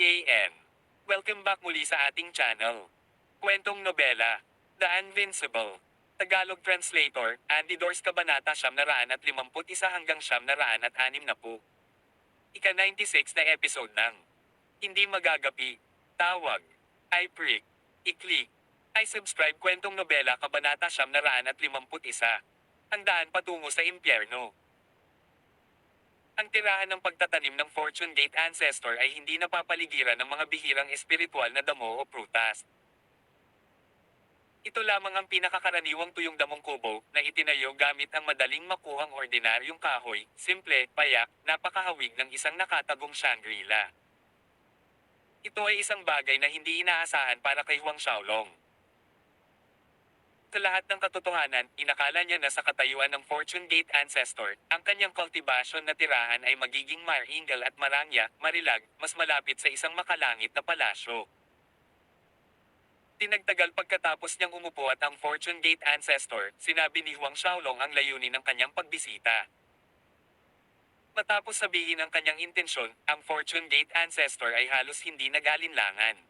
KN. Welcome back muli sa ating channel. Kwentong nobela, The Invincible. Tagalog Translator, Andy Dors Kabanata 951 hanggang 960. Ika-96 na episode ng Hindi Magagapi. Tawag. I prick. I-click. I subscribe kwentong nobela Kabanata 951. Ang daan patungo sa impyerno. Ang tirahan ng pagtatanim ng Fortune Gate Ancestor ay hindi napapaligiran ng mga bihirang espiritual na damo o prutas. Ito lamang ang pinakakaraniwang tuyong damong kubo na itinayo gamit ang madaling makuhang ordinaryong kahoy, simple, payak, napakahawig ng isang nakatagong Shangri-La. Ito ay isang bagay na hindi inaasahan para kay Huang Xiaolong. Sa lahat ng katotohanan, inakala niya na sa katayuan ng Fortune Gate Ancestor, ang kanyang cultivation na tirahan ay magiging maringal at marangya, marilag, mas malapit sa isang makalangit na palasyo. Tinagtagal pagkatapos niyang umupo at ang Fortune Gate Ancestor, sinabi ni Huang Xiaolong ang layunin ng kanyang pagbisita. Matapos sabihin ang kanyang intensyon, ang Fortune Gate Ancestor ay halos hindi nag-alinlangan.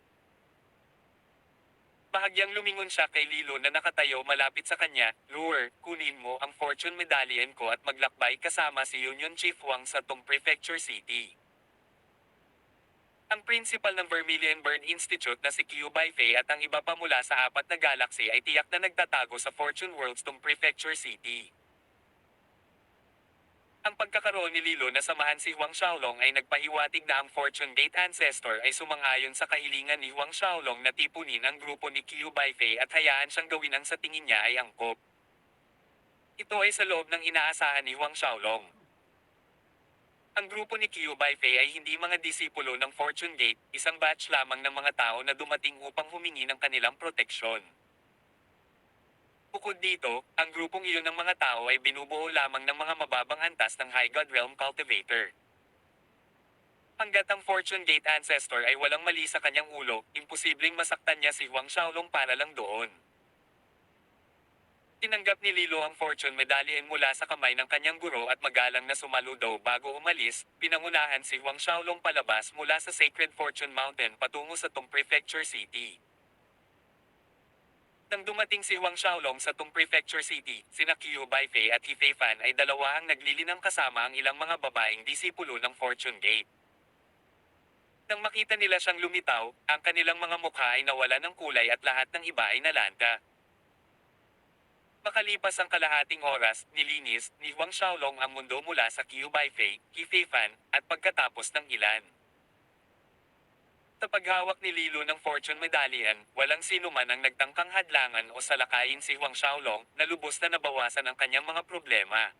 Bahagyang lumingon siya kay Lilo na nakatayo malapit sa kanya. Lure, kunin mo ang fortune medallion ko at maglakbay kasama si Union Chief Huang sa Tong Prefecture City. Ang principal ng Vermilion Burn Institute na si Qiu Baifei at ang iba pa mula sa 4 na galaxy ay tiyak na nagtatago sa Fortune Worlds Tong Prefecture City. Ang pagkakaroon ni Lilo na samahan si Huang Xiaolong ay nagpahiwatig na ang Fortune Gate Ancestor ay sumang-ayon sa kahilingan ni Huang Xiaolong na tipunin ang grupo ni Qiu Baifei at hayaan siyang gawin ang sa tingin niya ay angkop. Ito ay sa loob ng inaasahan ni Huang Xiaolong. Ang grupo ni Qiu Baifei ay hindi mga disipulo ng Fortune Gate, isang batch lamang ng mga tao na dumating upang humingi ng kanilang proteksyon. Bukod dito, ang grupong iyon ng mga tao ay binubuo lamang ng mga mababang antas ng High God Realm Cultivator. Hanggat ang Fortune Gate Ancestor ay walang mali sa kanyang ulo, imposibleng masaktan niya si Huang Xiaolong para lang doon. Tinanggap ni Lilo ang Fortune Medallion mula sa kamay ng kanyang guro at magalang na sumaludo bago umalis, pinangunahan si Huang Xiaolong palabas mula sa Sacred Fortune Mountain patungo sa Tong Prefecture City. Nang dumating si Huang Xiaolong sa Tong Prefecture City, sina Qiu Baifei at He Feifan ay dalawa ang naglilinang kasama ang ilang mga babaeng disipulo ng Fortune Gate. Nang makita nila siyang lumitaw, ang kanilang mga mukha ay nawala ng kulay at lahat ng iba ay nalanta. Makalipas ang kalahating oras, nilinis ni Huang Xiaolong ang mundo mula sa Qiu Baifei, He Feifan, at pagkatapos ng ilan. Sa paghawak ni Lilo ng Fortune Medallion, walang sino man ang nagtangkang hadlangan o salakayin si Huang Xiaolong na lubos na nabawasan ang kanyang mga problema.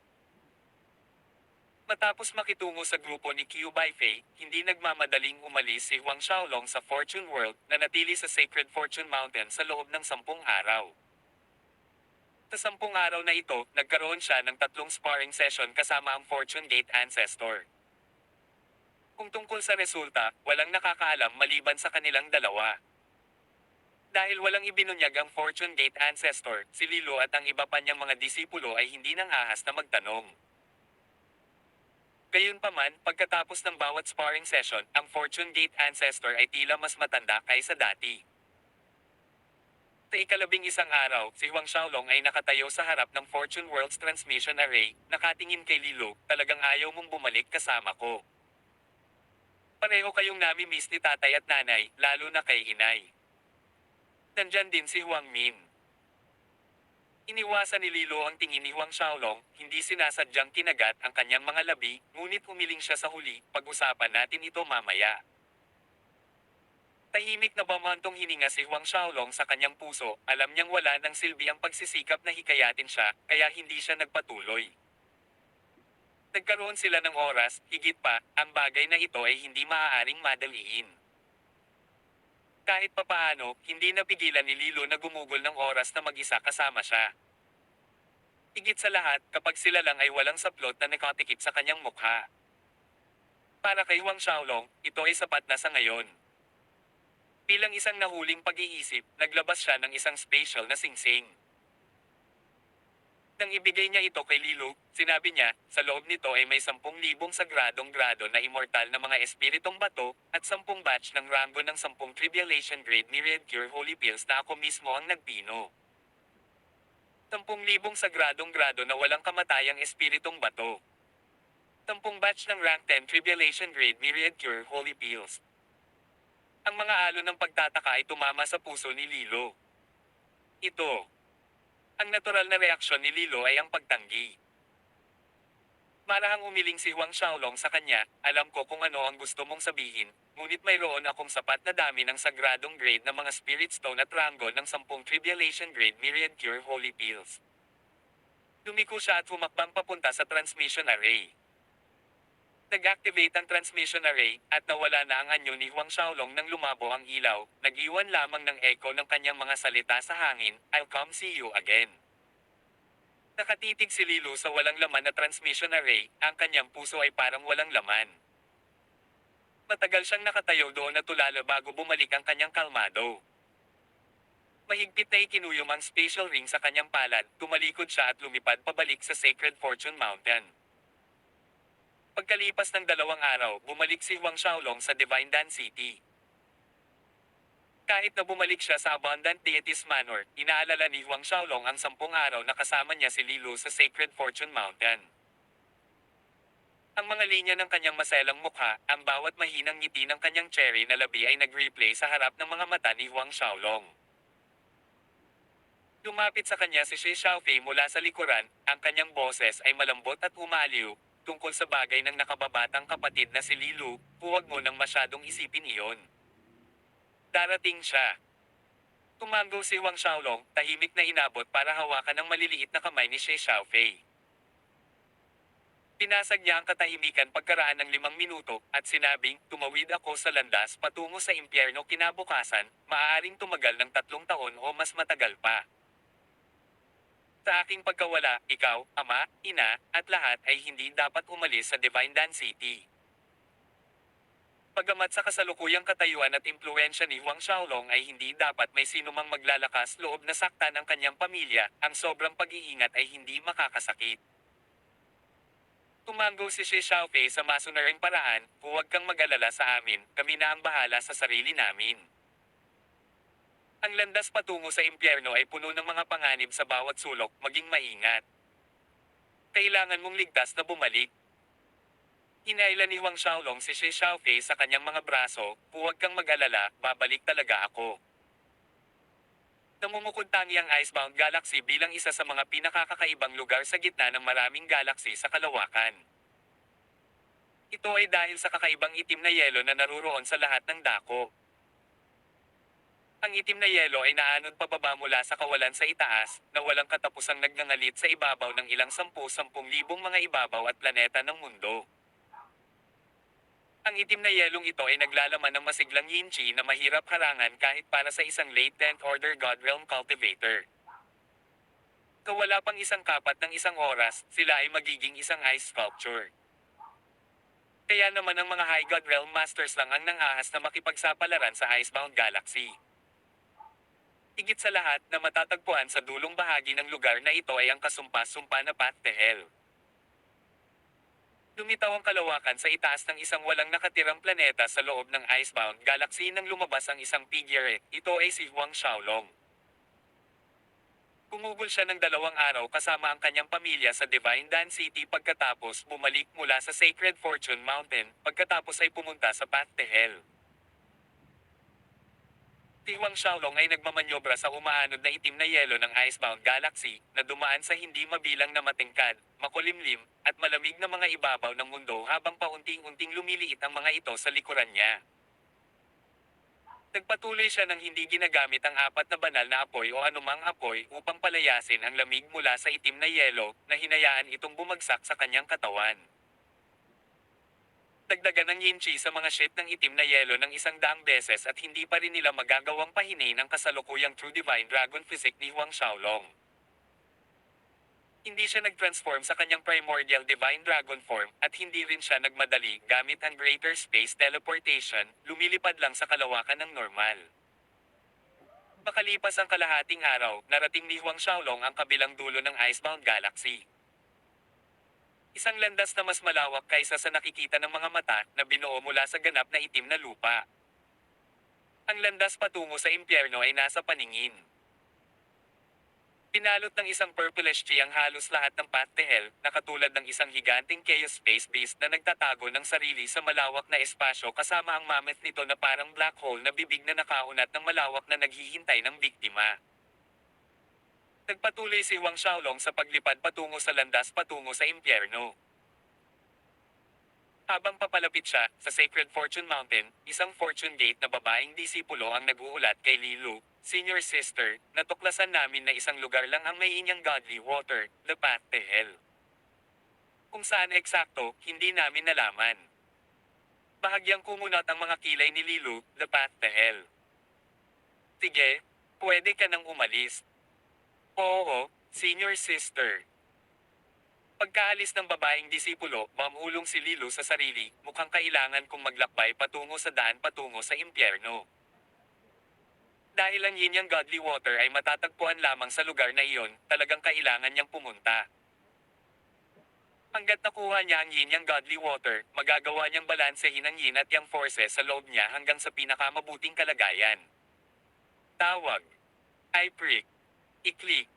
Matapos makitungo sa grupo ni Qiu Baifei, hindi nagmamadaling umalis si Huang Xiaolong sa Fortune World na natili sa Sacred Fortune Mountain sa loob ng 10 araw. Sa 10 araw na ito, nagkaroon siya ng 3 sparring session kasama ang Fortune Gate Ancestor. Kung tungkol sa resulta, walang nakakaalam maliban sa kanilang dalawa. Dahil walang ibinunyag ang Fortune Gate Ancestor, si Lilo at ang iba pa niyang mga disipulo ay hindi nang ahas na magtanong. Gayunpaman, pagkatapos ng bawat sparring session, ang Fortune Gate Ancestor ay tila mas matanda kaysa dati. Sa ika-11 araw, si Huang Xiaolong ay nakatayo sa harap ng Fortune World's Transmission Array, nakatingin kay Lilo, talagang ayaw mong bumalik kasama ko. Pareho kayong nami-miss ni tatay at nanay, lalo na kay inay. Nandyan din si Huang Min. Iniwasan ni Lilo ang tingin ni Huang Xiaolong, hindi sinasadyang kinagat ang kanyang mga labi, ngunit humiling siya sa huli, pag-usapan natin ito mamaya. Tahimik na bamantong hininga si Huang Xiaolong sa kanyang puso, alam niyang wala ng silbi ang pagsisikap na hikayatin siya, kaya hindi siya nagpatuloy. Nagkaroon sila ng oras, higit pa, ang bagay na ito ay hindi maaaring madaliin. Kahit papaano, hindi napigilan ni Lilo na gumugol ng oras na mag-isa kasama siya. Higit sa lahat, kapag sila lang ay walang saplot na nakatikit sa kanyang mukha. Para kay Huang Xiaolong, ito ay sapat na sa ngayon. Bilang isang nahuling pag-iisip, naglabas siya ng isang special na singsing. Nang ibigay niya ito kay Lilu, sinabi niya, sa loob nito ay may 10,000 sagradong grado na immortal na mga espiritong bato, at 10 batch ng rango ng 10 Tribulation Grade Myriad Cure Holy Pills na ako mismo ang nagpino. 10,000 sagradong grado na walang kamatayang espiritong bato. 10 batch ng rank 10 Tribulation Grade Myriad Cure Holy Pills. Ang mga alon ng pagtataka ay tumama sa puso ni Lilo. Ito. Ang natural na reaksyon ni Lilo ay ang pagtanggi. Marahang umiling si Huang Xiaolong sa kanya, alam ko kung ano ang gusto mong sabihin, ngunit mayroon akong sapat na dami ng sagradong grade ng mga Spirit Stone at rango ng 10 Tribulation Grade Myriad Cure Holy Pills. Dumiko siya at humakbang papunta sa transmission array. Nag-activate ang transmission array, at nawala na ang anyo ni Huang Xiaolong nang lumabo ang ilaw, nag-iwan lamang ng echo ng kanyang mga salita sa hangin, "I'll come see you again." Nakatitig si Lilu sa walang laman na transmission array, ang kanyang puso ay parang walang laman. Matagal siyang nakatayo doon at tulala bago bumalik ang kanyang kalmado. Mahigpit na ikinuyom ang spatial ring sa kanyang palad, tumalikod siya at lumipad pabalik sa Sacred Fortune Mountain. Pagkalipas ng 2 araw, bumalik si Huang Xiaolong sa Divine Dan City. Kahit na bumalik siya sa Abundant Deities Manor, inaalala ni Huang Xiaolong ang 10 araw na kasama niya si Lilu sa Sacred Fortune Mountain. Ang mga linya ng kanyang maselang mukha, ang bawat mahinang ngiti ng kanyang cherry na labi ay nag-replay sa harap ng mga mata ni Huang Xiaolong. Lumapit sa kanya si Shi Xiaofei mula sa likuran, ang kanyang boses ay malambot at umaliw, tungkol sa bagay ng nakababatang kapatid na si Lilu, huwag mo nang masyadong isipin iyon. Darating siya. Tumango si Huang Xiaolong, tahimik na inabot para hawakan ang maliliit na kamay ni Shi Xiaofei. Pinasag niya ang katahimikan pagkaraan ng 5 minuto, at sinabing, tumawid ako sa landas patungo sa impyerno kinabukasan, maaaring tumagal ng 3 taon o mas matagal pa. Sa aking pagkawala, ikaw, ama, ina, at lahat ay hindi dapat umalis sa Divine Dan City. Pagamat sa kasalukuyang katayuan at impluensya ni Huang Xiaolong ay hindi dapat may sinumang maglalakas loob na saktan ang kanyang pamilya, ang sobrang pag-iingat ay hindi makakasakit. Tumango si Shi Xiaofei sa masunaring paraan, huwag kang mag-alala sa amin, kami na ang bahala sa sarili namin. Ang landas patungo sa impyerno ay puno ng mga panganib sa bawat sulok, maging maingat. Kailangan mong ligtas na bumalik. Hinailan ni Huang Xiaolong si Shi Xiaofei sa kanyang mga braso, huwag kang mag-alala, babalik talaga ako. Namumukuntangi ang Icebound Galaxy bilang isa sa mga pinakakakaibang lugar sa gitna ng maraming galaxy sa kalawakan. Ito ay dahil sa kakaibang itim na yelo na naruroon sa lahat ng dako. Ang itim na yelo ay naanod pababa mula sa kawalan sa itaas, na walang katapusang nagngangalit sa ibabaw ng ilang 10,000 mga ibabaw at planeta ng mundo. Ang itim na yelong ito ay naglalaman ng masiglang yin-chi na mahirap harangan kahit para sa isang late 10th Order God Realm Cultivator. Kawala pang isang kapat ng isang oras, sila ay magiging isang ice sculpture. Kaya naman ang mga High God Realm Masters lang ang nangahas na makipagsapalaran sa Icebound Galaxy. Higit sa lahat na matatagpuan sa dulong bahagi ng lugar na ito ay ang kasumpa-sumpa na Path to Hell. Lumitaw ang kalawakan sa itaas ng isang walang nakatirang planeta sa loob ng Icebound Galaxy nang lumabas ang isang figure. Ito ay si Huang Xiaolong. Gumugol siya ng 2 araw kasama ang kanyang pamilya sa Divine Dan City pagkatapos bumalik mula sa Sacred Fortune Mountain, pagkatapos ay pumunta sa Path to Hell. Si Huang Xiaolong ay nagmamanyobra sa umaanod na itim na yelo ng Icebound Galaxy, na dumaan sa hindi mabilang na matingkad, makulimlim, at malamig na mga ibabaw ng mundo habang paunting-unting lumiliit ang mga ito sa likuran niya. Nagpatuloy siya ng hindi ginagamit ang 4 na banal na apoy o anumang apoy upang palayasin ang lamig mula sa itim na yelo, na hinayaan itong bumagsak sa kanyang katawan. Dagdagan ng yin-chi sa mga sheet ng itim na yelo ng 100 beses at hindi pa rin nila magagawang pahinay ng kasalukuyang True Divine Dragon Physique ni Huang Xiaolong. Hindi siya nag-transform sa kanyang primordial Divine Dragon form, at hindi rin siya nagmadali gamit ang Greater Space Teleportation, lumilipad lang sa kalawakan ng normal. Makalipas ang kalahating araw, narating ni Huang Xiaolong ang kabilang dulo ng Icebound Galaxy. Isang landas na mas malawak kaysa sa nakikita ng mga mata na binuo mula sa ganap na itim na lupa. Ang landas patungo sa impyerno ay nasa paningin. Pinalot ng isang purplish chi ang halos lahat ng path to hell, na katulad ng isang higanting chaos space beast na nagtatago ng sarili sa malawak na espasyo kasama ang mammoth nito na parang black hole na bibig na nakaunat ng malawak na naghihintay ng biktima. Nagpatuloy si Wang Xiaolong sa paglipad patungo sa landas patungo sa impyerno. Habang papalapit siya sa Sacred Fortune Mountain, isang fortune gate na babaeng disipulo ang nag-uulat kay Lilu, Senior Sister, natuklasan namin na isang lugar lang ang may inyang godly water, the path to hell. Kung saan eksakto, hindi namin nalaman. Bahagyang kumunat ang mga kilay ni Lilu, the path to hell. Sige, pwede ka nang umalis. Oo, Senior Sister. Pagkaalis ng babaeng disipulo, mamulong si Lilu sa sarili, mukhang kailangan kong maglakbay patungo sa daan patungo sa impyerno. Dahil ang yin yang godly water ay matatagpuan lamang sa lugar na iyon, talagang kailangan niyang pumunta. Hanggat nakuha niya ang yin yang godly water, magagawa niyang balansehin ang yin at yang forces sa loob niya hanggang sa pinakamabuting kalagayan. Tawag. I-prick. I-click.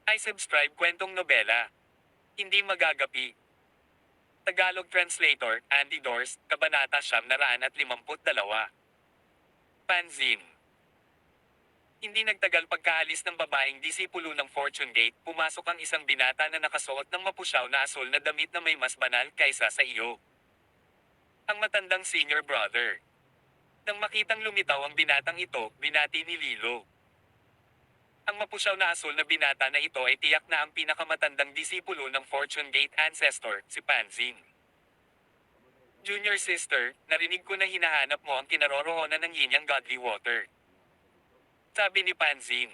I-subscribe kwentong nobela. Hindi magagapi. Tagalog Translator, Andy Dors, Kabanata 952. Pansin. Hindi nagtagal pagkaalis ng babaeng disipulo ng Fortune Gate, pumasok ang isang binata na nakasuot ng mapusyaw na asul na damit na may mas banal kaysa sa iyo. Ang matandang senior brother. Nang makitang lumitaw ang binatang ito, binati ni Lilo. Ang mapusyaw na asul na binata na ito ay tiyak na ang pinakamatandang disipulo ng Fortune Gate ancestor, si Panzin. Junior Sister, narinig ko na hinahanap mo ang kinaroroonan ng yin yang godly water. Sabi ni Panzin.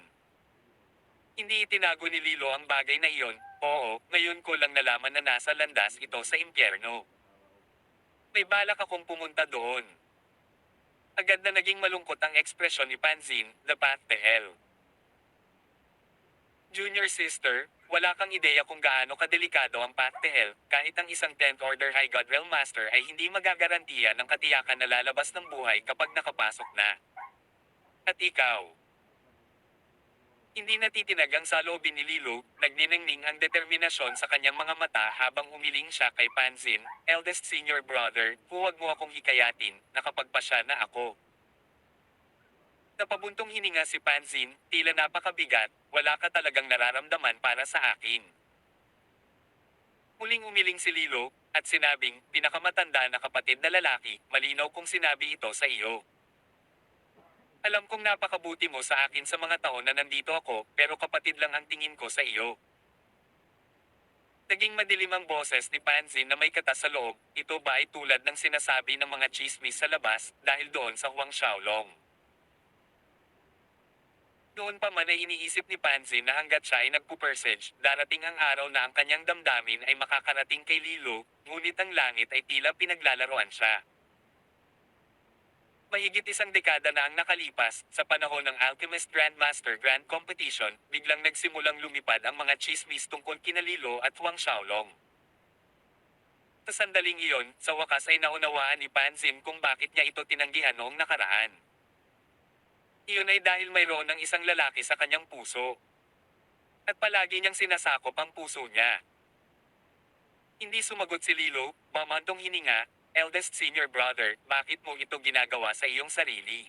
Hindi itinago ni Lilo ang bagay na iyon. Oo, ngayon ko lang nalaman na nasa landas ito sa impyerno. May balak akong pumunta doon. Agad na naging malungkot ang ekspresyon ni Panzin, the path to hell. Junior Sister, wala kang ideya kung gaano kadelikado ang path to hell, kahit ang isang 10th Order High God Realm Master ay hindi magagarantiya ng katiyakan na lalabas ng buhay kapag nakapasok na. At ikaw? Hindi natitinag ang saloobin ni Lilo, nagniningning ang determinasyon sa kanyang mga mata habang umiling siya kay Panzin, eldest senior brother, huwag mo akong hikayatin, nakapagpasya na ako. Napabuntong hininga si Panzin, tila napakabigat, wala ka talagang nararamdaman para sa akin. Muling umiling si Lilo, at sinabing, pinakamatanda na kapatid na lalaki, malinaw kong sinabi ito sa iyo. Alam kong napakabuti mo sa akin sa mga taon na nandito ako, pero kapatid lang ang tingin ko sa iyo. Naging madilim ang boses ni Panzin na may katas sa loob, ito ba ay tulad ng sinasabi ng mga chismis sa labas, dahil doon sa Huang Xiaolong. Noon pa man ay iniisip ni Panzin na hanggat siya ay nagpupersage, darating ang araw na ang kanyang damdamin ay makakarating kay Lilo, ngunit ang langit ay tila pinaglalaroan siya. Mahigit isang dekada na ang nakalipas, sa panahon ng Alchemist Grandmaster Grand Competition, biglang nagsimulang lumipad ang mga chismis tungkol kina Lilo at Huang Xiaolong. Sa sandaling iyon, sa wakas ay naunawaan ni Panzin kung bakit niya ito tinanggihan noong nakaraan. Iyon ay dahil mayroon ng isang lalaki sa kanyang puso. At palagi niyang sinasakop ang puso niya. Hindi sumagot si Lilo, mamantong hininga, eldest senior brother, bakit mo ito ginagawa sa iyong sarili?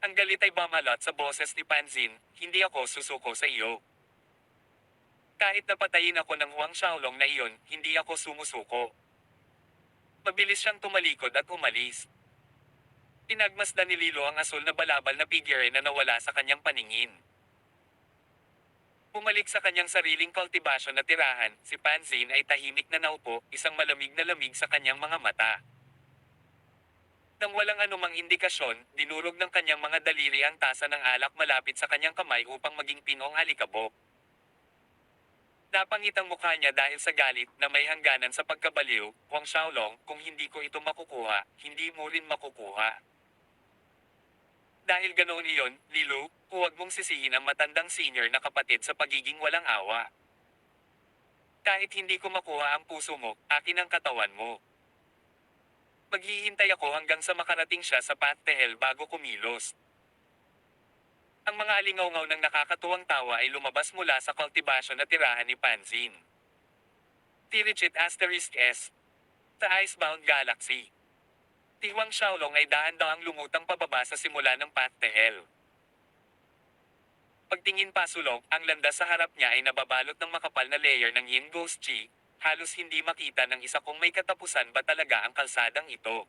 Ang galit ay bumalot sa boses ni Panzin, hindi ako susuko sa iyo. Kahit napatayin ako ng Huang Xiaolong na iyon, hindi ako sumusuko. Mabilis siyang tumalikod at umalis. Pinagmasdan ni Lilo ang asul na balabal na figure na nawala sa kanyang paningin. Bumalik sa kanyang sariling cultivation na tirahan, si Panzin ay tahimik na naupo, isang malamig na lamig sa kanyang mga mata. Nang walang anumang indikasyon, dinurog ng kanyang mga daliri ang tasa ng alak malapit sa kanyang kamay upang maging pinong alikabok. Napangit ang mukha niya dahil sa galit na may hangganan sa pagkabaliw, Huang Xiaolong, kung hindi ko ito makukuha, hindi mo rin makukuha. Dahil ganoon iyon, Lilu, huwag mong sisihin ang matandang senior na kapatid sa pagiging walang awa. Kahit hindi ko makuha ang puso mo, akin ang katawan mo. Maghihintay ako hanggang sa makarating siya sa Pathel bago kumilos. Ang mga alingaw-ngaw ng nakakatuwang tawa ay lumabas mula sa kultibasyon na tirahan ni Panzin. Tirichet Asterisk S. Sa Icebound Galaxy. Tiwang Xiaolong ay dahan-dahang lumutang pababa sa simula ng Pathel. Pagtingin pasulong, ang landas sa harap niya ay nababalot ng makapal na layer ng Yin Ghost Chi, halos hindi makita ng isa kung may katapusan ba talaga ang kalsadang ito.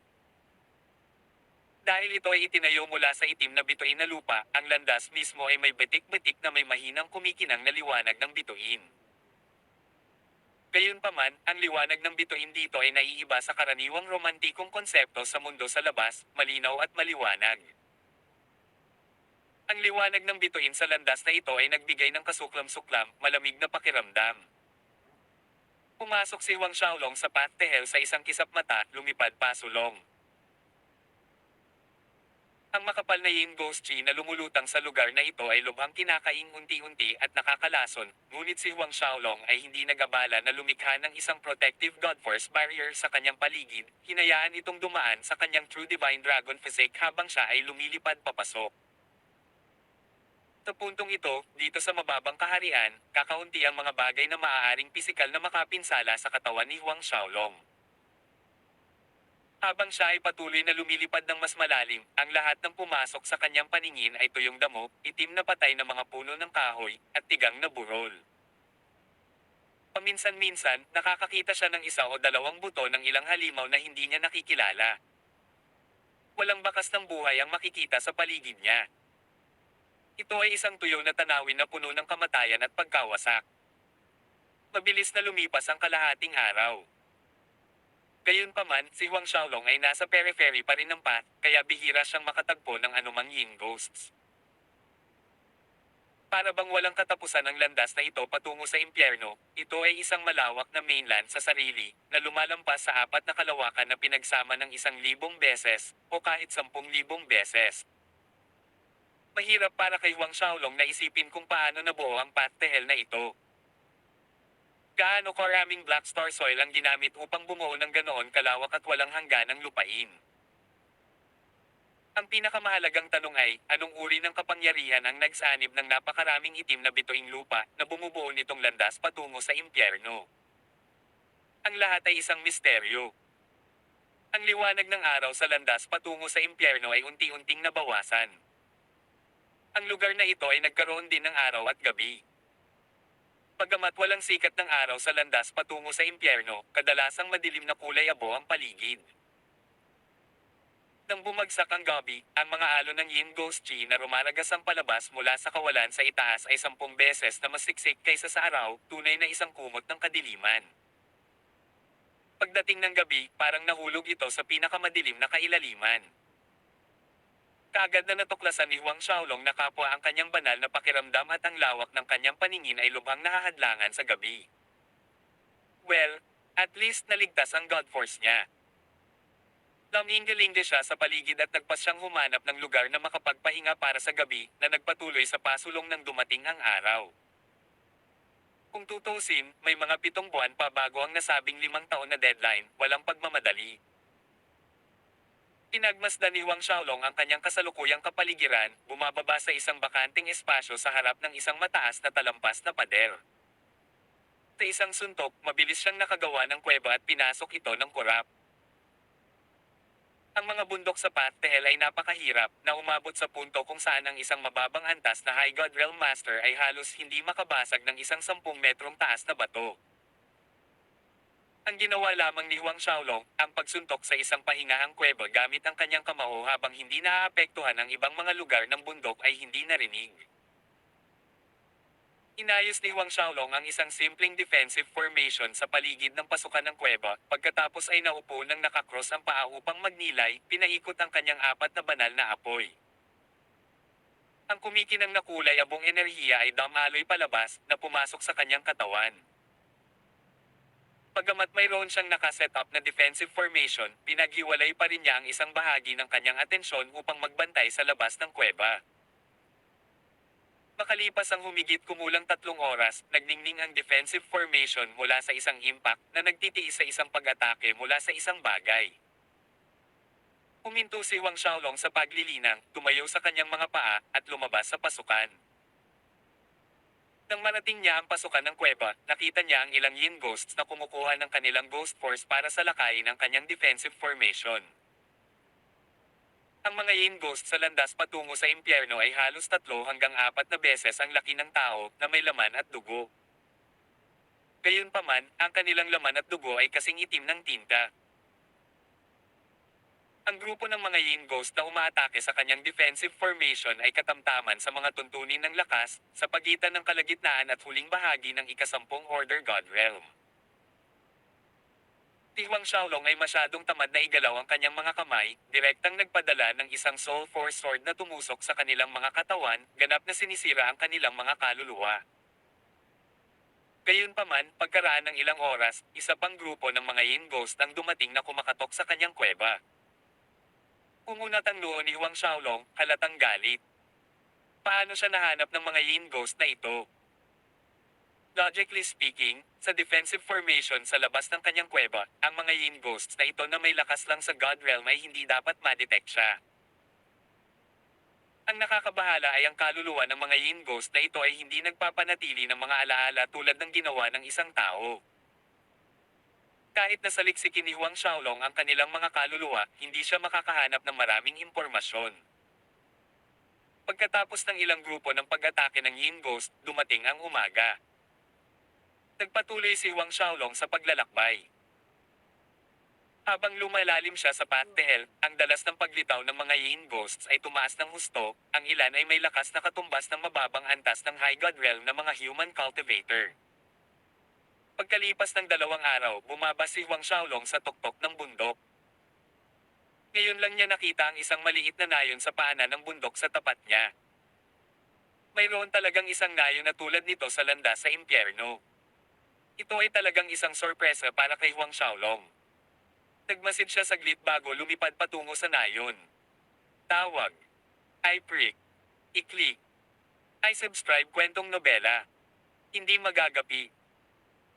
Dahil ito ay itinayo mula sa itim na bituin na lupa, ang landas mismo ay may betik-betik na may mahinang kumikinang na liwanag ng bituin. Gayunpaman, ang liwanag ng bituin dito ay naiiba sa karaniwang romantikong konsepto sa mundo sa labas, malinaw at maliwanag. Ang liwanag ng bituin sa landas na ito ay nagbigay ng kasuklam-suklam, malamig na pakiramdam. Pumasok si Wang Xiaolong sa Pathel sa isang kisap mata, lumipad pasulong. Ang makapal na Yin Ghost Chi na lumulutang sa lugar na ito ay lubhang kinakaing unti-unti at nakakalason, ngunit si Huang Xiaolong ay hindi nagabala na lumikha ng isang protective God Force barrier sa kanyang paligid, hinayaan itong dumaan sa kanyang True Divine Dragon Physique habang siya ay lumilipad papasok. Sa puntong ito, dito sa mababang kaharian, kakaunti ang mga bagay na maaaring pisikal na makapinsala sa katawan ni Huang Xiaolong. Habang siya ay patuloy na lumilipad ng mas malalim, ang lahat ng pumasok sa kanyang paningin ay tuyong damo, itim na patay na mga puno ng kahoy, at tigang na burol. Paminsan-minsan, nakakakita siya ng isa o dalawang buto ng ilang halimaw na hindi niya nakikilala. Walang bakas ng buhay ang makikita sa paligid niya. Ito ay isang tuyo na tanawin na puno ng kamatayan at pagkawasak. Mabilis na lumipas ang kalahating araw. Gayunpaman, si Huang Xiaolong ay nasa periphery pa rin ng path, kaya bihira siyang makatagpo ng anumang Yin Ghosts. Para bang walang katapusan ang landas na ito patungo sa impyerno, ito ay isang malawak na mainland sa sarili, na lumalampas sa apat na kalawakan na pinagsama ng 1,000 beses, o kahit 10,000 beses. Mahirap para kay Huang Xiaolong na isipin kung paano nabuo ang Pathel na ito. Gaano karaming black star soil ang ginamit upang bumuo ng ganoon kalawak at walang hangganang lupain? Ang pinakamahalagang tanong ay, anong uri ng kapangyarihan ang nagsanib ng napakaraming itim na bituing lupa na bumubuo nitong landas patungo sa impyerno? Ang lahat ay isang misteryo. Ang liwanag ng araw sa landas patungo sa impyerno ay unti-unting nabawasan. Ang lugar na ito ay nagkaroon din ng araw at gabi. Bagamat walang sikat ng araw sa landas patungo sa impyerno, kadalasang madilim na kulay abo ang paligid. Nang bumagsak ang gabi, ang mga alon ng Yin Ghost Chi na rumaragas ang palabas mula sa kawalan sa itaas ay 10 beses na mas siksik kaysa sa araw, tunay na isang kumot ng kadiliman. Pagdating ng gabi, parang nahulog ito sa pinakamadilim na kailaliman. Kaagad na natuklasan ni Huang Xiaolong na kapwa ang kanyang banal na pakiramdam at ang lawak ng kanyang paningin ay lubhang nahahadlangan sa gabi. Well, at least naligtas ang God Force niya. Laminggaling siya sa paligid at nagpas siyang humanap ng lugar na makapagpahinga para sa gabi na nagpatuloy sa pasulong ng dumating ang araw. Kung tutusin, may mga 7 buwan pa bago ang nasabing 5 taon na deadline, walang pagmamadali. Pinagmasdan ni Huang Xiaolong ang kanyang kasalukuyang kapaligiran, bumababa sa isang bakanting espasyo sa harap ng isang mataas na talampas na pader. Sa isang suntok, mabilis siyang nakagawa ng kuweba at pinasok ito ng kurap. Ang mga bundok sa Pathel ay napakahirap, na umabot sa punto kung saan ang isang mababang antas na High God Realm Master ay halos hindi makabasag ng isang 10 metrong taas na bato. Ang ginawa lamang ni Huang Xiaolong, ang pagsuntok sa isang pahingahang kuweba gamit ang kanyang kamao habang hindi naaapektuhan ang ibang mga lugar ng bundok ay hindi narinig. Inayos ni Huang Xiaolong ang isang simpleng defensive formation sa paligid ng pasukan ng kuweba, pagkatapos ay naupo ng nakakross ang paa upang magnilay, pinaikot ang kanyang 4 na banal na apoy. Ang kumikinang na kulay abong enerhiya ay damaloy palabas, na pumasok sa kanyang katawan. Bagamat mayroon siyang nakaset-up na defensive formation, pinaghiwalay pa rin niya ang isang bahagi ng kanyang atensyon upang magbantay sa labas ng kuweba. Makalipas ang humigit kumulang 3 oras, nagningning ang defensive formation mula sa isang impact na nagtitiis sa isang pag-atake mula sa isang bagay. Huminto si Huang Xiaolong sa paglilinang, tumayo sa kanyang mga paa, at lumabas sa pasukan. Nang marating niya ang pasukan ng kuweba, nakita niya ang ilang Yin Ghosts na kumukuha ng kanilang Ghost Force para sa lakayin ng kanyang defensive formation. Ang mga Yin Ghosts sa landas patungo sa impyerno ay halos 3 hanggang 4 na beses ang laki ng tao na may laman at dugo. Gayunpaman, ang kanilang laman at dugo ay kasing itim ng tinta. Ang grupo ng mga Yin Ghost na umaatake sa kanyang defensive formation ay katamtaman sa mga tuntunin ng lakas, sa pagitan ng kalagitnaan at huling bahagi ng ika-10 Order God Realm. Si Huang Xiaolong ay masyadong tamad na igalaw ang kanyang mga kamay, direktang nagpadala ng isang Soul Force Sword na tumusok sa kanilang mga katawan, ganap na sinisira ang kanilang mga kaluluwa. Gayunpaman, pagkaraan ng ilang oras, isa pang grupo ng mga Yin Ghost ang dumating na kumakatok sa kanyang kuweba. Umunat ang noo ni Huang Xiaolong, halatang galit. Paano siya nahanap ng mga Yin Ghost na ito? Logically speaking, sa defensive formation sa labas ng kanyang kuweba, ang mga Yin Ghosts na ito na may lakas lang sa God Realm ay hindi dapat ma-detect siya. Ang nakakabahala ay ang kaluluwa ng mga Yin Ghost na ito ay hindi nagpapanatili ng mga alaala tulad ng ginawa ng isang tao. Kahit nasaliksikin ni Huang Xiaolong ang kanilang mga kaluluwa, hindi siya makakahanap ng maraming impormasyon. Pagkatapos ng ilang grupo ng pag-atake ng Yin Ghost, dumating ang umaga. Nagpatuloy si Huang Xiaolong sa paglalakbay. Habang lumalalim siya sa pathel, ang dalas ng paglitaw ng mga Yin Ghosts ay tumaas ng husto, ang ilan ay may lakas na katumbas ng mababang antas ng High God Realm na mga human cultivator. Pagkalipas ng 2 araw, bumaba si Huang Xiaolong sa tuktok ng bundok. Ngayon lang niya nakita ang isang maliit na nayon sa paanan ng bundok sa tapat niya. Mayroon talagang isang nayon na tulad nito sa landas sa impyerno. Ito ay talagang isang sorpresa para kay Huang Xiaolong. Nagmasid siya saglit bago lumipad patungo sa nayon. Tawag. I-prick. I-click. I-subscribe kwentong nobela. Hindi magagapi.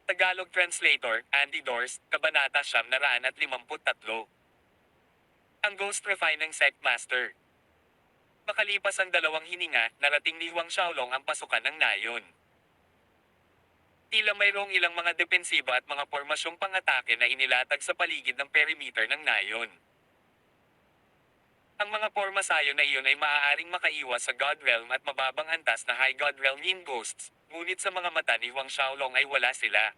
Tagalog Translator, Andy Dors, Kabanata 953. Ang Ghost Refining Sect Master. Makalipas ang 2 hininga, narating ni Huang Xiaolong ang pasukan ng nayon. Tila mayroong ilang mga depensiba at mga pormasyong pang-atake na inilatag sa paligid ng perimeter ng nayon. Ang mga pormasayo na iyon ay maaaring makaiwas sa God Realm at mababang antas na High God Realm Yin Ghosts, ngunit sa mga mata ni Huang Xiaolong ay wala sila.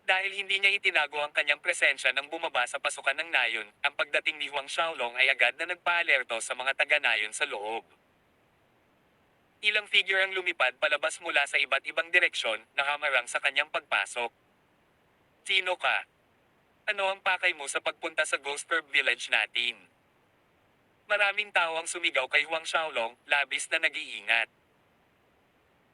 Dahil hindi niya itinago ang kanyang presensya nang bumaba sa pasukan ng nayon, ang pagdating ni Huang Xiaolong ay agad na nagpaalerto sa mga taga-nayon sa loob. Ilang figure ang lumipad palabas mula sa iba't ibang direksyon, nakamarang sa kanyang pagpasok. Sino ka? Ano ang pakay mo sa pagpunta sa Ghost Curve Village natin? Maraming tao ang sumigaw kay Huang Xiaolong, labis na nag-iingat.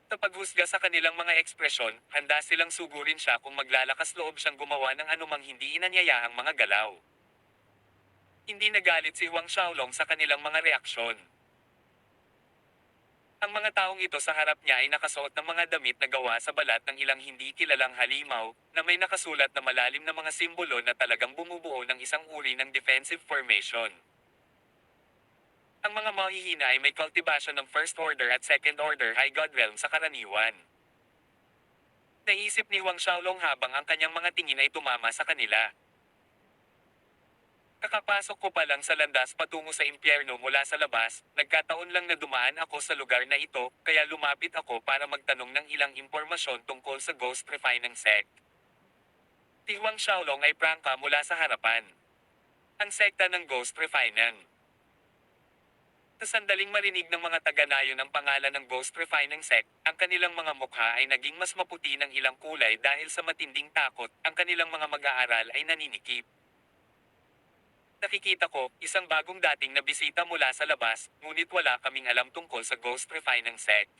Sa paghusga sa kanilang mga ekspresyon, handa silang sugurin siya kung maglalakas loob siyang gumawa ng anumang hindi inanyayahang mga galaw. Hindi nagalit si Huang Xiaolong sa kanilang mga reaksyon. Ang mga taong ito sa harap niya ay nakasuot ng mga damit na gawa sa balat ng ilang hindi kilalang halimaw, na may nakasulat na malalim na mga simbolo na talagang bumubuo ng isang uri ng defensive formation. Ang mga mahihina ay may cultivation ng First Order at Second Order High God Realm sa karaniwan. Naisip ni Huang Xiaolong habang ang kanyang mga tingin ay tumama sa kanila. Kakapasok ko pa lang sa landas patungo sa impyerno mula sa labas, nagkataon lang na dumaan ako sa lugar na ito, kaya lumapit ako para magtanong ng ilang impormasyon tungkol sa Ghost Refining Sect. Si Huang Xiaolong ay prangka mula sa harapan. Ang sekta ng Ghost Refining. Sa sandaling marinig ng mga taga-nayon ang pangalan ng Ghost Refining Sect, ang kanilang mga mukha ay naging mas maputi ng ilang kulay dahil sa matinding takot, ang kanilang mga mag-aaral ay naninikip. Nakikita ko, isang bagong dating na bisita mula sa labas, ngunit wala kaming alam tungkol sa Ghost Refining Sect.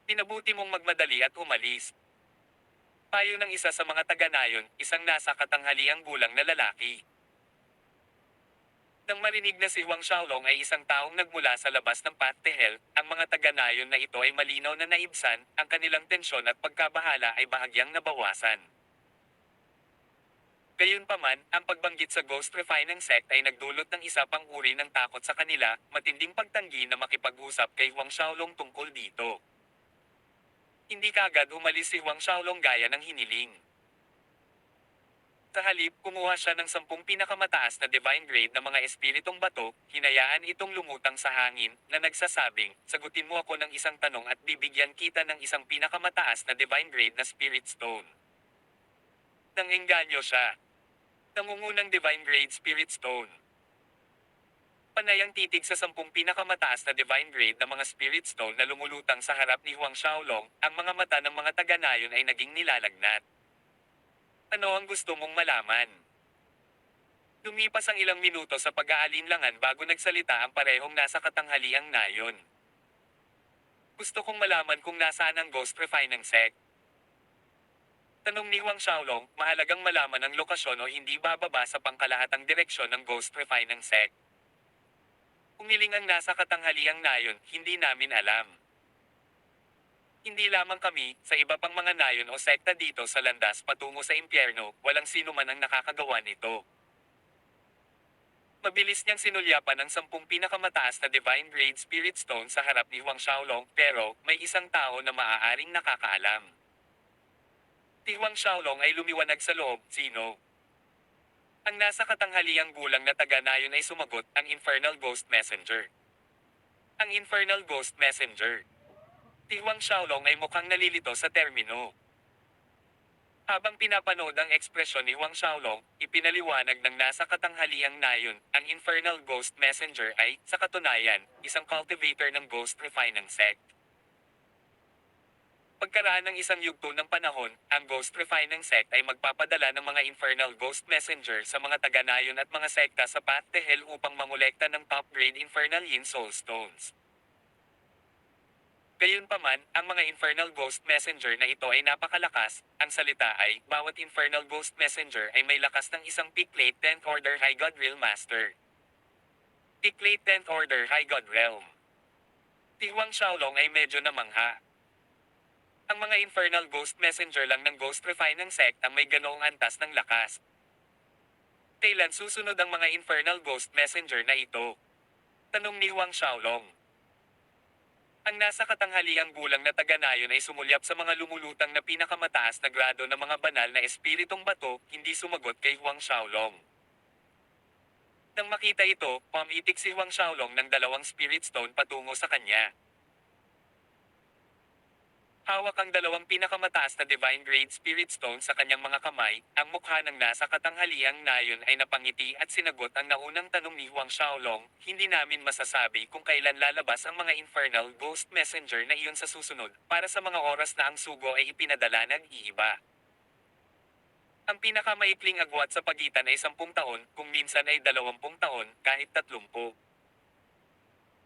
Pinabuti mong magmadali at umalis. Payo ng isa sa mga taga-nayon, isang nasa katanghaliang gulang na lalaki. Nang marinig na si Huang Xiaolong ay isang taong nagmula sa labas ng Path to Hell, ang mga taga-nayon na ito ay malinaw na naibsan, ang kanilang tensyon at pagkabahala ay bahagyang nabawasan. Gayunpaman, ang pagbanggit sa Ghost Refining Sect ay nagdulot ng isa pang uri ng takot sa kanila, matinding pagtanggi na makipag-usap kay Huang Xiaolong tungkol dito. Hindi kaagad umalis si Huang Xiaolong gaya ng hiniling. Sa halip, kumuha siya ng 10 pinakamataas na divine grade na mga espiritong bato, hinayaan itong lumutang sa hangin, na nagsasabing, sagutin mo ako ng isang tanong at bibigyan kita ng isang pinakamataas na divine grade na spirit stone. Nang engganyo siya. Nangungunang divine grade spirit stone. Panay ang titig sa 10 pinakamataas na divine grade na mga spirit stone na lumulutang sa harap ni Huang Xiaolong, ang mga mata ng mga taga-nayon ay naging nilalagnat. Ano ang gusto mong malaman? Lumipas ang ilang minuto sa pag-aalinlangan bago nagsalita ang parehong nasa katanghaliang nayon. Gusto kong malaman kung nasaan ang Ghost Refining Sect. Tanong ni Huang Xiaolong, mahalagang malaman ang lokasyon o hindi bababa sa pangkalahatang direksyon ng Ghost Refining Sect. Umiling ang nasa katanghaliang nayon, hindi namin alam. Hindi lamang kami, sa iba pang mga nayon o sekta dito sa landas patungo sa impyerno, walang sino man ang nakakagawa nito. Mabilis niyang sinulyapan ang 10 pinakamataas na divine grade spirit stone sa harap ni Huang Xiaolong, pero may isang tao na maaaring nakakaalam. Si Huang Xiaolong ay lumiwanag sa loob, sino? Ang nasa katanghaliang gulang na taga-nayon ay sumagot, ang Infernal Ghost Messenger. Ang Infernal Ghost Messenger. Si Huang Xiaolong ay mukhang nalilito sa termino. Habang pinapanood ang ekspresyon ni Huang Xiaolong, ipinaliwanag ng nasa katanghaliang nayon, ang Infernal Ghost Messenger ay, sa katunayan, isang cultivator ng Ghost Refining Sect. Pagkaraan ng isang yugto ng panahon, ang Ghost Refining Sect ay magpapadala ng mga Infernal Ghost Messenger sa mga taga-nayon at mga sekta sa Path to Hell upang mangolekta ng top-grade Infernal Yin Soul Stones. Gayunpaman, ang mga Infernal Ghost Messenger na ito ay napakalakas. Ang salita ay, bawat Infernal Ghost Messenger ay may lakas ng isang Picklate 10th Order High God Realm Master. Picklate 10th Order High God Realm. Si Huang Xiaolong ay medyo namangha. Ang mga Infernal Ghost Messenger lang ng Ghost Refining Sect ang may ganoong antas ng lakas. Kailan susunod ang mga Infernal Ghost Messenger na ito? Tanong ni Huang Xiaolong. Ang nasa katanghaliang gulang na taga-nayon ay sumulyap sa mga lumulutang na pinakamataas na grado ng mga banal na espiritong bato, hindi sumagot kay Huang Xiaolong. Nang makita ito, pumitik si Huang Xiaolong ng 2 spirit stone patungo sa kanya. Hawak ang 2 pinakamataas na divine grade spirit stone sa kanyang mga kamay, ang mukha ng nasa katanghaliang nayon ay napangiti at sinagot ang naunang tanong ni Huang Xiaolong, hindi namin masasabi kung kailan lalabas ang mga Infernal Ghost Messenger na iyon sa susunod, para sa mga oras na ang sugo ay ipinadala nag-iiba. Ang pinakamaikling agwat sa pagitan ay 10 taon, kung minsan ay 20 taon, kahit 30.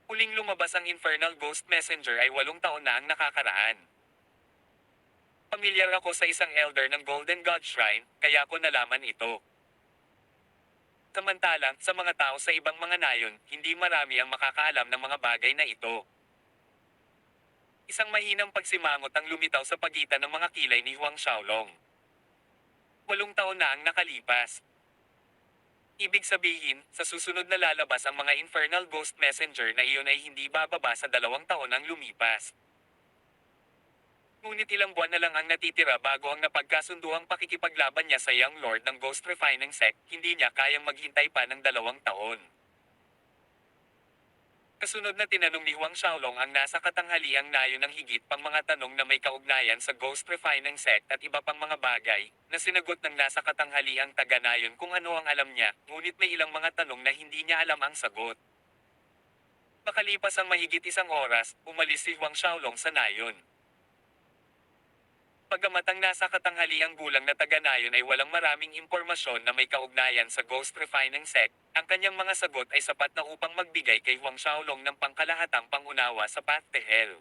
Huling lumabas ang Infernal Ghost Messenger ay 8 taon na ang nakakaraan. Pamilyar ako sa isang elder ng Golden God Shrine, kaya ko nalaman ito. Samantalang, sa mga tao sa ibang mga nayon, hindi marami ang makakaalam ng mga bagay na ito. Isang mahinang pagsimangot ang lumitaw sa pagitan ng mga kilay ni Huang Xiaolong. 8 taon na ang nakalipas. Ibig sabihin, sa susunod na lalabas ang mga Infernal Ghost Messenger na iyon ay hindi bababa sa 2 taon ang lumipas. Ngunit ilang buwan na lang ang natitira bago ang napagkasunduang pakikipaglaban niya sa Young Lord ng Ghost Refining Sect, hindi niya kayang maghintay pa ng 2 taon. Kasunod na tinanong ni Huang Xiaolong ang nasa katanghaliang nayon ng higit pang mga tanong na may kaugnayan sa Ghost Refining Sect at iba pang mga bagay, na sinagot ng nasa katanghaliang taga-nayon kung ano ang alam niya, ngunit may ilang mga tanong na hindi niya alam ang sagot. Makalipas ang mahigit 1 oras, umalis si Huang Xiaolong sa nayon. Bagamat ang nasa katanghaliang gulang na taga-nayon ay walang maraming impormasyon na may kaugnayan sa Ghost Refining Sect, ang kanyang mga sagot ay sapat na upang magbigay kay Huang Xiaolong ng pangkalahatang pangunawa sa Path to Hell.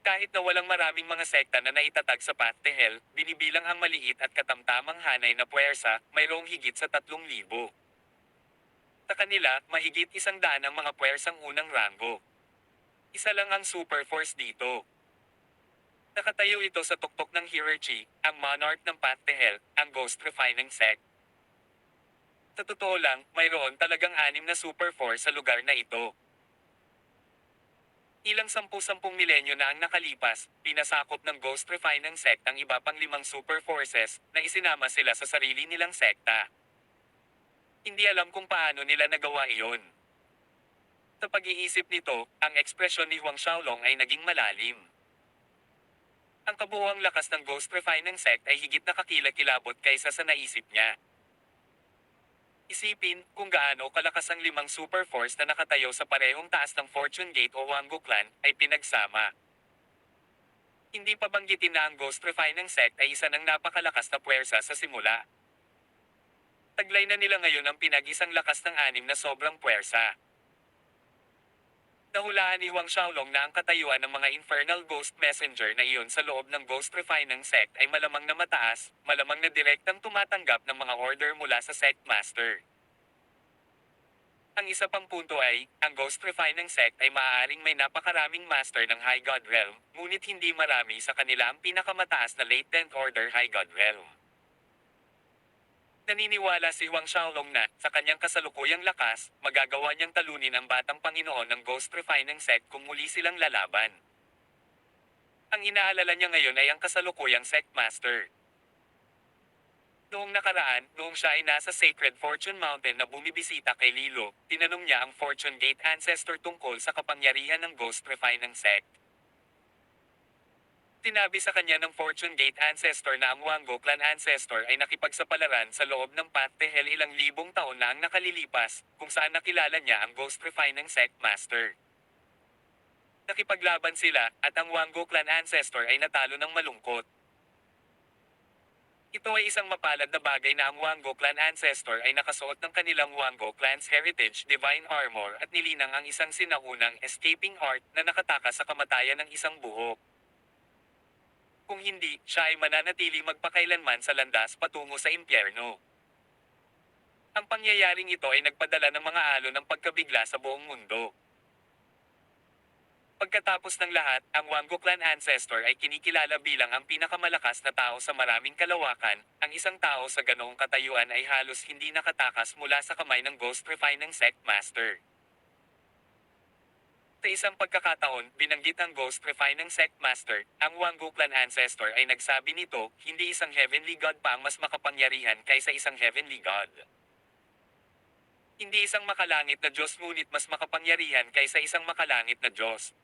Kahit na walang maraming mga sekta na naitatag sa Path to Hell, binibilang ang maliit at katamtamang hanay na puwersa, mayroong higit sa 3,000. Sa kanila, mahigit 100 ang mga puwersang unang ranggo. Isa lang ang super force dito. Nakatayo ito sa tuktok ng hierarchy, ang monarch ng Path to Hell, ang Ghost Refining Sect. Sa totoo lang, mayroon talagang 6 na super force sa lugar na ito. Ilang sampu-sampung milenyo na ang nakalipas, pinasakop ng Ghost Refining Sect ang iba pang 5 super forces, na isinama sila sa sarili nilang sekta. Hindi alam kung paano nila nagawa iyon. Sa pag-iisip nito, ang ekspresyon ni Huang Xiaolong ay naging malalim. Ang kabuuang lakas ng Ghost Refining Sect ay higit na kakilakilabot kaysa sa naisip niya. Isipin kung gaano kalakas ang 5 super force na nakatayo sa parehong taas ng Fortune Gate o Wango Clan ay pinagsama. Hindi pa banggitin na ang Ghost Refining Sect ay isa ng napakalakas na puwersa sa simula. Taglay na nila ngayon ang pinag-isang lakas ng 6 na sobrang puwersa. Nahulaan ni Huang Xiaolong na ang katayuan ng mga Infernal Ghost Messenger na iyon sa loob ng Ghost Refining Sect ay malamang na mataas, malamang na direktang tumatanggap ng mga order mula sa Sect Master. Ang isa pang punto ay, ang Ghost Refining Sect ay maaaring may napakaraming Master ng High God Realm, ngunit hindi marami sa kanila ang pinakamataas na Late 10th Order High God Realm. Naniniwala si Huang Xiaolong na, sa kanyang kasalukuyang lakas, magagawa niyang talunin ang batang Panginoon ng Ghost Refining Sect kung muli silang lalaban. Ang inaalala niya ngayon ay ang kasalukuyang Sect Master. Noong nakaraan, noong siya ay nasa Sacred Fortune Mountain na bumibisita kay Lilo, tinanong niya ang Fortune Gate Ancestor tungkol sa kapangyarihan ng Ghost Refining Sect. Sinabi sa kanya ng Fortune Gate Ancestor na ang Wango Clan Ancestor ay nakipagsapalaran sa loob ng Path to Hell ilang libong taon na ang nakalilipas, kung saan nakilala niya ang Ghost Refining Sect Master. Nakipaglaban sila, at ang Wango Clan Ancestor ay natalo ng malungkot. Ito ay isang mapalad na bagay na ang Wango Clan Ancestor ay nakasuot ng kanilang Wango Clan's Heritage Divine Armor at nilinang ang isang sinaunang Escaping Heart na nakatakas sa kamatayan ng isang buhok. Kung hindi, siya ay mananatili magpakailanman sa landas patungo sa impyerno. Ang pangyayaring ito ay nagpadala ng mga alon ng pagkabigla sa buong mundo. Pagkatapos ng lahat, ang Wango Clan Ancestor ay kinikilala bilang ang pinakamalakas na tao sa maraming kalawakan. Ang isang tao sa ganoong katayuan ay halos hindi nakatakas mula sa kamay ng Ghost Refining Sect Master. Sa isang pagkakataon, binanggit ang Ghost Refining Sect Master, ang Wango Clan Ancestor ay nagsabi nito, hindi isang Heavenly God pa ang mas makapangyarihan kaysa isang Heavenly God. Hindi isang makalangit na Diyos ngunit mas makapangyarihan kaysa isang makalangit na Diyos.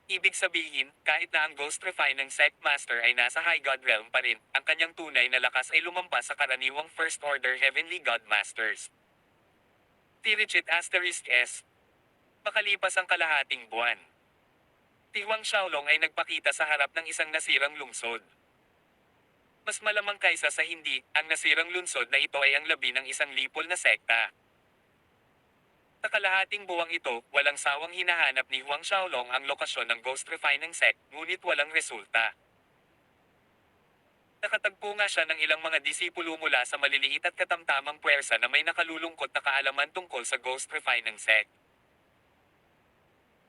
Ibig sabihin, kahit na ang Ghost Refining Sect Master ay nasa High God Realm pa rin, ang kanyang tunay na lakas ay lumampas sa karaniwang First Order Heavenly God Masters. Tirichet Asterisk S. Makalipas ang kalahating buwan, si Huang Xiaolong ay nagpakita sa harap ng isang nasirang lungsod. Mas malamang kaysa sa hindi, ang nasirang lungsod na ito ay ang labi ng isang lipol na sekta. Sa kalahating buwang ito, walang sawang hinahanap ni Huang Xiaolong ang lokasyon ng Ghost Refining Sect, ngunit walang resulta. Nakatagpo nga siya ng ilang mga disipulo mula sa maliliit at katamtamang puwersa na may nakalulungkot na kaalaman tungkol sa Ghost Refining Sect.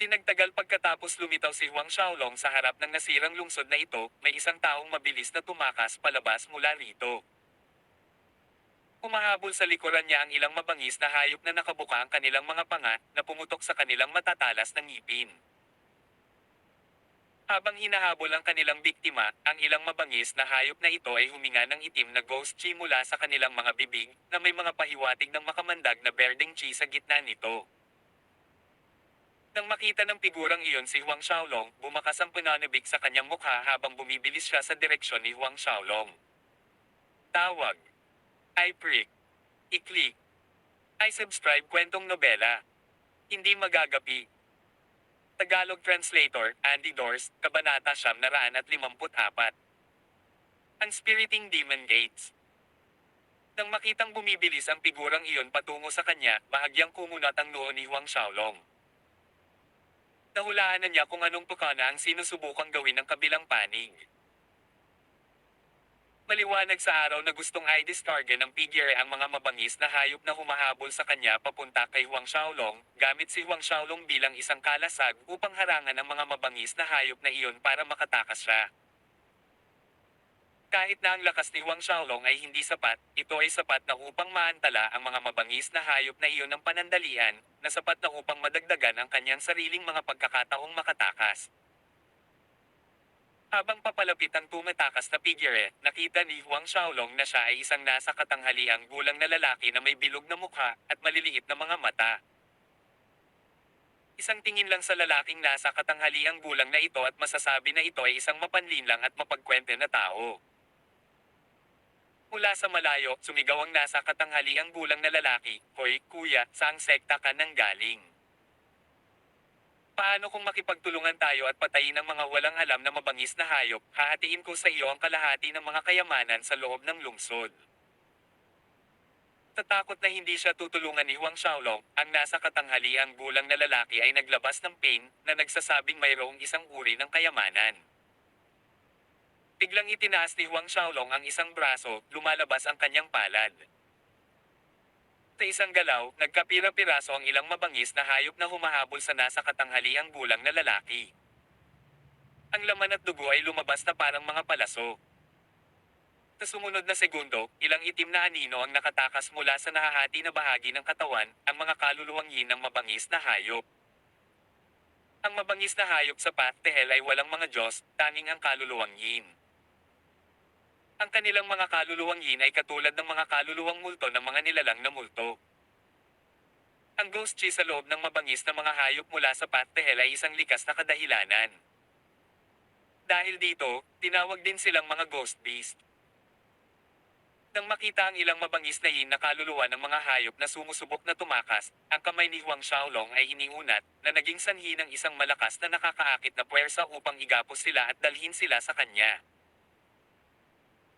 Tinagtagal pagkatapos lumitaw si Huang Xiaolong sa harap ng nasirang lungsod na ito, may isang taong mabilis na tumakas palabas mula rito. Humahabol sa likuran niya ang ilang mabangis na hayop na nakabuka ang kanilang mga panga, na pumutok sa kanilang matatalas na ngipin. Habang hinahabol ang kanilang biktima, ang ilang mabangis na hayop na ito ay huminga ng itim na ghost chi mula sa kanilang mga bibig, na may mga pahiwatig ng makamandag na berdeng chi sa gitna nito. Nang makita ng figurang iyon si Huang Xiaolong, bumakas ang pananabik sa kanyang mukha habang bumibilis siya sa direksyon ni Huang Xiaolong. Tawag. I-prick. I-click. I-subscribe kwentong nobela. Hindi magagapi. Tagalog Translator, Andy Dors, Kabanata 954. Ang Spiriting Demon Gates. Nang makitang bumibilis ang figurang iyon patungo sa kanya, bahagyang kumunat ang noo ni Huang Xiaolong. Nahulaan na niya kung anong tukana ang sinusubukang gawin ng kabilang panig. Maliwanag sa araw na gustong i-discarga ng figure ang mga mabangis na hayop na humahabol sa kanya papunta kay Huang Xiaolong, gamit si Huang Xiaolong bilang isang kalasag upang harangan ang mga mabangis na hayop na iyon para makatakas siya. Kahit na ang lakas ni Huang Xiaolong ay hindi sapat, ito ay sapat na upang maantala ang mga mabangis na hayop na iyon ng panandalian, na sapat na upang madagdagan ang kanyang sariling mga pagkakataong makatakas. Habang papalapit ang tumatakas na figure, nakita ni Huang Xiaolong na siya ay isang nasa katanghaliang gulang na lalaki na may bilog na mukha at maliliit na mga mata. Isang tingin lang sa lalaking nasa katanghaliang gulang na ito at masasabi na ito ay isang mapanlinlang at mapagkwente na tao. Mula sa malayo, sumigaw ang nasa katanghaliang gulang na lalaki, "Hoy, kuya, saang sekta ka nang galing? Paano kung makipagtulungan tayo at patayin ang mga walang alam na mabangis na hayop, hahatiin ko sa iyo ang kalahati ng mga kayamanan sa loob ng lungsod." Tatakot na hindi siya tutulungan ni Huang Xiaolong, ang nasa katanghaliang gulang na lalaki ay naglabas ng pain na nagsasabing mayroong isang uri ng kayamanan. Biglang itinaas ni Huang Xiaolong ang isang braso, lumalabas ang kanyang palad. Sa isang galaw, nagkapira-piraso ang ilang mabangis na hayop na humahabol sa nasa katanghaliang gulang na lalaki. Ang laman at dugo ay lumabas na parang mga palaso. Sa sumunod na segundo, ilang itim na anino ang nakatakas mula sa nahahati na bahagi ng katawan, ang mga kaluluwang yin ng mabangis na hayop. Ang mabangis na hayop sa Path to Hell ay walang mga Diyos, tanging ang kaluluwang yin. Ang kanilang mga kaluluwang yin ay katulad ng mga kaluluwang multo ng mga nilalang na multo. Ang ghost chi sa loob ng mabangis na mga hayop mula sa Path to Hell ay isang likas na kadahilanan. Dahil dito, tinawag din silang mga ghost beast. Nang makita ang ilang mabangis na yin na kaluluwa ng mga hayop na sumusubok na tumakas, ang kamay ni Huang Xiaolong ay iniunat, na naging sanhi ng isang malakas na nakakaakit na puwersa upang igapos sila at dalhin sila sa kanya.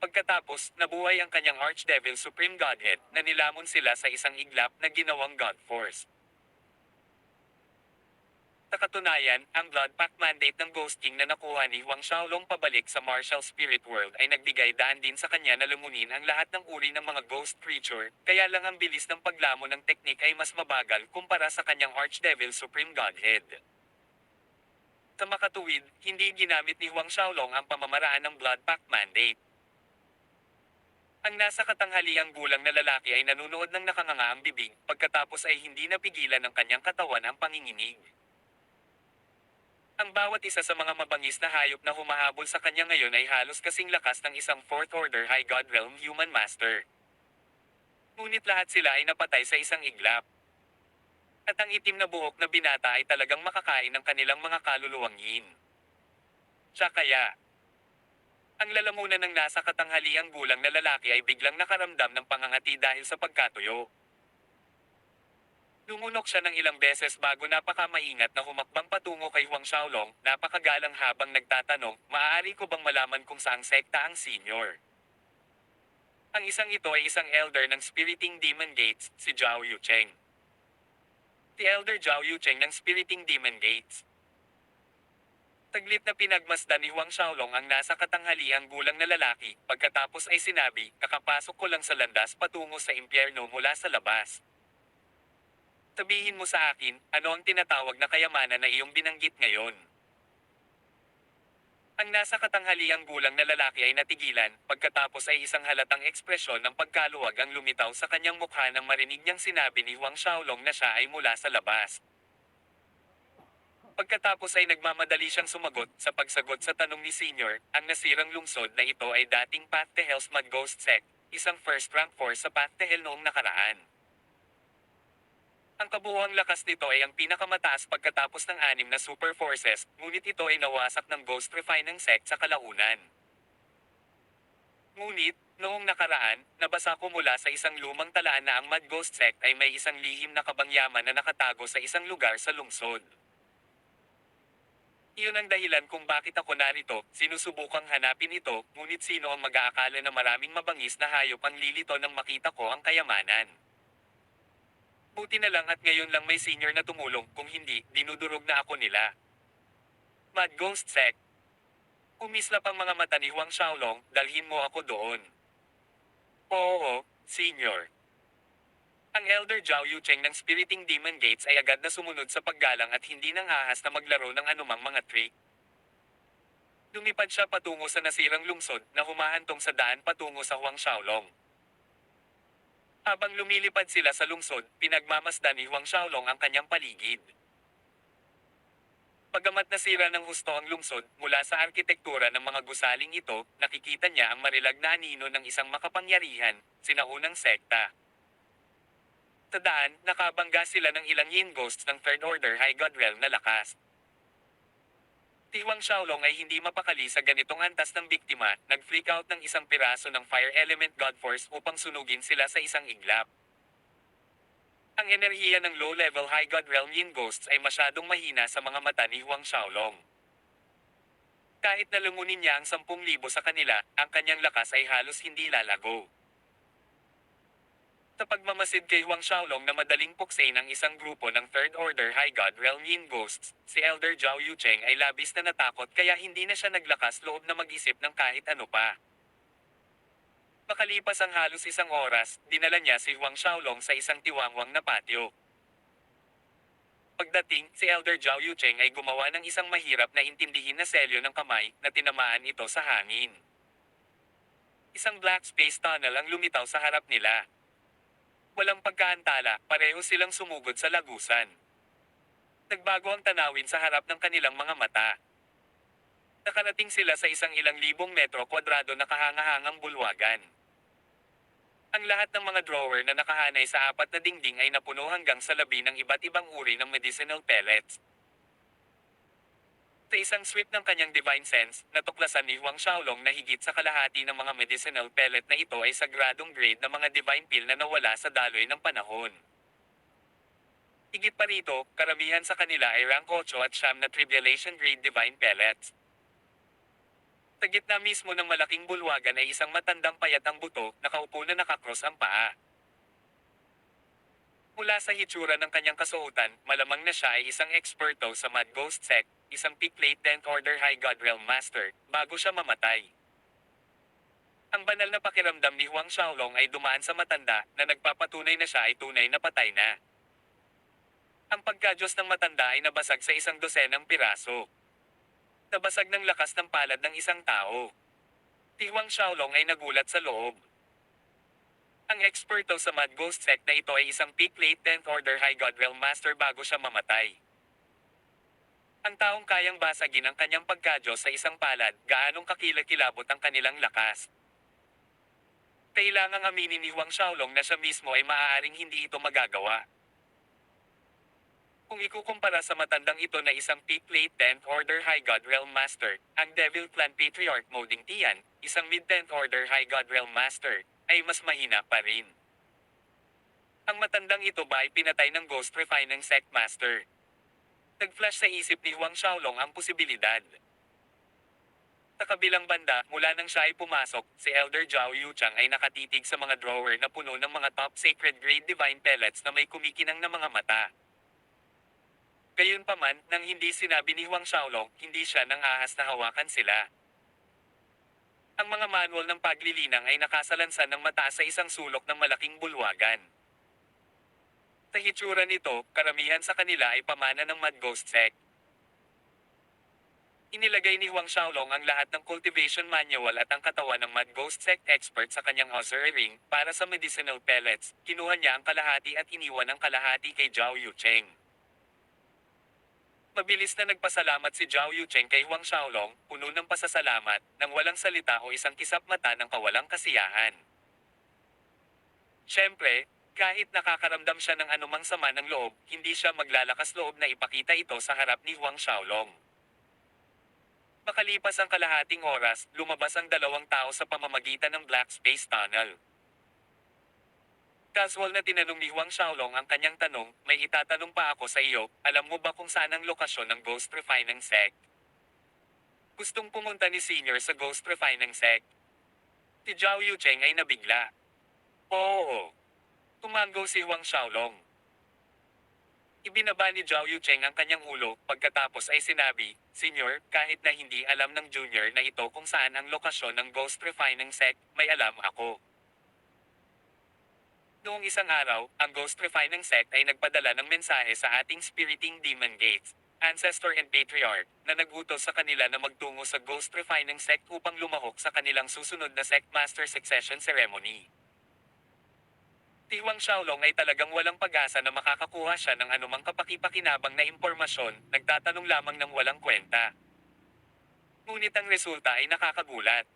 Pagkatapos, nabuhay ang kanyang Archdevil Supreme Godhead, na nilamon sila sa isang iglap na ginawang God Force. Sa katunayan, ang Blood Pact mandate ng Ghost King na nakuha ni Huang Xiaolong pabalik sa Martial Spirit World ay nagbigay daan din sa kanya na lumunin ang lahat ng uri ng mga ghost creature, kaya lang ang bilis ng paglamon ng teknik ay mas mabagal kumpara sa kanyang Archdevil Supreme Godhead. Sa makatuwid, hindi ginamit ni Huang Xiaolong ang pamamaraan ng Blood Pact mandate. Ang nasa katanghaliang gulang na lalaki ay nanunood ng nakanganga ang bibig, pagkatapos ay hindi napigilan ng kanyang katawan ang panginginig. Ang bawat isa sa mga mabangis na hayop na humahabol sa kanya ngayon ay halos kasing lakas ng isang Fourth Order High God Realm Human Master. Ngunit lahat sila ay napatay sa isang iglap. At ang itim na buhok na binata ay talagang makakain ng kanilang mga kaluluwang yin. Siya kaya, ang lalamunan ng nasa katanghaliang gulang na lalaki ay biglang nakaramdam ng pangangati dahil sa pagkatuyo. Lumunok siya ng ilang beses bago napakamaingat na humakbang patungo kay Huang Xiaolong, napakagalang habang nagtatanong, "Maaari ko bang malaman kung saang sekta ang senior?" Ang isang ito ay isang elder ng Spiriting Demon Gates, si Zhao Yucheng. Si Elder Zhao Yucheng ng Spiriting Demon Gates. Taglit na pinagmasdan ni Huang Xiaolong ang nasa katanghaliang gulang na lalaki, pagkatapos ay sinabi, "Kakapasok ko lang sa landas patungo sa impyerno mula sa labas. Sabihin mo sa akin, ano ang tinatawag na kayamanan na iyong binanggit ngayon?" Ang nasa katanghaliang gulang na lalaki ay natigilan, pagkatapos ay isang halatang ekspresyon ng pagkaluwag ang lumitaw sa kanyang mukha nang marinig niyang sinabi ni Huang Xiaolong na siya ay mula sa labas. Pagkatapos ay nagmamadali siyang sumagot, sa pagsagot sa tanong ni Senior, ang nasirang lungsod na ito ay dating Path to Hell's Mad Ghost Sect, isang first rank force sa Path to Hell noong nakaraan. Ang kabuuang lakas nito ay ang pinakamataas pagkatapos ng 6 na super forces, ngunit ito ay nawasak ng Ghost Refining Sect sa kalaunan. Ngunit, noong nakaraan, nabasa ko mula sa isang lumang talaan na ang Mad Ghost Sect ay may isang lihim na kabangyaman na nakatago sa isang lugar sa lungsod. Iyon ang dahilan kung bakit ako narito, sinusubukang hanapin ito, ngunit sino ang mag-aakala na maraming mabangis na hayop ang lilito nang makita ko ang kayamanan. Buti na lang at ngayon lang may senior na tumulong, kung hindi, dinudurog na ako nila. Mad Ghost Sect. Umislap ang mga mata ni Huang Xiaolong, dalhin mo ako doon. Oo, Senior. Ang Elder Zhao Yucheng ng Spiriting Demon Gates ay agad na sumunod sa paggalang at hindi nang ahas na maglaro ng anumang mga trick. Lumipad siya patungo sa nasirang lungsod na humahantong sa daan patungo sa Huang Xiaolong. Habang lumilipad sila sa lungsod, pinagmamasdan ni Huang Xiaolong ang kanyang paligid. Pagamat nasira ng husto ang lungsod, mula sa arkitektura ng mga gusaling ito, nakikita niya ang marilag na anino ng isang makapangyarihan, sinaunang sekta. Tadaan, nakabangga sila ng ilang yin ghosts ng Third Order High God Realm na lakas. Si Huang Xiaolong ay hindi mapakali sa ganitong antas ng biktima, nag-freak out ng isang piraso ng Fire Element God Force upang sunugin sila sa isang iglap. Ang enerhiya ng low-level High God Realm Yin Ghosts ay masyadong mahina sa mga mata ni Huang Xiaolong. Kahit nalungunin niya ang 10,000 sa kanila, ang kanyang lakas ay halos hindi lalago. Sa pagmamasid kay Huang Xiaolong na madaling puksain ang isang grupo ng Third Order High God Realm Yin Ghosts, si Elder Zhao Yucheng ay labis na natakot kaya hindi na siya naglakas loob na mag-isip ng kahit ano pa. Makalipas ang halos isang oras, dinala niya si Huang Xiaolong sa isang tiwangwang na patio. Pagdating, si Elder Zhao Yucheng ay gumawa ng isang mahirap na intindihin na selyo ng kamay na tinamaan ito sa hangin. Isang black space tunnel ang lumitaw sa harap nila. Walang pagkaantala, pareho silang sumugod sa lagusan. Nagbago ang tanawin sa harap ng kanilang mga mata. Nakarating sila sa isang ilang libong metro kwadrado na kahangahangang bulwagan. Ang lahat ng mga drawer na nakahanay sa apat na dingding ay napuno hanggang sa labi ng iba't ibang uri ng medicinal pellets. Sa isang sweep ng kanyang divine sense, natuklasan ni Huang Xiaolong na higit sa kalahati ng mga medicinal pellet na ito ay sagradong grade na mga divine pill na nawala sa daloy ng panahon. Higit pa rito, karamihan sa kanila ay rank 8 at 9 na tribulation grade divine pellets. Sa gitna mismo ng malaking bulwagan ay isang matandang payat ang buto, nakaupo na nakakross ang paa. Mula sa hitsura ng kanyang kasuotan, malamang na siya ay isang eksperto sa Mad Ghost Sect, isang P-Plate 10th Order High God Realm Master, bago siya mamatay. Ang banal na pakiramdam ni Huang Xiaolong ay dumaan sa matanda, na nagpapatunay na siya ay tunay na patay na. Ang pagkadyos ng matanda ay nabasag sa isang dosenang piraso. Nabasag ng lakas ng palad ng isang tao. Si Huang Xiaolong ay nagulat sa loob. Ang eksperto sa Mad Ghost Sect na ito ay isang P-Plate 10th Order High God Realm Master bago siya mamatay. Ang taong kayang basagin ang kanyang pagkadyos sa isang palad, gaanong kakilakilabot ang kanilang lakas. Kailangang aminin ni Huang Xiaolong na siya mismo ay maaaring hindi ito magagawa. Kung ikukumpara sa matandang ito na isang P-Plate 10th Order High God Realm Master, ang Devil Clan Patriarch Moding Tian, isang Mid-10th Order High God Realm Master, ay mas mahina pa rin. Ang matandang ito ba ay pinatay ng Ghost Refining Sect Master? Nag-flash sa isip ni Huang Xiaolong ang posibilidad. Sa kabilang banda, mula nang siya ay pumasok, si Elder Zhao Yuchang ay nakatitig sa mga drawer na puno ng mga top sacred grade divine pellets na may kumikinang na mga mata. Gayunpaman, nang hindi sinabi ni Huang Xiaolong, hindi siya nang ahas na hawakan sila. Ang mga manual ng paglilinang ay nakasalansan ng mataas sa isang sulok ng malaking bulwagan. Sa hitsura nito, karamihan sa kanila ay pamana ng Mad Ghost Sect. Inilagay ni Huang Xiaolong ang lahat ng cultivation manual at ang katawan ng Mad Ghost Sect expert sa kanyang ossuary ring para sa medicinal pellets. Kinuha niya ang kalahati at iniwan ang kalahati kay Zhao Yucheng. Mabilis na nagpasalamat si Zhao Yucheng kay Huang Xiaolong, puno ng pasasalamat, nang walang salita o isang kisap mata ng kawalang kasiyahan. Siyempre, kahit nakakaramdam siya ng anumang sama ng loob, hindi siya maglalakas loob na ipakita ito sa harap ni Huang Xiaolong. Makalipas ang kalahating oras, lumabas ang dalawang tao sa pamamagitan ng Black Space Tunnel. Casual na tinanong ni Huang Xiaolong ang kanyang tanong, may itatanong pa ako sa iyo, alam mo ba kung saan ang lokasyon ng Ghost Refining Sect? Gustong pumunta ni Senior sa Ghost Refining Sect. Si Zhao Yucheng ay nabigla. Oo. Tumango si Huang Xiaolong. Ibinaba ni Zhao Yucheng ang kanyang ulo, pagkatapos ay sinabi, Senyor, kahit na hindi alam ng junior na ito kung saan ang lokasyon ng Ghost Refining Sect, may alam ako. Noong isang araw, ang Ghost Refining Sect ay nagpadala ng mensahe sa ating Spiriting Demon Gates, Ancestor and Patriarch, na nagutos sa kanila na magtungo sa Ghost Refining Sect upang lumahok sa kanilang susunod na Sect Master Succession Ceremony. Si Huang Xiaolong ay talagang walang pag-asa na makakakuha siya ng anumang kapaki-pakinabang na impormasyon, nagtatanong lamang ng walang kwenta. Ngunit ang resulta ay nakakagulat.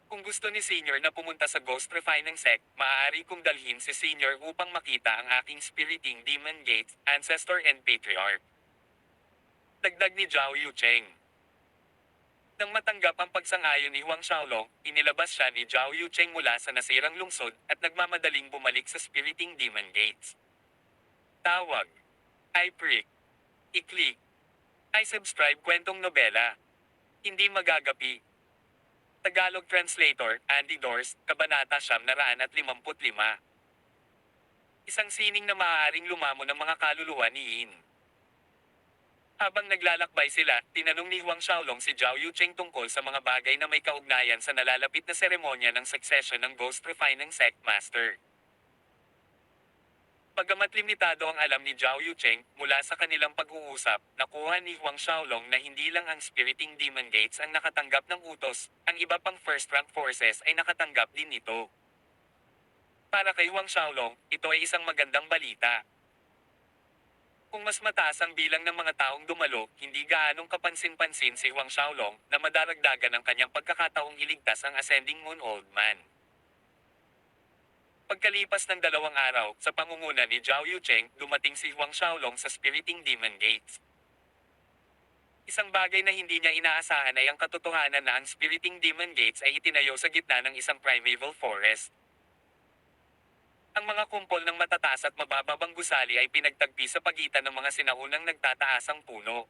Kung gusto ni Senior na pumunta sa Ghost Refining Sect, maaari kong dalhin si Senior upang makita ang aking Spiriting Demon Gates, Ancestor and Patriarch. Dagdag ni Zhao Yucheng. Nang matanggap ang pagsang-ayon ni Huang Xiaolong, inilabas siya ni Zhao Yucheng mula sa nasirang lungsod at nagmamadaling bumalik sa Spiriting Demon Gates. Tawag. I-prick. I-click. I-subscribe kwentong nobela. Hindi magagapi. Tagalog Translator, Andy Dors, Kabanata 755. Isang sining na maaaring lumamo ng mga kaluluwa ni Yin. Habang naglalakbay sila, tinanong ni Huang Xiaolong si Zhao Yucheng tungkol sa mga bagay na may kaugnayan sa nalalapit na seremonya ng succession ng Ghost Refining Sect Master. Bagamat limitado ang alam ni Zhao Yucheng, mula sa kanilang pag-uusap, nakuha ni Huang Xiaolong na hindi lang ang Spiriting Demon Gates ang nakatanggap ng utos, ang iba pang first-rank forces ay nakatanggap din nito. Para kay Huang Xiaolong, ito ay isang magandang balita. Kung mas mataas ang bilang ng mga taong dumalo, hindi gaanong kapansin-pansin si Huang Xiaolong na madaragdagan ang kanyang pagkakataong iligtas ang Ascending Moon Old Man. Pagkalipas ng 2 araw, sa pangunguna ni Zhao Yucheng, dumating si Huang Xiaolong sa Spiriting Demon Gates. Isang bagay na hindi niya inaasahan ay ang katotohanan na ang Spiriting Demon Gates ay itinayo sa gitna ng isang primeval forest. Ang mga kumpol ng matataas at mabababang gusali ay pinagtagpi sa pagitan ng mga sinaunang nagtataasang puno.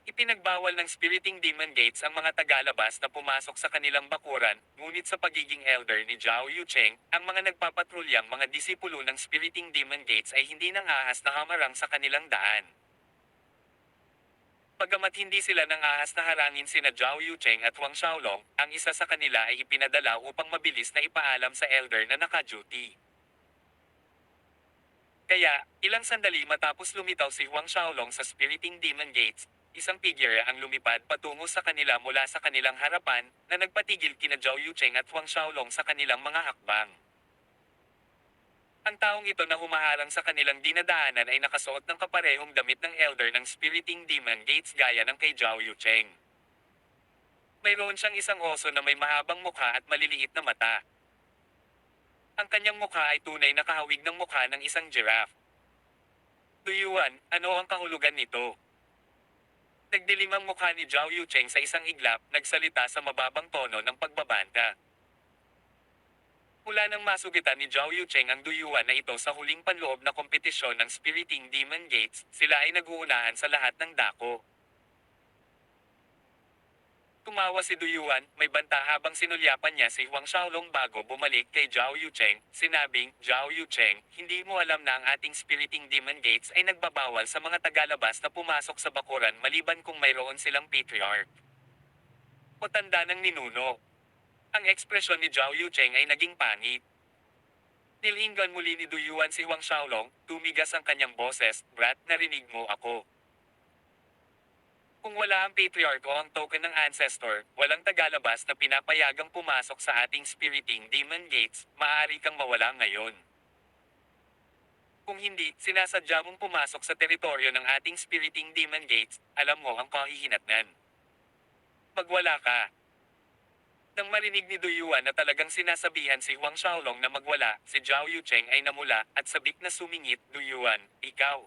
Ipinagbawal ng Spiriting Demon Gates ang mga tagalabas na pumasok sa kanilang bakuran, ngunit sa pagiging elder ni Zhao Yucheng, ang mga nagpapatrulyang mga disipulo ng Spiriting Demon Gates ay hindi nang ahas na hamarang sa kanilang daan. Bagamat hindi sila nang ahas na harangin sina Zhao Yucheng at Huang Xiaolong, ang isa sa kanila ay ipinadala upang mabilis na ipaalam sa elder na naka-duty. Kaya, ilang sandali matapos lumitaw si Huang Xiaolong sa Spiriting Demon Gates, isang figure ang lumipad patungo sa kanila mula sa kanilang harapan, na nagpatigil kina Zhao Yucheng at Huang Xiaolong sa kanilang mga hakbang. Ang taong ito na humaharang sa kanilang dinadaanan ay nakasuot ng kaparehong damit ng elder ng Spiriting Demon Gates gaya ng kay Zhao Yucheng. Mayroon siyang isang oso na may mahabang mukha at maliliit na mata. Ang kanyang mukha ay tunay na kahawig ng mukha ng isang giraffe. Duyuan, ano ang kahulugan nito? Nagdilim ang mukha ni Zhao Yucheng sa isang iglap, nagsalita sa mababang tono ng pagbabanta. Mula nang masugitan ni Zhao Yucheng ang duyuan na ito sa huling panloob na kompetisyon ng Spiriting Demon Gates, sila ay nag-uunahan sa lahat ng dako. Tumawa si Duyuan, may banta habang sinulyapan niya si Huang Xiaolong bago bumalik kay Zhao Yucheng, sinabing, Zhao Yucheng, hindi mo alam na ang ating Spiriting Demon Gates ay nagbabawal sa mga tagalabas na pumasok sa bakuran maliban kung mayroon silang patriarch o tanda ng ninuno. Ang ekspresyon ni Zhao Yucheng ay naging pangit. Nilinggan muli ni Duyuan si Huang Xiaolong, tumigas ang kanyang boses, Brat, narinig mo ako. Kung wala ang patriarch o ang token ng ancestor, walang tagalabas na pinapayagang pumasok sa ating Spiriting Demon Gates, maaari kang mawala ngayon. Kung hindi, sinasadya mong pumasok sa teritoryo ng ating Spiriting Demon Gates, alam mo ang kahihinatnan. Magwala ka. Nang marinig ni Duyuan na talagang sinasabihan si Huang Xiaolong na magwala, si Zhao Yucheng ay namula, at sabik na sumingit, Duyuan, ikaw.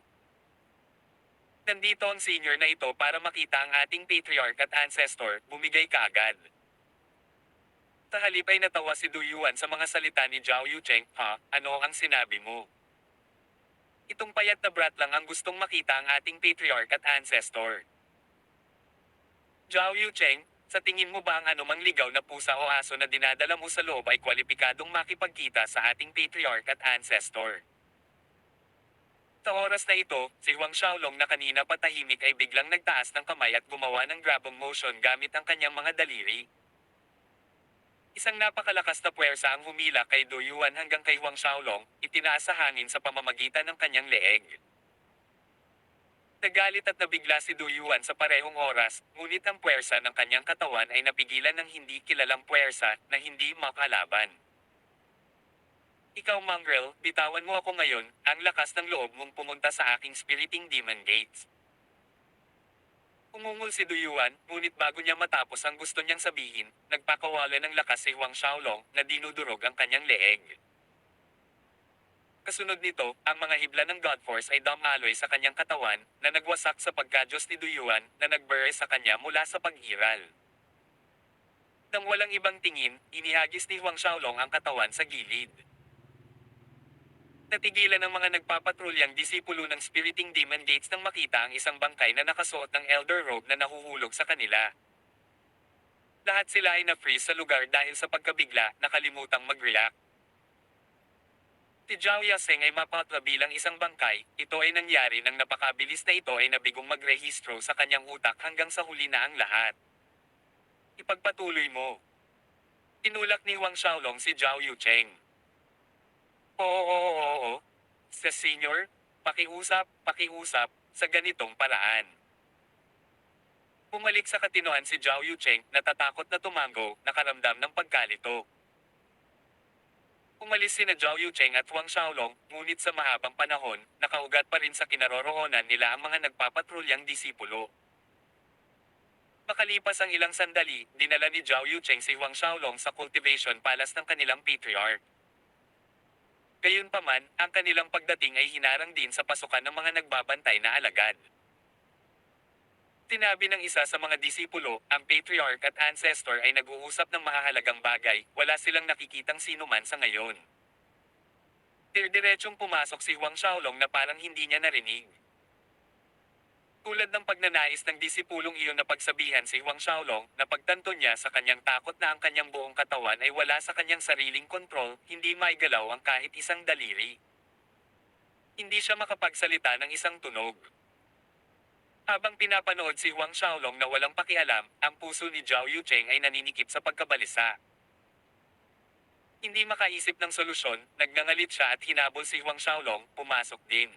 Nandito ang senior na ito para makita ang ating patriarch at ancestor, bumigay ka agad. Sa halip ay natawa si Duyuan sa mga salita ni Zhao Yucheng, ha, ano ang sinabi mo? Itong payat na brat lang ang gustong makita ang ating patriarch at ancestor. Zhao Yucheng, sa tingin mo ba ang anumang ligaw na pusa o aso na dinadala mo sa loob ay kwalipikadong makipagkita sa ating patriarch at ancestor? Sa oras na ito, si Huang Xiaolong na kanina patahimik ay biglang nagtaas ng kamay at gumawa ng grabong motion gamit ang kanyang mga daliri. Isang napakalakas na puwersa ang humila kay Du Yuan hanggang kay Huang Xiaolong, itinaas sa hangin sa pamamagitan ng kanyang leeg. Nagalit at nabigla si Du Yuan sa parehong oras, ngunit ang puwersa ng kanyang katawan ay napigilan ng hindi kilalang puwersa na hindi makalaban. Ikaw Mongrel, bitawan mo ako ngayon, ang lakas ng loob mong pumunta sa aking spiriting demon gates. Umungol si Du Yuan, ngunit bago niya matapos ang gusto niyang sabihin, nagpakawala ng lakas si Huang Xiaolong na dinudurog ang kanyang leeg. Kasunod nito, ang mga hibla ng God Force ay damaloy sa kanyang katawan, na nagwasak sa pagkadyos ni Du Yuan, na nagbure sa kanya mula sa paghiral. Nang walang ibang tingin, inihagis ni Huang Xiaolong ang katawan sa gilid. Natigilan ng mga nagpapatrulyang disipulo ng Spiriting Demon Gates nang makita ang isang bangkay na nakasuot ng Elder Robe na nahuhulog sa kanila. Lahat sila ay na-freeze sa lugar dahil sa pagkabigla, nakalimutang mag-react. Si Zhao Yaseng ay mapatwa bilang isang bangkay, ito ay nangyari nang napakabilis na ito ay nabigong magrehistro sa kanyang utak hanggang sa huli na ang lahat. Ipagpatuloy mo. Tinulak ni Huang Xiaolong si Zhao Yucheng. Oo. Sa senior, pakiusap, sa ganitong paraan. Bumalik sa katinoan si Zhao Yucheng, natatakot na tumango, nakaramdam ng pagkalito. Umalis sina Zhao Yucheng at Huang Xiaolong, ngunit sa mahabang panahon, nakaugat pa rin sa kinaroroonan nila ang mga nagpapatrulyang disipulo. Makalipas ang ilang sandali, dinala ni Zhao Yucheng si Huang Xiaolong sa cultivation palace ng kanilang patriarch. Gayunpaman, ang kanilang pagdating ay hinarang din sa pasukan ng mga nagbabantay na alagad. Sinabi ng isa sa mga disipulo, ang patriarch at ancestor ay nag-uusap ng mahahalagang bagay, wala silang nakikitang sinuman sa ngayon. Dirdiretsong pumasok si Huang Xiaolong na parang hindi niya narinig. Tulad ng pagnanais ng disipulong iyon na pagsabihan si Huang Xiaolong, na pagtanto niya sa kanyang takot na ang kanyang buong katawan ay wala sa kanyang sariling kontrol, hindi maigalaw ang kahit isang daliri. Hindi siya makapagsalita ng isang tunog. Habang pinapanood si Huang Xiaolong na walang pakialam, ang puso ni Zhao Yucheng ay naninikip sa pagkabalisa. Hindi makaisip ng solusyon, nagngangalit siya at hinabol si Huang Xiaolong, pumasok din.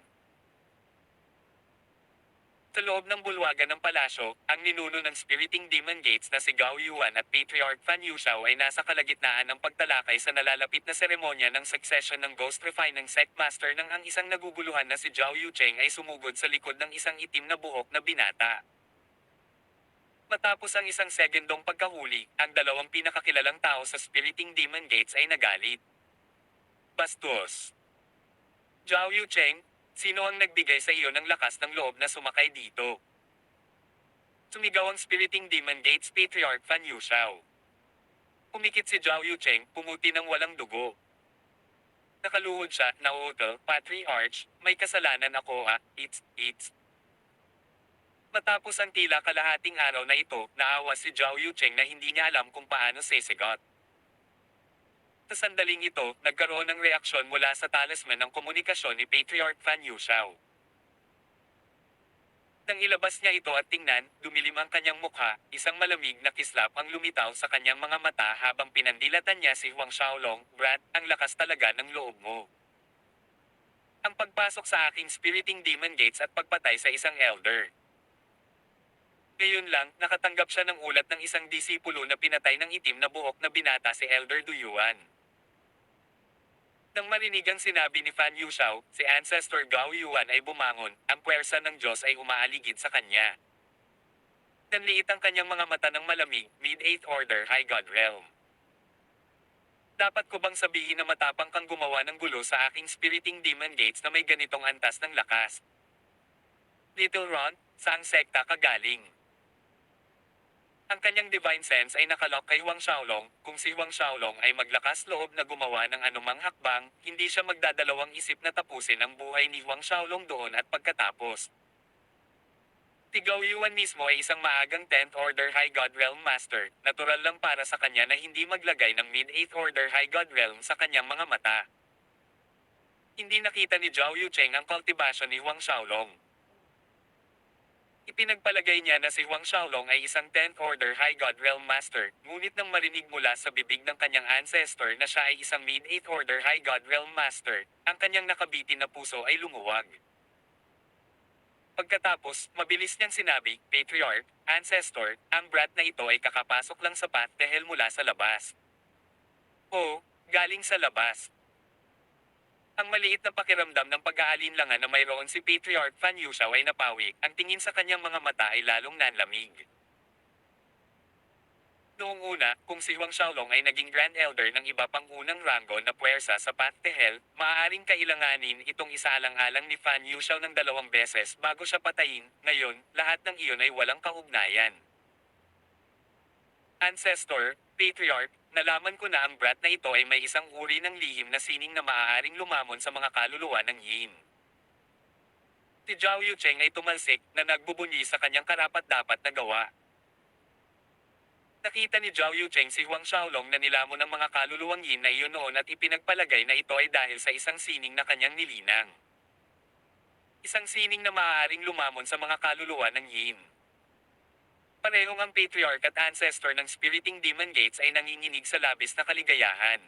Sa loob ng bulwagan ng palasyo, ang ninuno ng Spiriting Demon Gates na si Gao Yuan at Patriarch Fan Yuxiao ay nasa kalagitnaan ng pagtalakay sa nalalapit na seremonya ng succession ng Ghost Refining Sect Master nang ang isang naguguluhan na si Zhao Yucheng ay sumugod sa likod ng isang itim na buhok na binata. Matapos ang isang segundong pagkahuli, ang dalawang pinakakilalang tao sa Spiriting Demon Gates ay nagalit. Bastos! Zhao Yucheng, sino ang nagbigay sa iyo ng lakas ng loob na sumakay dito? Sumigaw ang Spiriting Demon Gates Patriarch Fan Yuxiao. Umikit si Zhao Yucheng, pumuti ng walang dugo. Nakaluhod siya, nauutal, Patriarch, may kasalanan ako it's. Matapos ang tila kalahating araw na ito, naawa si Zhao Yucheng na hindi niya alam kung paano sisigot. Sa sandaling ito, nagkaroon ng reaksyon mula sa talisman ng komunikasyon ni Patriarch Fan Yuxiao. Nang ilabas niya ito at tingnan, dumilim ang kanyang mukha, isang malamig na kislap ang lumitaw sa kanyang mga mata habang pinandilatan niya si Huang Xiaolong, Brad, ang lakas talaga ng loob mo. Ang pagpasok sa aking Spiriting Demon Gates at pagpatay sa isang elder. Ngayon lang, nakatanggap siya ng ulat ng isang disipulo na pinatay ng itim na buhok na binata si Elder Du Yuan. Nang marinig ang sinabi ni Fan Yuxiao, si Ancestor Gao Yuan ay bumangon, ang puwersa ng Diyos ay umaaligid sa kanya. Nanliit ang kanyang mga mata ng malamig, mid-8th Order High God Realm. Dapat ko bang sabihin na matapang kang gumawa ng gulo sa aking Spiriting Demon Gates na may ganitong antas ng lakas? Little Ron, saang sekta ka galing? Ang kanyang divine sense ay nakalock kay Huang Xiaolong, kung si Huang Xiaolong ay maglakas loob na gumawa ng anumang hakbang, hindi siya magdadalawang isip na tapusin ang buhay ni Huang Xiaolong doon at pagkatapos. Si Gao Yuan mismo ay isang maagang 10th Order High God Realm Master, natural lang para sa kanya na hindi maglagay ng mid-8th Order High God Realm sa kanyang mga mata. Hindi nakita ni Zhao Yucheng ang kultibasyon ni Huang Xiaolong. Ipinagpalagay niya na si Huang Xiaolong ay isang 10th Order High God Realm Master, ngunit nang marinig mula sa bibig ng kanyang ancestor na siya ay isang mid-8th Order High God Realm Master, ang kanyang nakabitin na puso ay lumuwag. Pagkatapos, mabilis niyang sinabi, Patriarch, Ancestor, ang brat na ito ay kakapasok lang sa path dahil mula sa labas. Oo, galing sa labas. Ang maliit na pakiramdam ng pag-aalinlangan na mayroon si Patriarch Fan Yuxiao ay napawi, ang tingin sa kanyang mga mata ay lalong nanlamig. Noong una, kung si Huang Xiaolong ay naging Grand Elder ng iba pang unang ranggo na puwersa sa Path to Hell, maaaring kailanganin itong isaalang-alang ni Fan Yuxiao ng 2 beses bago siya patayin. Ngayon, lahat ng iyon ay walang kaugnayan. Ancestor, Patriarch, nalaman ko na ang brat na ito ay may isang uri ng lihim na sining na maaaring lumamon sa mga kaluluwa ng Yin. Si Zhao Yucheng ay tumalsik na nagbubunyi sa kanyang karapat-dapat na gawa. Nakita ni Zhao Yucheng si Huang Xiaolong na nilamon ng mga kaluluwang Yin na iyon noon at ipinagpalagay na ito ay dahil sa isang sining na kanyang nilinang. Isang sining na maaaring lumamon sa mga kaluluwa ng Yin. Parehong ang Patriarch at Ancestor ng Spiriting Demon Gates ay nanginginig sa labis na kaligayahan.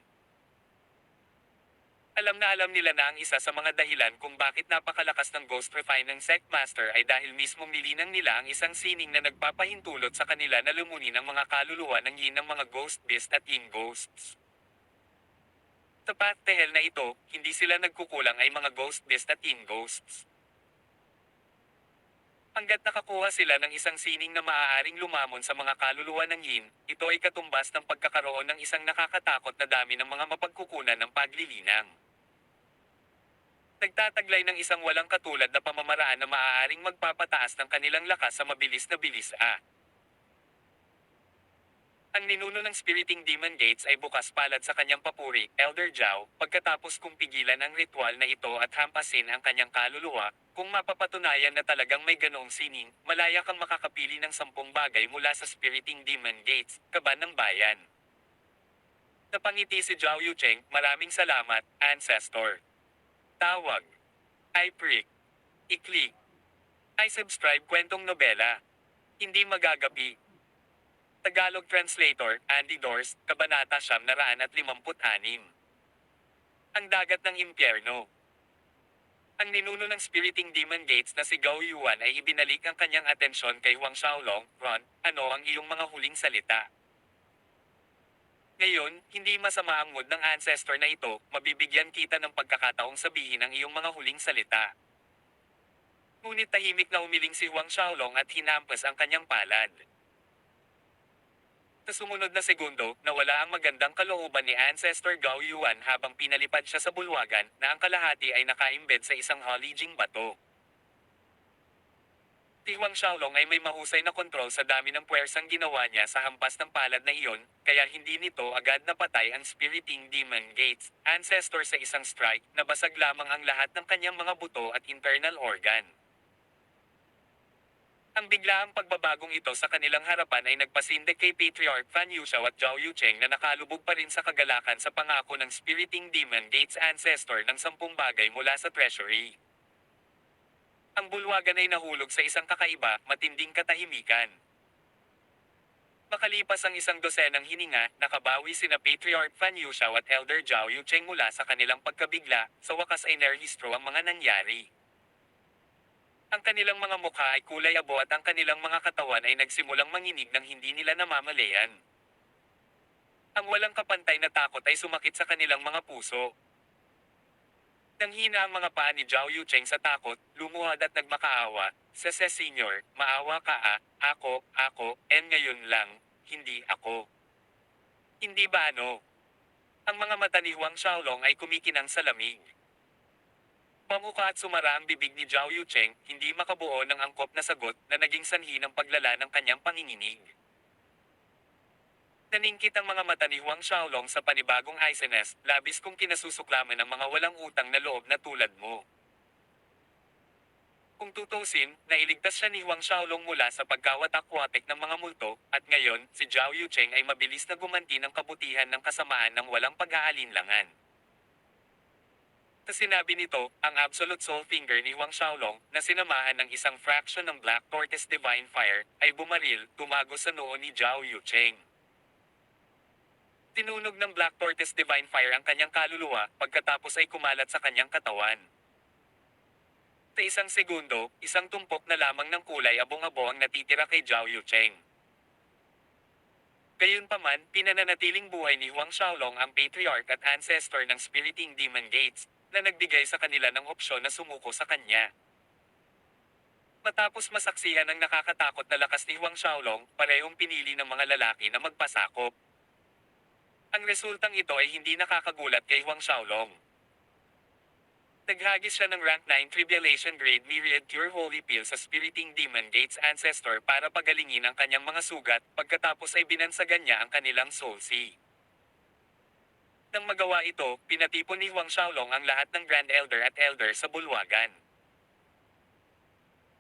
Alam nila na ang isa sa mga dahilan kung bakit napakalakas ng Ghost Refine ng Sect Master ay dahil mismong nilinang nila ang isang sining na nagpapahintulot sa kanila na lumunin ang mga kaluluwa ng Yin ng mga Ghost Beast at Yin Ghosts. Sa Path to Hell na ito, hindi sila nagkukulang ay mga Ghost Beast at Yin Ghosts. Hanggat nakakuha sila ng isang sining na maaaring lumamon sa mga kaluluwa ng Yin, ito ay katumbas ng pagkakaroon ng isang nakakatakot na dami ng mga mapagkukunan ng paglilinang. Nagtataglay ng isang walang katulad na pamamaraan na maaaring magpapataas ng kanilang lakas sa mabilis na bilis. Ang ninuno ng Spiriting Demon Gates ay bukas palad sa kanyang papuri, Elder Zhao, pagkatapos kung pigilan ang ritual na ito at hampasin ang kanyang kaluluwa. Kung mapapatunayan na talagang may ganoong sining, malaya kang makakapili ng 10 bagay mula sa Spiriting Demon Gates, kaban ng bayan. Napangiti si Zhao Yucheng, maraming salamat, Ancestor. Tawag. I prick. I-click. I subscribe kwentong nobela. Hindi magagapi. Tagalog Translator, Andy Dors, Kabanata 956. Ang Dagat ng Impyerno. Ang ninuno ng Spiriting Demon Gates na si Gao Yuan ay ibinalik ang kanyang atensyon kay Huang Xiaolong, Ron, ano ang iyong mga huling salita? Ngayon, hindi masama ang mood ng ancestor na ito, mabibigyan kita ng pagkakataong sabihin ang iyong mga huling salita. Ngunit tahimik na umiling si Huang Xiaolong at hinampas ang kanyang palad. Sa sumunod na segundo, nawala ang magandang kalooban ni Ancestor Gao Yuan habang pinalipad siya sa bulwagan na ang kalahati ay nakaimbed sa isang halijing bato. Si Huang Xiaolong ay may mahusay na kontrol sa dami ng puwersang ginawa niya sa hampas ng palad na iyon, kaya hindi nito agad napatay ang Spiriting Demon Gates, Ancestor sa isang strike, nabasag lamang ang lahat ng kanyang mga buto at internal organ. Ang biglaang pagbabagong ito sa kanilang harapan ay nagpasindik kay Patriarch Fan Yuxiao at Zhao Yucheng na nakalubog pa rin sa kagalakan sa pangako ng Spiriting Demon Gates Ancestor ng 10 bagay mula sa treasury. Ang bulwagan ay nahulog sa isang kakaiba, matinding katahimikan. Makalipas ang 12 hininga, nakabawi sina Patriarch Fan Yuxiao at Elder Zhao Yucheng mula sa kanilang pagkabigla, sa wakas ay nerehistro ang mga nangyari. Ang kanilang mga mukha ay kulay abo at ang kanilang mga katawan ay nagsimulang manginig ng hindi nila namamalayan. Ang walang kapantay na takot ay sumakit sa kanilang mga puso. Nanghina ang mga paa ni Zhao Yucheng sa takot, lumuhad at nagmakaawa, Sese Senior, maawa ka ako, ngayon lang, hindi ako. Hindi ba ano? Ang mga mata ni Huang Xiaolong ay kumikinang sa lamig. Pamuka at sumara ang bibig ni Zhao Yucheng, hindi makabuo ng angkop na sagot na naging sanhi ng paglala ng kanyang panginginig. Naningkit ang mga mata ni Huang Xiaolong sa panibagong Aisenes, labis kong kinasusuklaman ng mga walang utang na loob na tulad mo. Kung tutusin, nailigtas siya ni Huang Xiaolong mula sa pagkawatak-watek ng mga multo, at ngayon, si Zhao Yucheng ay mabilis na gumanti ng kabutihan ng kasamaan ng walang pag-aalinlangan. Sa sinabi nito, ang Absolute Soul Finger ni Huang Xiaolong, na sinamahan ng isang fraction ng Black Tortoise Divine Fire, ay bumaril, tumago sa noo ni Zhao Yucheng. Tinunog ng Black Tortoise Divine Fire ang kanyang kaluluwa, pagkatapos ay kumalat sa kanyang katawan. Sa isang segundo, isang tumpok na lamang ng kulay abong-abo ang natitira kay Zhao Yucheng. Gayunpaman, pinananatiling buhay ni Huang Xiaolong ang patriarch at ancestor ng Spiriting Demon Gates, na nagbigay sa kanila ng opsyon na sumuko sa kanya. Matapos masaksihan ang nakakatakot na lakas ni Huang Xiaolong, parehong pinili ng mga lalaki na magpasakop. Ang resultang ito ay hindi nakakagulat kay Huang Xiaolong. Naghagis siya ng rank 9 Tribulation Grade Myriad Cure Holy Pill sa Spiriting Demon Gates Ancestor para pagalingin ang kanyang mga sugat, pagkatapos ay binansagan niya ang kanilang Soul Sea. Nang magawa ito, pinatipon ni Huang Xiaolong ang lahat ng Grand Elder at Elder sa bulwagan.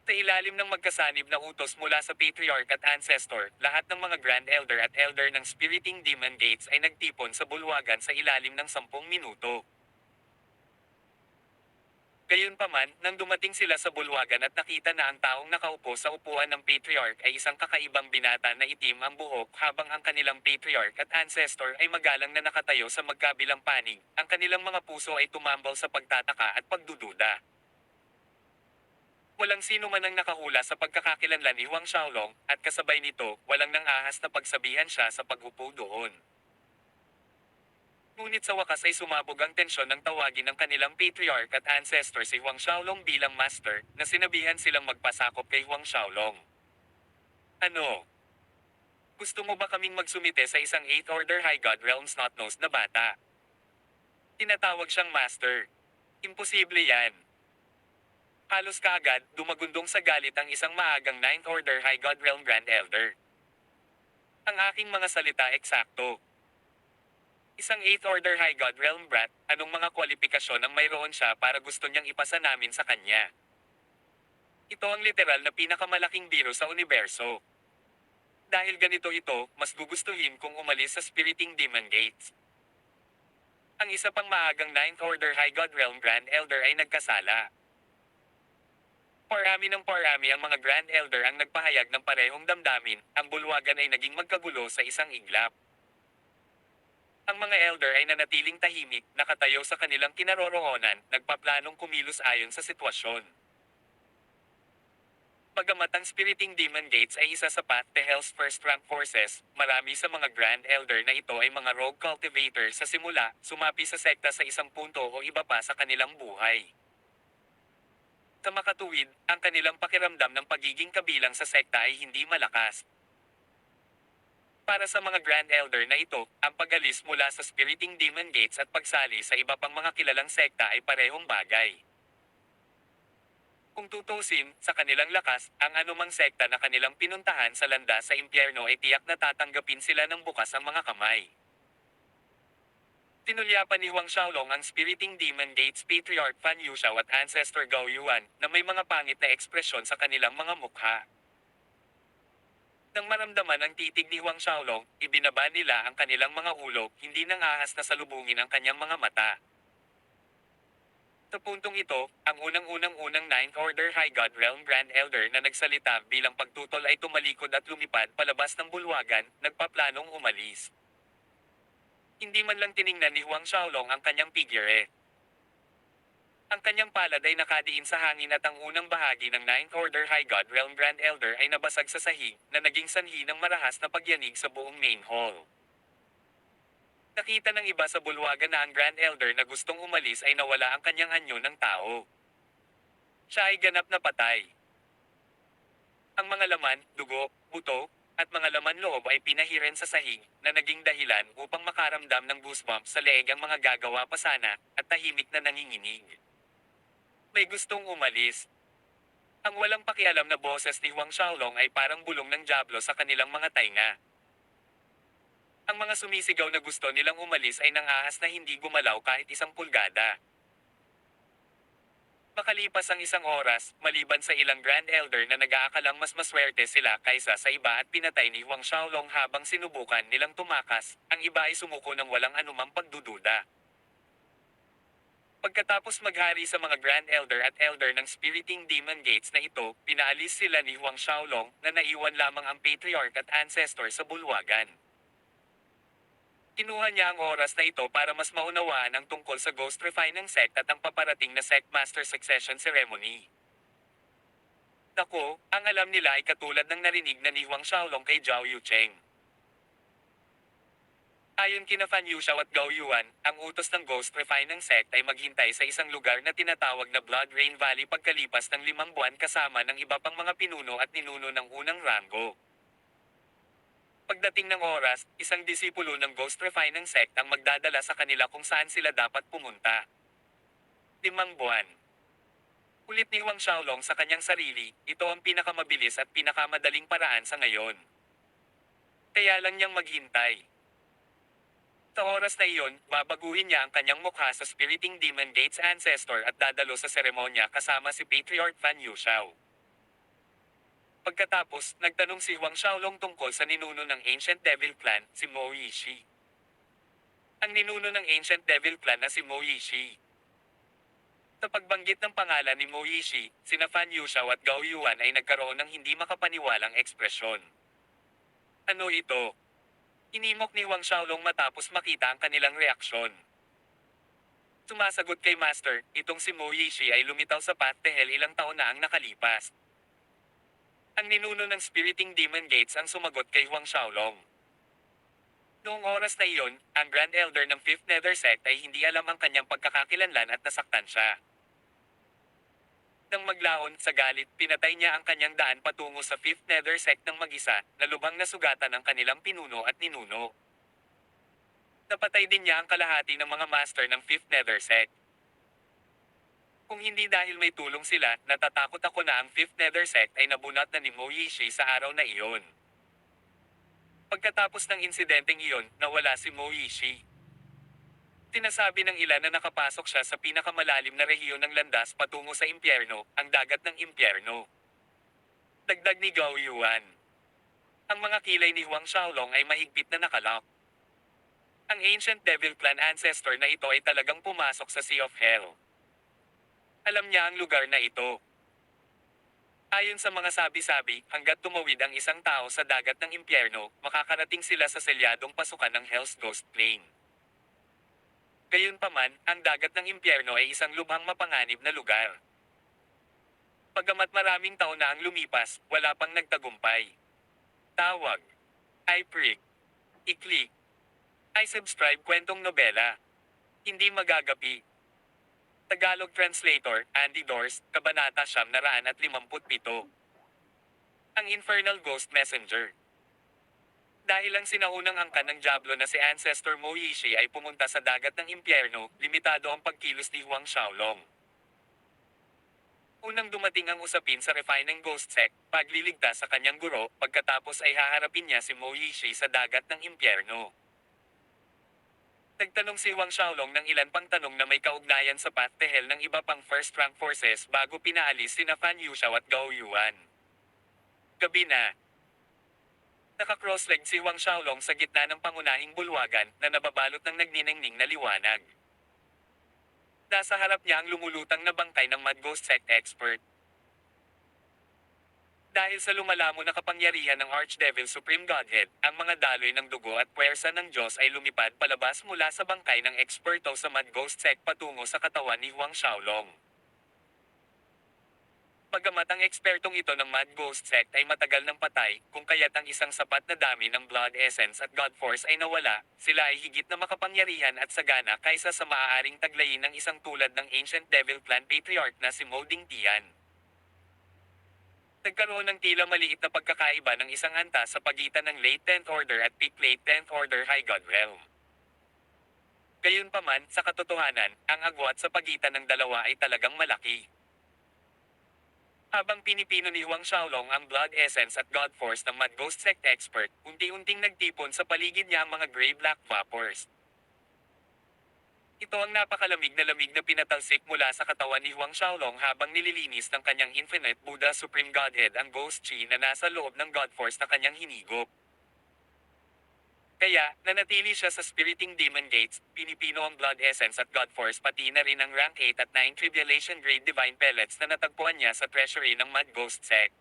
Sa ilalim ng magkasanib na utos mula sa Patriarch at Ancestor, lahat ng mga Grand Elder at Elder ng Spiriting Demon Gates ay nagtipon sa bulwagan sa ilalim ng 10 minuto. Gayunpaman, nang dumating sila sa bulwagan at nakita na ang taong nakaupo sa upuan ng Patriarch ay isang kakaibang binata na itim ang buhok, habang ang kanilang Patriarch at Ancestor ay magalang na nakatayo sa magkabilang panig, ang kanilang mga puso ay tumambal sa pagtataka at pagdududa. Walang sino man ang nakahula sa pagkakakilanlan ni Huang Xiaolong, at kasabay nito, walang nangahas na pagsabihan siya sa pag-upo doon. Ngunit sa wakas ay sumabog ang tensyon ng tawagin ng kanilang patriarch at ancestor si Huang Xiaolong bilang master, na sinabihan silang magpasakop kay Huang Xiaolong. Ano? Gusto mo ba kaming magsumite sa isang 8th Order High God Realm snot-nosed na bata? Tinatawag siyang master. Imposible yan. Halos kaagad, dumagundong sa galit ang isang maagang 9th Order High God Realm Grand Elder. Ang aking mga salita eksakto. Isang 8th Order High God Realm Brat, anong mga kwalifikasyon ang mayroon siya para gusto niyang ipasa namin sa kanya? Ito ang literal na pinakamalaking biro sa universo. Dahil ganito ito, mas gugustuhin kung umalis sa Spiriting Demon Gates. Ang isa pang maagang 9th Order High God Realm Grand Elder ay nagkasala. Parami ng parami ang mga Grand Elder ang nagpahayag ng parehong damdamin, ang bulwagan ay naging magkagulo sa isang iglap. Ang mga elder ay nanatiling tahimik, nakatayo sa kanilang kinaroroonan, nagpaplanong kumilos ayon sa sitwasyon. Bagamat ang Spiriting Demon Gates ay isa sa Path to Hell's first rank forces, marami sa mga Grand Elder na ito ay mga rogue cultivators sa simula, sumapi sa sekta sa isang punto o iba pa sa kanilang buhay. Sa makatuwid, ang kanilang pakiramdam ng pagiging kabilang sa sekta ay hindi malakas. Para sa mga Grand Elder na ito, ang pag-alis mula sa Spiriting Demon Gates at pagsali sa iba pang mga kilalang sekta ay parehong bagay. Kung tutusin, sa kanilang lakas, ang anumang sekta na kanilang pinuntahan sa landas sa impyerno ay tiyak na tatanggapin sila ng bukas ang mga kamay. Tinulyapan ni Huang Xiaolong ang Spiriting Demon Gates Patriarch Fan Yuxiao at Ancestor Gao Yuan, na may mga pangit na ekspresyon sa kanilang mga mukha. Nang maramdaman ang titig ni Huang Xiaolong, ibinaba nila ang kanilang mga ulo, hindi nang ahas na salubungin ang kanyang mga mata. Sa puntong ito, ang unang-unang 9th Order High God Realm Grand Elder na nagsalita bilang pagtutol ay tumalikod at lumipad palabas ng bulwagan, nagpaplanong umalis. Hindi man lang tiningnan ni Huang Xiaolong ang kanyang figure. Ang kanyang palad ay nakadiin sa hangin at ang unang bahagi ng 9th Order High God Realm Grand Elder ay nabasag sa sahig, na naging sanhi ng marahas na pagyanig sa buong main hall. Nakita ng iba sa bulwagan na ang Grand Elder na gustong umalis ay nawala ang kanyang anyo ng tao. Siya ay ganap na patay. Ang mga laman, dugo, buto, at mga laman loob ay pinahiren sa sahig, na naging dahilan upang makaramdam ng goosebumps sa leeg ang mga gagawa pa sana, at tahimik na nanginginig. May gustong umalis. Ang walang pakialam na boses ni Huang Xiaolong ay parang bulong ng dyablo sa kanilang mga tainga. Ang mga sumisigaw na gusto nilang umalis ay nangahas na hindi gumalaw kahit isang pulgada. Makalipas ang isang oras, maliban sa ilang Grand Elder na nag-aakalang mas maswerte sila kaysa sa iba at pinatay ni Huang Xiaolong habang sinubukan nilang tumakas, ang iba ay sumuko ng walang anumang pagdududa. Pagkatapos maghari sa mga Grand Elder at Elder ng Spiriting Demon Gates na ito, pinaalis sila ni Huang Xiaolong na naiwan lamang ang Patriarch at Ancestor sa bulwagan. Kinuha niya ang oras na ito para mas maunawaan ang tungkol sa Ghost Refining Sect at ang paparating na Sect Master Succession Ceremony. Nako, ang alam nila ay katulad ng narinig na ni Huang Xiaolong kay Zhao Yucheng. Ayon kina Fan Yuxiao at Gao Yuan, ang utos ng Ghost Refining Sect ay maghintay sa isang lugar na tinatawag na Blood Rain Valley pagkalipas ng 5 buwan kasama ng iba pang mga pinuno at ninuno ng unang ranggo. Pagdating ng oras, isang disipulo ng Ghost Refining Sect ang magdadala sa kanila kung saan sila dapat pumunta. 5 buwan. Ulit ni Huang Xiaolong sa kanyang sarili, ito ang pinakamabilis at pinakamadaling paraan sa ngayon. Kaya lang niyang maghintay. Sa oras na iyon, babaguhin niya ang kanyang mukha sa Spiriting Demon Gates Ancestor at dadalo sa seremonya kasama si Patriarch Fan Yuxiao. Pagkatapos, nagtanong si Huang Xiaolong tungkol sa ninuno ng Ancient Devil Clan, si Mo Yishi. Ang ninuno ng Ancient Devil Clan na si Mo Yishi. Sa pagbanggit ng pangalan ni Mo Yishi, sina Fan Yuxiao at Gao Yuan ay nagkaroon ng hindi makapaniwalang ekspresyon. Ano ito? Inimok ni Huang Xiaolong matapos makita ang kanilang reaksyon. Sumasagot kay Master, itong si Mo Yishi ay lumitaw sa Path to Hell ilang taon na ang nakalipas. Ang ninuno ng Spiriting Demon Gates ang sumagot kay Huang Xiaolong. Noong oras na iyon, ang Grand Elder ng Fifth Nether Sect ay hindi alam ang kanyang pagkakakilanlan at nasaktan siya. Nang maglaon sa galit, pinatay niya ang kanyang daan patungo sa Fifth Nether Sect ng mag-isa, na lubhang nasugatan ang kanilang pinuno at ninuno. Napatay din niya ang kalahati ng mga master ng Fifth Nether Sect. Kung hindi dahil may tulong sila, natatakot ako na ang Fifth Nether Sect ay nabunot na ni Mo Yishi sa araw na iyon. Pagkatapos ng insidenteng iyon, nawala si Mo Yishi. Sinasabi ng ilan na nakapasok siya sa pinakamalalim na rehiyon ng landas patungo sa impyerno, ang dagat ng impyerno. Dagdag ni Gao Yuan. Ang mga kilay ni Huang Xiaolong ay mahigpit na nakalak. Ang Ancient Devil Clan ancestor na ito ay talagang pumasok sa Sea of Hell. Alam niya ang lugar na ito. Ayon sa mga sabi-sabi, hanggat tumawid ang isang tao sa dagat ng impyerno, makakarating sila sa selyadong pasukan ng Hell's Ghost Plane. Gayunpaman, ang dagat ng impyerno ay isang lubhang mapanganib na lugar. Pagamat maraming taon na ang lumipas, wala pang nagtagumpay. Tawag. I-prick. I-click. I-subscribe kwentong nobela. Hindi magagapi. Tagalog Translator, Andy Dors, Kabanata 957. Ang Infernal Ghost Messenger. Dahil ang sinaunang angkan ng Diablo na si Ancestor Mo Yishi ay pumunta sa dagat ng impyerno, limitado ang pagkilos ni Huang Xiaolong. Unang dumating ang usapin sa Refining Ghost Sect, pagliligtas sa kanyang guro, pagkatapos ay haharapin niya si Mo Yishi sa dagat ng impyerno. Nagtanong si Huang Xiaolong ng ilan pang tanong na may kaugnayan sa Path to Hell ng iba pang first-rank forces bago pinaalis sina Fan Yuxiao at Gao Yuan. Gabi na. Naka-cross-legged si Huang Xiaolong sa gitna ng pangunahing bulwagan na nababalot ng nagniningning na liwanag. Nasa harap niya ang lumulutang na bangkay ng Mad Ghost Sect expert. Dahil sa lumalamo na kapangyarihan ng Archdevil Supreme Godhead, ang mga daloy ng dugo at puwersa ng Diyos ay lumipad palabas mula sa bangkay ng eksperto sa Mad Ghost Sect patungo sa katawan ni Huang Xiaolong. Bagamat ang ekspertong ito ng Mad Ghost Sect ay matagal ng patay, kung kaya't ang isang sapat na dami ng Blood Essence at God Force ay nawala, sila ay higit na makapangyarihan at sagana kaysa sa maaaring taglayin ng isang tulad ng Ancient Devil Clan Patriarch na si Mo Dingtian. Nagkaroon ng tila maliit na pagkakaiba ng isang antas sa pagitan ng Late 10th Order at Peak Late 10th Order High God Realm. Gayunpaman, sa katotohanan, ang agwat sa pagitan ng dalawa ay talagang malaki. Habang pinipino ni Huang Xiaolong ang Blood Essence at God Force ng Mad Ghost Sect expert, unti-unting nagtipon sa paligid niya ang mga gray black vapors. Ito ang napakalamig na pinatalsik mula sa katawan ni Huang Xiaolong habang nililinis ng kanyang Infinite Buddha Supreme Godhead ang Ghost Chi na nasa loob ng God Force na kanyang hinigop. Kaya, nanatili siya sa Spiriting Demon Gates, pinipino ang Blood Essence at God Force pati na rin ang Rank 8 at 9 Tribulation Grade Divine Pellets na natagpuan niya sa treasury ng Mad Ghost Sect.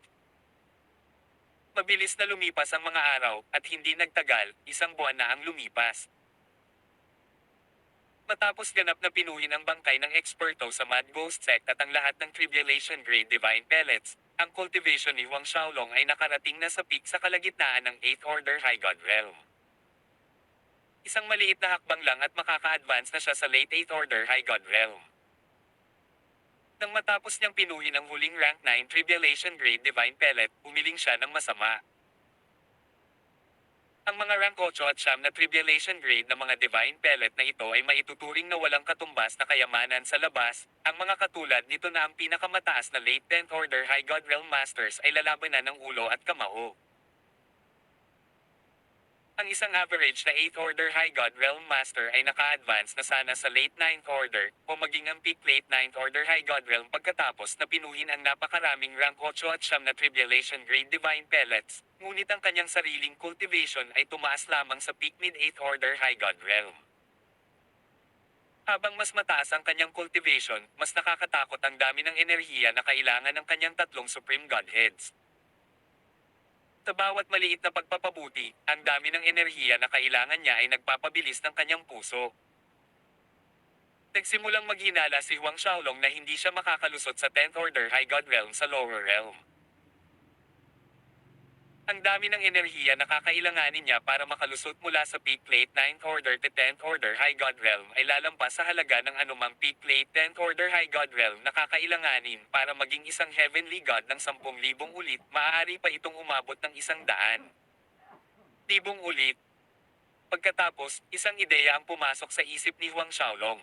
Mabilis na lumipas ang mga araw, at hindi nagtagal, 1 buwan na ang lumipas. Matapos ganap na pinuhin ang bangkay ng eksperto sa Mad Ghost Sect at ang lahat ng Tribulation Grade Divine Pellets, ang cultivation ni Huang Xiaolong ay nakarating na sa peak sa kalagitnaan ng 8th Order High God Realm. Isang maliit na hakbang lang at makaka-advance na siya sa late 8th Order High God Realm. Nang matapos niyang pinuhin ang huling rank 9 Tribulation Grade Divine Pellet, umiling siya ng masama. Ang mga rank 8 at 9 na Tribulation Grade na mga Divine Pellet na ito ay maituturing na walang katumbas na kayamanan sa labas. Ang mga katulad nito na ang pinakamataas na late 10th Order High God Realm Masters ay lalabanan ng ulo at kamao. Ang isang average na 8th Order High God Realm Master ay naka-advance na sana sa late 9th Order, o maging ang peak late 9th Order High God Realm pagkatapos na pinuhin ang napakaraming rank 8 at 9 na Tribulation Grade Divine Pellets, ngunit ang kanyang sariling cultivation ay tumaas lamang sa peak mid 8th Order High God Realm. Habang mas mataas ang kanyang cultivation, mas nakakatakot ang dami ng enerhiya na kailangan ng kanyang tatlong Supreme Godheads. Sa bawat maliit na pagpapabuti, ang dami ng enerhiya na kailangan niya ay nagpapabilis ng kanyang puso. Nagsimulang maghinala si Huang Xiaolong na hindi siya makakalusot sa 10th Order High God Realm sa Lower Realm. Ang dami ng enerhiya na kakailanganin niya para makalusot mula sa peak late 9th Order to 10th Order High God Realm ay lalampas sa halaga ng anumang peak late 10th Order High God Realm na kakailanganin para maging isang Heavenly God ng 10,000 ulit, maaari pa itong umabot ng 100,000 ulit. Pagkatapos, isang ideya ang pumasok sa isip ni Huang Xiaolong.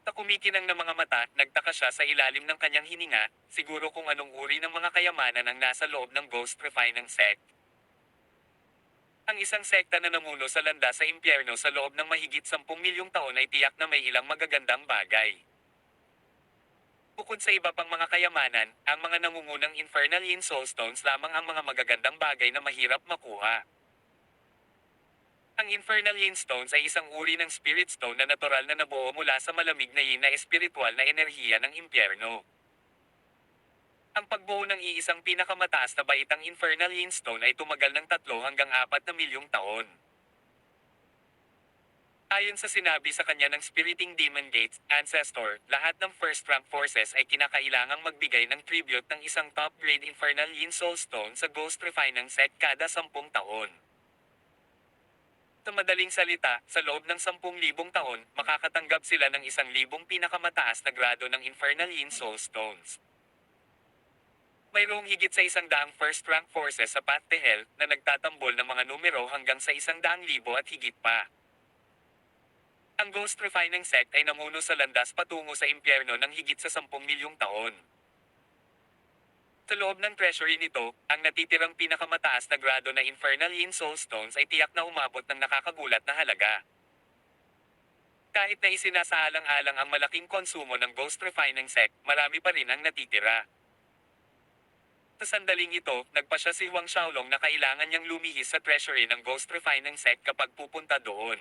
Sa kumikinang ng mga mata, nagtaka siya sa ilalim ng kanyang hininga, siguro kung anong uri ng mga kayamanan ang nasa loob ng Ghost Refining Sect. Ang isang sekta na namuno sa landas sa impyerno sa loob ng mahigit 10 milyong taon ay tiyak na may ilang magagandang bagay. Bukod sa iba pang mga kayamanan, ang mga nangungunang Infernal Yin Soulstones lamang ang mga magagandang bagay na mahirap makuha. Ang Infernal Yin Stones ay isang uri ng Spirit Stone na natural na nabuo mula sa malamig na yin na espiritual na enerhiya ng impyerno. Ang pagbuo ng iisang pinakamataas na baitang Infernal Yin Stone ay tumagal ng 3 hanggang 4 na milyong taon. Ayon sa sinabi sa kanya ng Spiriting Demon Gates, Ancestor, lahat ng first rank forces ay kinakailangang magbigay ng tribute ng isang top-grade Infernal Yin Soul Stone sa Ghost Refining Sect kada 10 taon. Sa madaling salita, sa loob ng 10,000 taon, makakatanggap sila ng 1,000 pinakamataas na grado ng Infernal Yin Soul Stones. Mayroong higit sa 100 first-rank forces sa Path to Hell na nagtatambol ng mga numero hanggang sa 100,000 at higit pa. Ang Ghost Refining Sect ay namuno sa landas patungo sa impyerno ng higit sa 10 milyong taon. Sa loob ng treasury nito, ang natitirang pinakamataas na grado na Infernal Yin Soul Stones ay tiyak na umabot ng nakakagulat na halaga. Kahit na isinasaalang-alang ang malaking konsumo ng Ghost Refining Sect, marami pa rin ang natitira. Sa sandaling ito, nagpasya si Huang Xiaolong na kailangan niyang lumihis sa treasury ng Ghost Refining Sect kapag pupunta doon.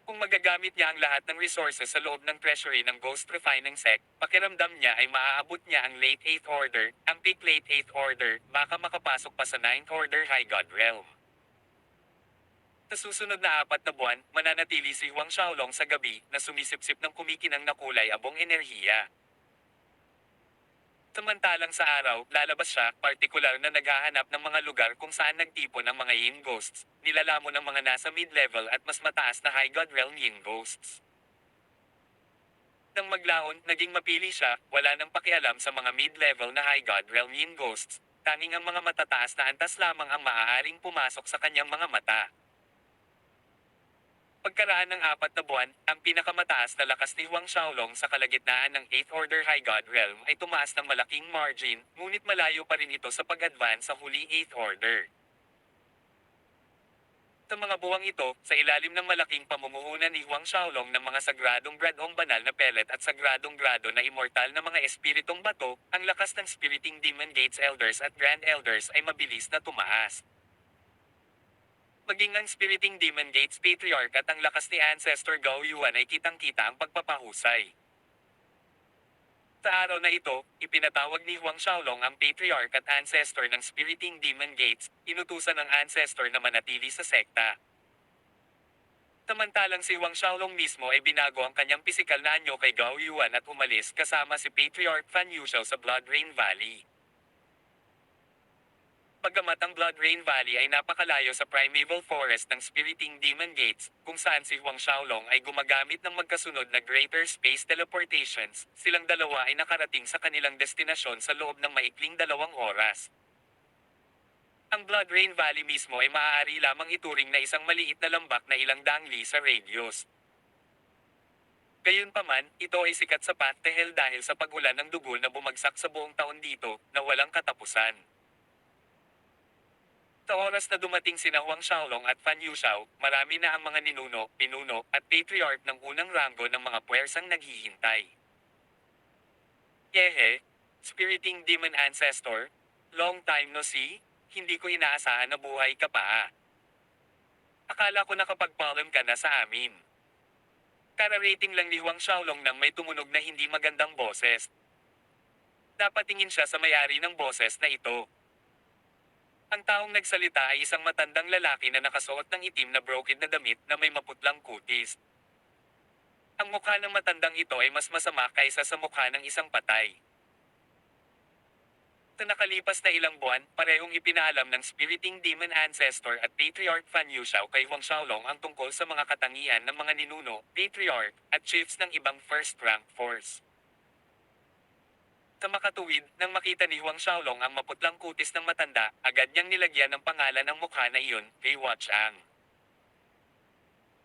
Kung magagamit niya ang lahat ng resources sa loob ng treasury ng Ghost Refining Sect, pakiramdam niya ay maaabot niya ang late 8th Order, ang peak late 8th Order, baka makapasok pa sa 9th Order High God Realm. Sa susunod na 4 na buwan, mananatili si Huang Xiaolong sa gabi na sumisipsip ng kumikinang na kulay abong enerhiya. Samantalang sa araw, lalabas siya, partikular na naghahanap ng mga lugar kung saan nagtipon ang mga Yin Ghosts, nilalamon ng mga nasa mid-level at mas mataas na High God Realm Yin Ghosts. Nang maglaon, naging mapili siya, wala nang pakialam sa mga mid-level na High God Realm Yin Ghosts, tanging ang mga matataas na antas lamang ang maaaring pumasok sa kanyang mga mata. Pagkaraan ng 4 na buwan, ang pinakamataas na lakas ni Huang Xiaolong sa kalagitnaan ng 8th Order High God Realm ay tumaas ng malaking margin, ngunit malayo pa rin ito sa pag-advance sa huli 8th Order. Sa mga buwang ito, sa ilalim ng malaking pamumuhunan ni Huang Xiaolong ng mga sagradong gradong banal na pellet at sagradong grado na immortal na mga espiritong bato, ang lakas ng Spiriting Demon Gates Elders at Grand Elders ay mabilis na tumaas. Maging ang spiriting Demon Gates Patriarch at ang lakas ni Ancestor Gao Yuan ay kitang-kita ang pagpapahusay. Sa araw na ito, ipinatawag ni Huang Xiaolong ang Patriarch at Ancestor ng Spiriting Demon Gates, inutusan ng Ancestor na manatili sa sekta. Samantalang si Huang Xiaolong mismo ay binago ang kanyang pisikal na anyo kay Gao Yuan at umalis kasama si Patriarch Fan Yuxiao sa Blood Rain Valley. Bagamat ang Blood Rain Valley ay napakalayo sa primeval forest ng Spiriting Demon Gates, kung saan si Huang Xiaolong ay gumagamit ng magkasunod na greater space teleportations, silang dalawa ay nakarating sa kanilang destinasyon sa loob ng maikling 2 oras. Ang Blood Rain Valley mismo ay maaari lamang ituring na isang maliit na lambak na ilang daang li sa radius. Gayunpaman, ito ay sikat sa Path to Hell dahil sa pagulan ng dugo na bumagsak sa buong taon dito, na walang katapusan. Sa oras na dumating sina Huang Xiaolong at Fan Yuxiao, marami na ang mga ninuno, pinuno, at patriarch ng unang ranggo ng mga puwersang naghihintay. Yehe, Spiriting Demon Ancestor, long time no see, hindi ko inaasahan na buhay ka pa. Akala ko nakapag-palm ka na sa amin. Kararating lang ni Huang Xiaolong nang may tumunog na hindi magandang boses. Napatingin siya sa may-ari ng boses na ito. Ang taong nagsalita ay isang matandang lalaki na nakasuot ng itim na brocade na damit na may maputlang kutis. Ang mukha ng matandang ito ay mas masama kaysa sa mukha ng isang patay. Sa nakalipas na ilang buwan, parehong ipinaalam ng Spiriting Demon Ancestor at Patriarch Fan Yuxiao kay Huang Xiaolong ang tungkol sa mga katangian ng mga ninuno, patriarch, at chiefs ng ibang first-rank force. Sa makatuwid, nang makita ni Huang Xiaolong ang maputlang kutis ng matanda, agad niyang nilagyan ng pangalan ng mukha na iyon, kay Huachang.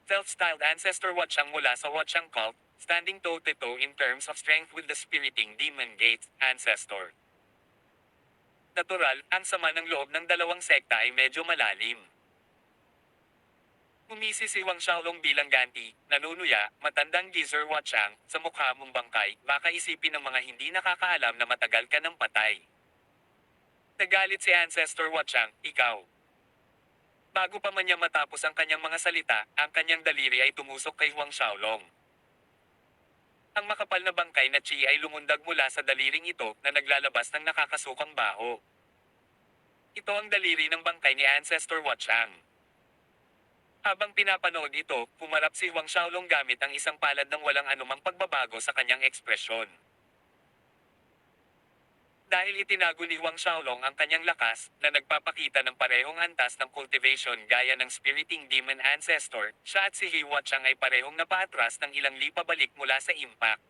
Self-styled Ancestor Huachang mula sa Huachang cult, standing toe-to-toe in terms of strength with the Spiriting Demon Gates Ancestor. Natural, ang sama ng loob ng dalawang sekta ay medyo malalim. Umisi si Huang Xiaolong bilang ganti, nanunuya, matandang Geezer Huachang, sa mukha mong bangkay, baka isipin ng mga hindi nakakaalam na matagal ka ng patay. Nagalit si Ancestor Huachang, ikaw. Bago pa man niya matapos ang kanyang mga salita, ang kanyang daliri ay tumusok kay Huang Xiaolong. Ang makapal na bangkay na chi ay lumundag mula sa daliring ito na naglalabas ng nakakasukang baho. Ito ang daliri ng bangkay ni Ancestor Huachang. Habang pinapanood ito, pumarap si Huang Xiaolong gamit ang isang palad ng walang anumang pagbabago sa kanyang ekspresyon. Dahil itinago ni Huang Xiaolong ang kanyang lakas, na nagpapakita ng parehong antas ng cultivation gaya ng Spiriting Demon Ancestor, siya at si He Huachang ay parehong napaatras ng ilang li pabalik mula sa impact.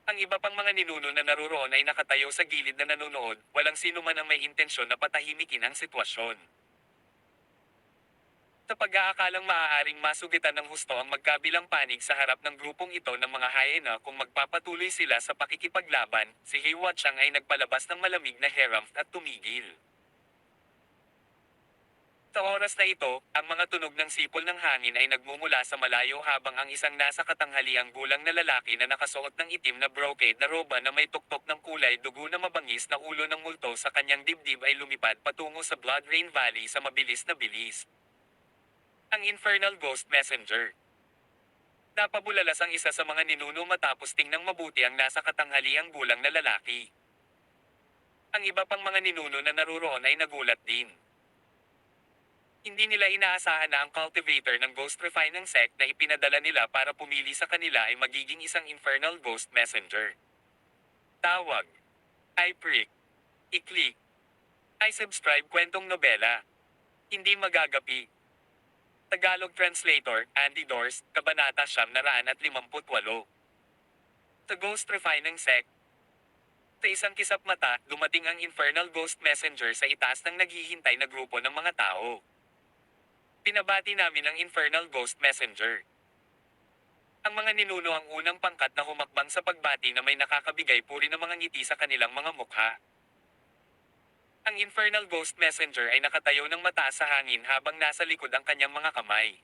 Ang iba pang mga ninuno na naruroon ay nakatayo sa gilid na nanonood, walang sino man ang may intensyon na patahimikin ang sitwasyon. Sa pag-aakalang maaaring masugitan ng husto ang magkabilang panig sa harap ng grupong ito ng mga hyena kung magpapatuloy sila sa pakikipaglaban, si He Huachang ay nagpalabas ng malamig na haramf at tumigil. Sa oras na ito, ang mga tunog ng sipol ng hangin ay nagmumula sa malayo habang ang isang nasa katanghaliang gulang na lalaki na nakasuot ng itim na brocade na roba na may tuktok ng kulay dugo na mabangis na ulo ng multo sa kanyang dibdib ay lumipad patungo sa Blood Rain Valley sa mabilis na bilis. Ang Infernal Ghost Messenger. Napabulalas ang isa sa mga ninuno matapos tingnang mabuti ang nasa katanghaliang gulang na lalaki. Ang iba pang mga ninuno na naruroon ay nagulat din. Hindi nila inaasahan na ang cultivator ng Ghost Refining sect na ipinadala nila para pumili sa kanila ay magiging isang Infernal Ghost Messenger. Tawag. I-prick. I-click. I-subscribe kwentong nobela. Hindi magagapi. Tagalog Translator, Andy Dors, Kabanata 958. The Ghost Refining Sect. Sa isang kisap mata, dumating ang Infernal Ghost Messenger sa itaas ng naghihintay na grupo ng mga tao. Pinabati namin ang Infernal Ghost Messenger. Ang mga ninuno ang unang pangkat na humakbang sa pagbati na may nakakabigay puri ng mga ngiti sa kanilang mga mukha. Ang Infernal Ghost Messenger ay nakatayo ng mataas sa hangin habang nasa likod ang kanyang mga kamay.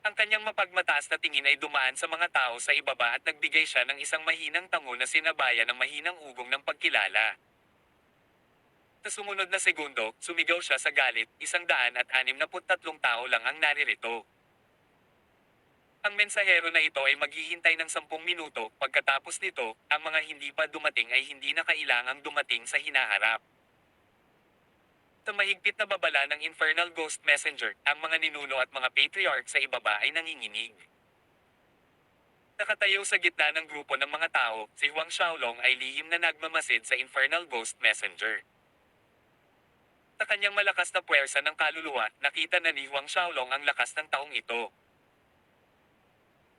Ang kanyang mapagmataas na tingin ay dumaan sa mga tao sa ibaba at nagbigay siya ng isang mahinang tango na sinabayan ng mahinang ugong ng pagkilala. Sa sumunod na segundo, sumigaw siya sa galit, 163 tao lang ang naririto. Ang mensahero na ito ay maghihintay ng 10 minuto, pagkatapos nito, ang mga hindi pa dumating ay hindi na kailangang dumating sa hinaharap. Sa mahigpit na babala ng Infernal Ghost Messenger, ang mga ninuno at mga patriarch sa ibaba ay nanginginig. Nakatayo sa gitna ng grupo ng mga tao, si Huang Xiaolong ay lihim na nagmamasid sa Infernal Ghost Messenger. Sa kanyang malakas na puwersa ng kaluluwa, nakita na ni Huang Xiaolong ang lakas ng taong ito.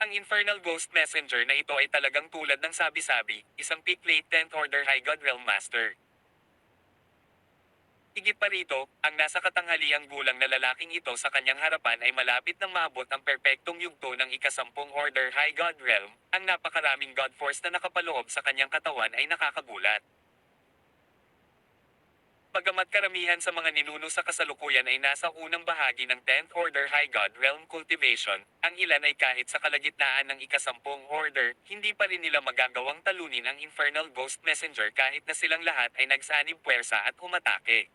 Ang Infernal Ghost Messenger na ito ay talagang tulad ng sabi-sabi, isang peak late 10th Order High God Realm Master. Higit pa rito, ang nasa katanghaliang gulang na lalaking ito sa kanyang harapan ay malapit nang maabot ang perpektong yugto ng ika-10 Order High God Realm. Ang napakaraming God Force na nakapaloob sa kanyang katawan ay nakakagulat. Bagamat karamihan sa mga ninuno sa kasalukuyan ay nasa unang bahagi ng 10th Order High God Realm Cultivation, ang ilan ay kahit sa kalagitnaan ng ika-10 Order, hindi pa rin nila magagawang talunin ang Infernal Ghost Messenger kahit na silang lahat ay nagsanib puwersa at umatake.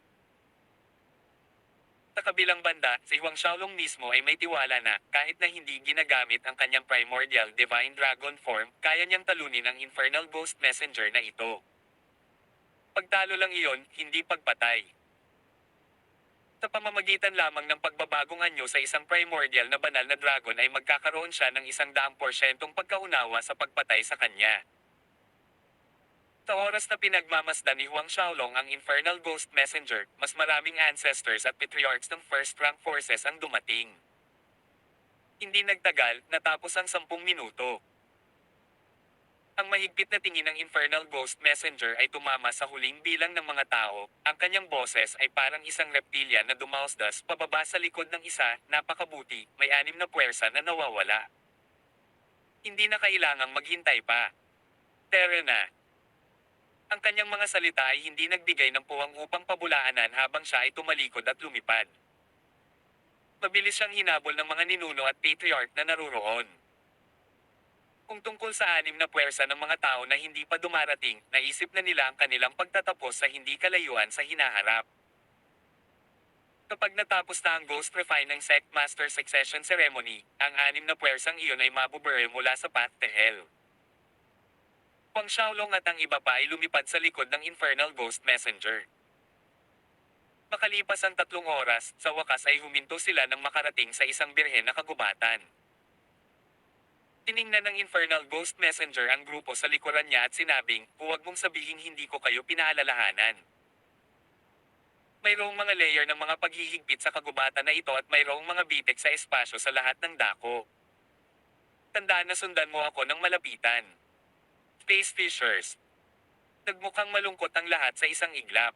Sa kabilang banda, si Huang Xiaolong mismo ay may tiwala na, kahit na hindi ginagamit ang kanyang primordial divine dragon form, kaya niyang talunin ang Infernal Ghost Messenger na ito. Pagtalo lang iyon, hindi pagpatay. Sa pamamagitan lamang ng pagbabagong anyo sa isang primordial na banal na dragon ay magkakaroon siya ng 100% pagkaunawa sa pagpatay sa kanya. Sa oras na pinagmamasdan ni Huang Xiaolong ang Infernal Ghost Messenger, mas maraming ancestors at patriarchs ng first rank forces ang dumating. Hindi nagtagal, natapos ang 10 minuto. Ang mahigpit na tingin ng Infernal Ghost Messenger ay tumama sa huling bilang ng mga tao. Ang kanyang boses ay parang isang reptilian na dumausdas pababa sa likod ng isa, napakabuti, may 6 na puwersa na nawawala. Hindi na kailangang maghintay pa. Tara na. Ang kanyang mga salita ay hindi nagbigay ng puwang upang pabulaanan habang siya ay tumalikod at lumipad. Mabilis siyang hinabol ng mga ninuno at patriarch na naruroon. Kung tungkol sa 6 na puwersa ng mga tao na hindi pa dumarating, naisip na nila ang kanilang pagtatapos sa hindi kalayuan sa hinaharap. Kapag natapos na ang Ghost Refine ng Sect Master Succession Ceremony, ang 6 na puwersang iyon ay mabubure mula sa Path to Hell. Huang Xiaolong at ang iba pa ay lumipad sa likod ng Infernal Ghost Messenger. Makalipas ang 3 oras, sa wakas ay huminto sila nang makarating sa isang birhen na kagubatan. Tiningnan ng Infernal Ghost Messenger ang grupo sa likuran niya at sinabing, huwag mong sabihing hindi ko kayo pinaalalahanan. Mayroong mga layer ng mga paghihigpit sa kagubatan na ito at mayroong mga bitek sa espasyo sa lahat ng dako. Tandaan na sundan mo ako ng malapitan. Space Fishers. Nagmukhang malungkot ang lahat sa isang iglap.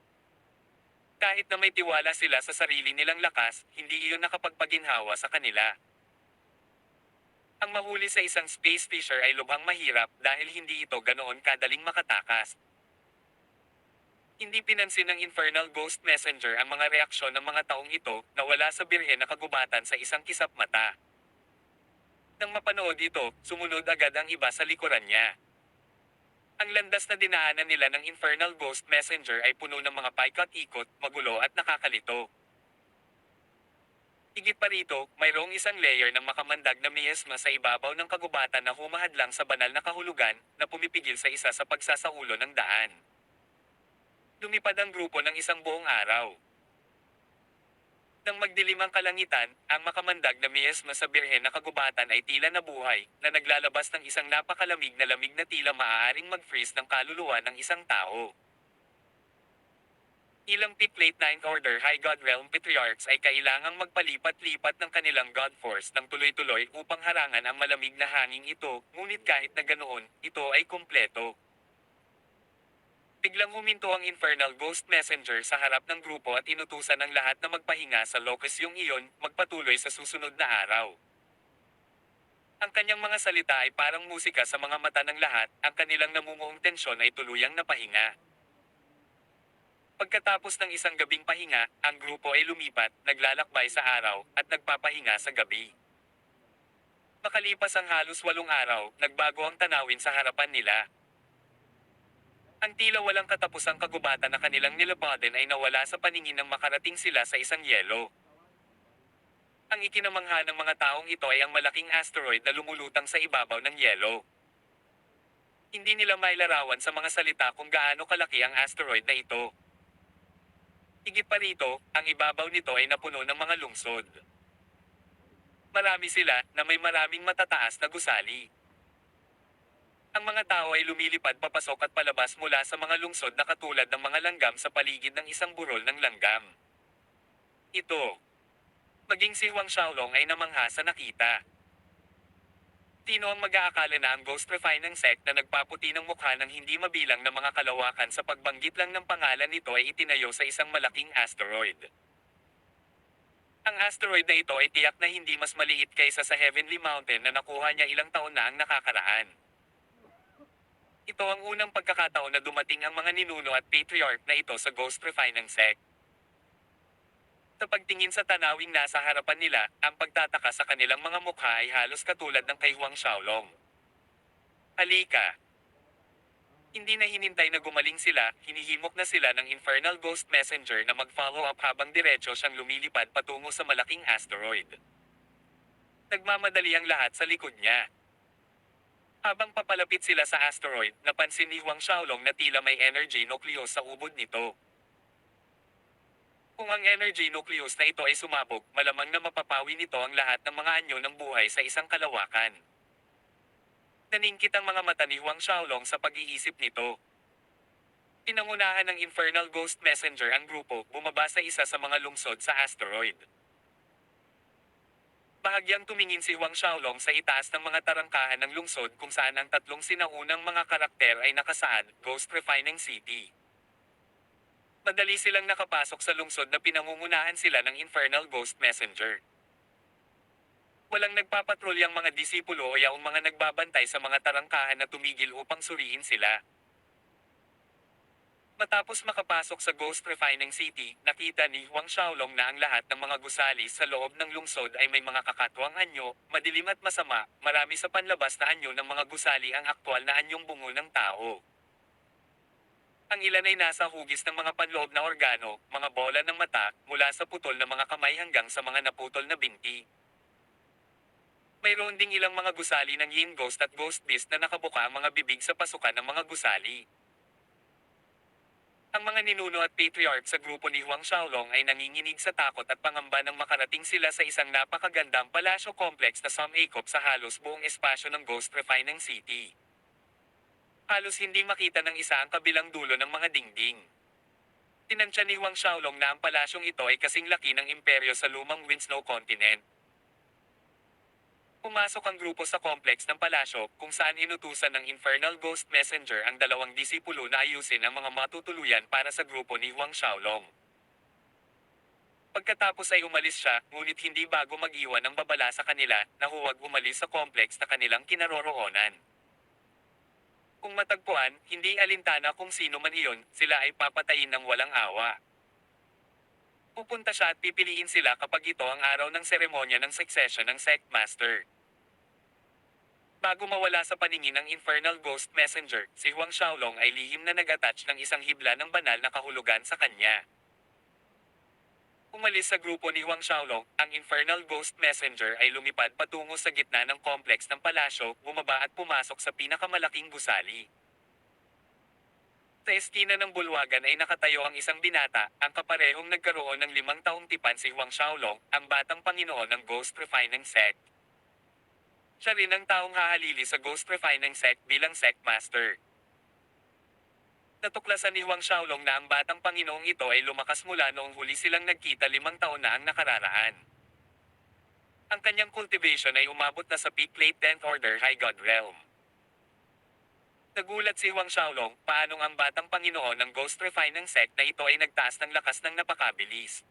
Kahit na may tiwala sila sa sarili nilang lakas, hindi iyon nakapagpaginhawa sa kanila. Ang mahuli sa isang space fisher ay lubhang mahirap dahil hindi ito ganoon kadaling makatakas. Hindi pinansin ng Infernal Ghost Messenger ang mga reaksyon ng mga taong ito na wala sa birhen na kagubatan sa isang kisap mata. Nang mapanood ito, sumunod agad ang iba sa likuran niya. Ang landas na dinaanan nila ng Infernal Ghost Messenger ay puno ng mga paikot-ikot, magulo at nakakalito. Higit pa rito, mayroong isang layer ng makamandag na miasma sa ibabaw ng kagubatan na humahadlang sa banal na kahulugan, na pumipigil sa isa sa pagsasaulo ng daan. Lumipad ang grupo ng isang buong araw. Nang magdilim ang kalangitan, ang makamandag na miasma sa birhen na kagubatan ay tila nabuhay, na naglalabas ng isang napakalamig na tila maaaring mag-freeze ng kaluluwa ng isang tao. Ilang peak late 9th Order High God Realm Patriarchs ay kailangang magpalipat-lipat ng kanilang God Force ng tuloy-tuloy upang harangan ang malamig na hanging ito, ngunit kahit na ganoon, ito ay kumpleto. Biglang huminto ang Infernal Ghost Messenger sa harap ng grupo at inutusan ng lahat na magpahinga sa lokasyong iyon, magpatuloy sa susunod na araw. Ang kanyang mga salita ay parang musika sa mga mata ng lahat, ang kanilang namumuong tensyon ay tuluyang napahinga. Pagkatapos ng isang gabing pahinga, ang grupo ay lumipat, naglalakbay sa araw, at nagpapahinga sa gabi. Makalipas ang halos 8 araw, nagbago ang tanawin sa harapan nila. Ang tila walang katapusang kagubatan na kanilang nilabanan ay nawala sa paningin nang makarating sila sa isang yelo. Ang ikinamangha ng mga taong ito ay ang malaking asteroid na lumulutang sa ibabaw ng yelo. Hindi nila mailarawan sa mga salita kung gaano kalaki ang asteroid na ito. Higit pa rito, ang ibabaw nito ay napuno ng mga lungsod. Marami sila na may maraming matataas na gusali. Ang mga tao ay lumilipad papasok at palabas mula sa mga lungsod na katulad ng mga langgam sa paligid ng isang burol ng langgam. Ito. Maging si Huang Xiaolong ay namangha sa nakita. Sino ang mag-aakala na ang Ghost Refining sect na nagpaputi ng mukha ng hindi mabilang na mga kalawakan sa pagbanggit lang ng pangalan nito ay itinayo sa isang malaking asteroid. Ang asteroid na ito ay tiyak na hindi mas maliit kaysa sa Heavenly Mountain na nakuha niya ilang taon na ang nakakaraan. Ito ang unang pagkakataon na dumating ang mga ninuno at patriarch na ito sa Ghost Refining sect. Sa pagtingin sa tanawing nasa harapan nila, ang pagtataka sa kanilang mga mukha ay halos katulad ng kay Huang Xiaolong. Halika! Hindi na hinintay na gumaling sila, hinihimok na sila ng Infernal Ghost Messenger na mag-follow up habang diretso siyang lumilipad patungo sa malaking asteroid. Nagmamadali ang lahat sa likod niya. Habang papalapit sila sa asteroid, napansin ni Huang Xiaolong na tila may energy nucleus sa ubod nito. Kung ang energy nucleus na ito ay sumabog, malamang na mapapawi nito ang lahat ng mga anyo ng buhay sa isang kalawakan. Naningkit ang mga mata ni Huang Xiaolong sa pag-iisip nito. Pinangunahan ng Infernal Ghost Messenger ang grupo, bumaba sa isa sa mga lungsod sa asteroid. Bahagyang tumingin si Huang Xiaolong sa itaas ng mga tarangkahan ng lungsod kung saan ang tatlong sinaunang mga karakter ay nakasaad, Ghost Refining City. Madali silang nakapasok sa lungsod na pinangungunahan sila ng Infernal Ghost Messenger. Walang nagpapatrolyang mga disipulo o yaong mga nagbabantay sa mga tarangkahan na tumigil upang suriin sila. Matapos makapasok sa Ghost Refining City, nakita ni Huang Xiaolong na ang lahat ng mga gusali sa loob ng lungsod ay may mga kakatwang anyo, madilim at masama, marami sa panlabas na anyo ng mga gusali ang aktwal na anyong bungo ng tao. Ang ilan ay nasa hugis ng mga panloob na organo, mga bola ng mata, mula sa putol na mga kamay hanggang sa mga naputol na binti. Mayroon ding ilang mga gusali ng Yin Ghost at Ghost Beast na nakabuka ang mga bibig sa pasukan ng mga gusali. Ang mga ninuno at patriarch sa grupo ni Huang Xiaolong ay nanginginig sa takot at pangamba nang makarating sila sa isang napakagandang palasyo complex na sumakop sa halos buong espasyo ng Ghost Refining City. Halos hindi makita ng isa ang kabilang dulo ng mga dingding. Tinansya ni Huang Xiaolong na ang palasyong ito ay kasing laki ng imperyo sa lumang Winsnow Continent. Pumasok ang grupo sa complex ng palasyo kung saan inutusan ng Infernal Ghost Messenger ang dalawang disipulo na ayusin ang mga matutuluyan para sa grupo ni Huang Xiaolong. Pagkatapos ay umalis siya, ngunit hindi bago mag-iwan ng babala sa kanila na huwag umalis sa complex na kanilang kinaroroonan. Kung matagpuan, hindi alintana kung sino man iyon, sila ay papatayin ng walang awa. Pupunta siya at pipiliin sila kapag ito ang araw ng seremonya ng succession ng Sect Master. Bago mawala sa paningin ng Infernal Ghost Messenger, si Huang Xiaolong ay lihim na nag-attach ng isang hibla ng banal na kahulugan sa kanya. Umalis sa grupo ni Huang Xiaolong, ang Infernal Ghost Messenger ay lumipad patungo sa gitna ng kompleks ng palasyo, bumaba at pumasok sa pinakamalaking gusali. Sa estina ng bulwagan ay nakatayo ang isang binata, ang kaparehong nagkaroon ng 5 taong tipan si Huang Xiaolong, ang batang panginoon ng Ghost Refining Sect. Siya rin ang taong hahalili sa Ghost Refining Sect bilang Sect Master. Natuklasan ni Huang Xiaolong na ang batang panginoong ito ay lumakas mula noong huli silang nagkita 5 taon na ang nakararaan. Ang kanyang cultivation ay umabot na sa peak late 10th Order High God Realm. Nagulat si Huang Xiaolong paanong ang batang panginoon ng Ghost Refining Sect na ito ay nagtaas ng lakas ng napakabilis.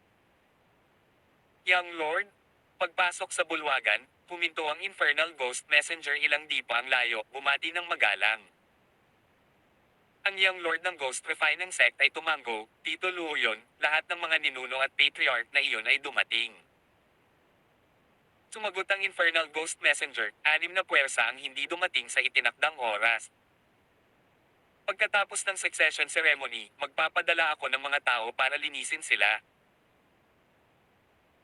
Young Lord, pagpasok sa bulwagan, huminto ang Infernal Ghost Messenger ilang di pa ang layo, bumati ng magalang. Ang Young Lord ng Ghost Refining Sect ay tumango, Tito Luoyon, lahat ng mga ninuno at patriarch na iyon ay dumating. Sumagot ang Infernal Ghost Messenger, 6 na puwersa ang hindi dumating sa itinakdang oras. Pagkatapos ng succession ceremony, magpapadala ako ng mga tao para linisin sila.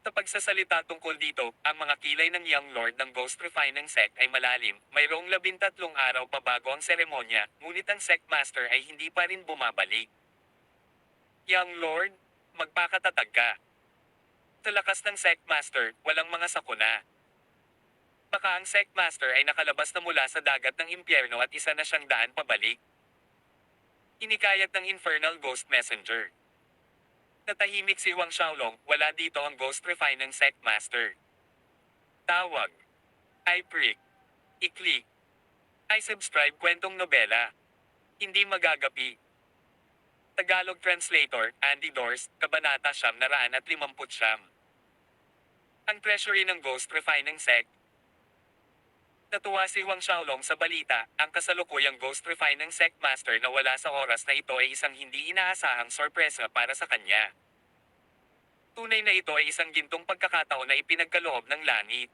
Sa pagsasalita tungkol dito, ang mga kilay ng Young Lord ng Ghost Refining Sect ay malalim. Mayroong 13 araw pa bago ang seremonya, ngunit ang Sect Master ay hindi pa rin bumabalik. Young Lord, magpakatatag ka. Sa lakas ng Sect Master, walang mga sakuna. Baka ang Sect Master ay nakalabas na mula sa dagat ng impyerno at isa na siyang daan pabalik. Inikayat ng Infernal Ghost Messenger. Natahimik si Huang Xiaolong, wala dito ang Ghost Refining Sect Master. Tawag. I prick. I-click. I subscribe kwentong nobela. Hindi magagapi. Tagalog Translator, Andy Dors, Kabanata 959. Ang treasury ng Ghost Refining Sect. Natuwa si Huang Xiaolong sa balita, ang kasalukuyang Ghost Refining Sect Master na wala sa oras na ito ay isang hindi inaasahang sorpresa para sa kanya. Tunay na ito ay isang gintong pagkakataon na ipinagkaloob ng langit.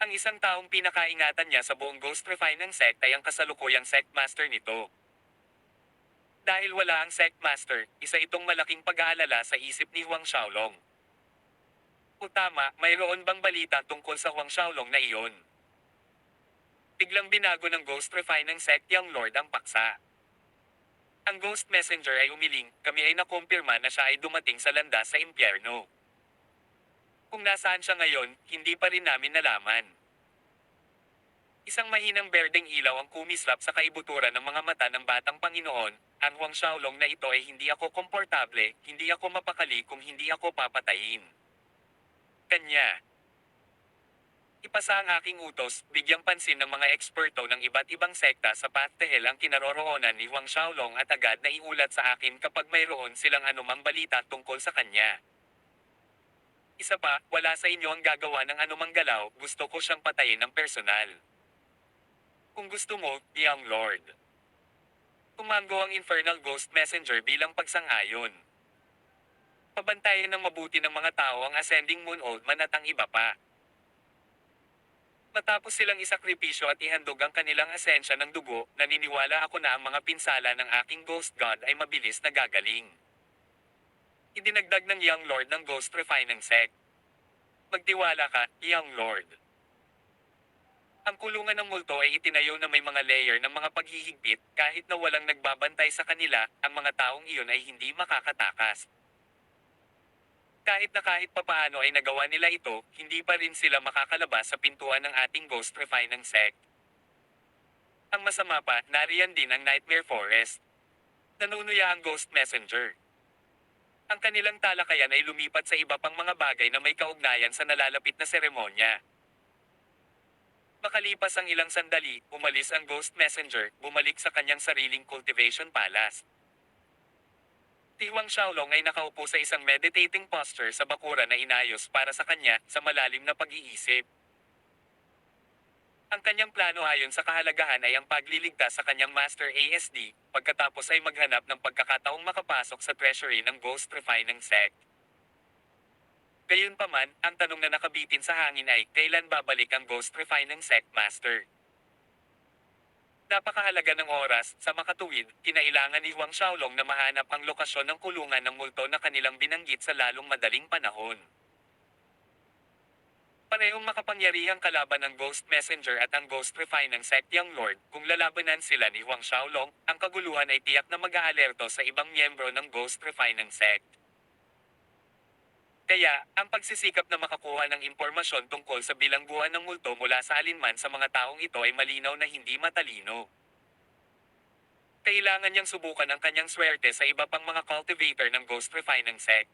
Ang isang taong pinakaingatan niya sa buong Ghost Refining Sect ay ang kasalukuyang Sect Master nito. Dahil wala ang Sect Master, isa itong malaking pag-aalala sa isip ni Huang Xiaolong. O tama, mayroon bang balita tungkol sa Huang Xiaolong na iyon? Biglang binago ng Ghost Refining Sect Young Lord ang paksa. Ang Ghost Messenger ay umiling, kami ay nakumpirma na siya ay dumating sa landas sa impyerno. Kung nasaan siya ngayon, hindi pa rin namin nalaman. Isang mahinang berdeng ilaw ang kumislap sa kaibuturan ng mga mata ng batang Panginoon. Ang Huang Xiaolong na ito ay hindi ako komportable, hindi ako mapakali kung hindi ako papatayin. Kanya. Ipasa ang aking utos, bigyang pansin ng mga eksperto ng iba't ibang sekta sa Path to Hell ang kinaroroonan ni Huang Xiaolong at agad na iulat sa akin kapag mayroon silang anumang balita tungkol sa kanya. Isa pa, wala sa inyo ang gagawa ng anumang galaw, gusto ko siyang patayin ng personal. Kung gusto mo, Young Lord. Tumango ang Infernal Ghost Messenger bilang pagsang-ayon. Pabantayan ng mabuti ng mga tao ang Ascending Moon Old Man at ang iba pa. Matapos silang isakripisyo at ihandog ang kanilang asensya ng dugo, naniniwala ako na ang mga pinsala ng aking Ghost God ay mabilis na gagaling. Idinagdag ng Young Lord ng Ghost Refining Sect. Magtiwala ka, Young Lord. Ang kulungan ng multo ay itinayo na may mga layer ng mga paghihigpit, kahit na walang nagbabantay sa kanila, ang mga taong iyon ay hindi makakatakas. Kahit papaano ay nagawa nila ito, hindi pa rin sila makakalabas sa pintuan ng ating Ghost Refining Sect. Ang masama pa, nariyan din ang Nightmare Forest. Nanunuya ang Ghost Messenger. Ang kanilang talakayan ay lumipat sa iba pang mga bagay na may kaugnayan sa nalalapit na seremonya. Makalipas ang ilang sandali, umalis ang Ghost Messenger, bumalik sa kanyang sariling cultivation palace. Si Huang Xiaolong ay nakaupo sa isang meditating posture sa bakura na inayos para sa kanya, sa malalim na pag-iisip. Ang kanyang plano ayon sa kahalagahan ay ang pagliligtas sa kanyang Master ASD, pagkatapos ay maghanap ng pagkakataong makapasok sa treasury ng Ghost Refining Sect. Gayunpaman, ang tanong na nakabitin sa hangin ay, kailan babalik ang Ghost Refining Sect Master? Napakahalaga ng oras, sa makatuwid, kinailangan ni Huang Xiaolong na mahanap ang lokasyon ng kulungan ng multo na kanilang binanggit sa lalong madaling panahon. Parehong makapangyarihang kalaban ng Ghost Messenger at ang Ghost Refining Sect Young Lord, kung lalabanan sila ni Huang Xiaolong, ang kaguluhan ay tiyak na mag-aalerto sa ibang miyembro ng Ghost Refining Sect. Kaya, ang pagsisikap na makakuha ng impormasyon tungkol sa bilangguan ng multo mula sa alinman sa mga taong ito ay malinaw na hindi matalino. Kailangan niyang subukan ang kanyang swerte sa iba pang mga cultivator ng Ghost Refining Sect.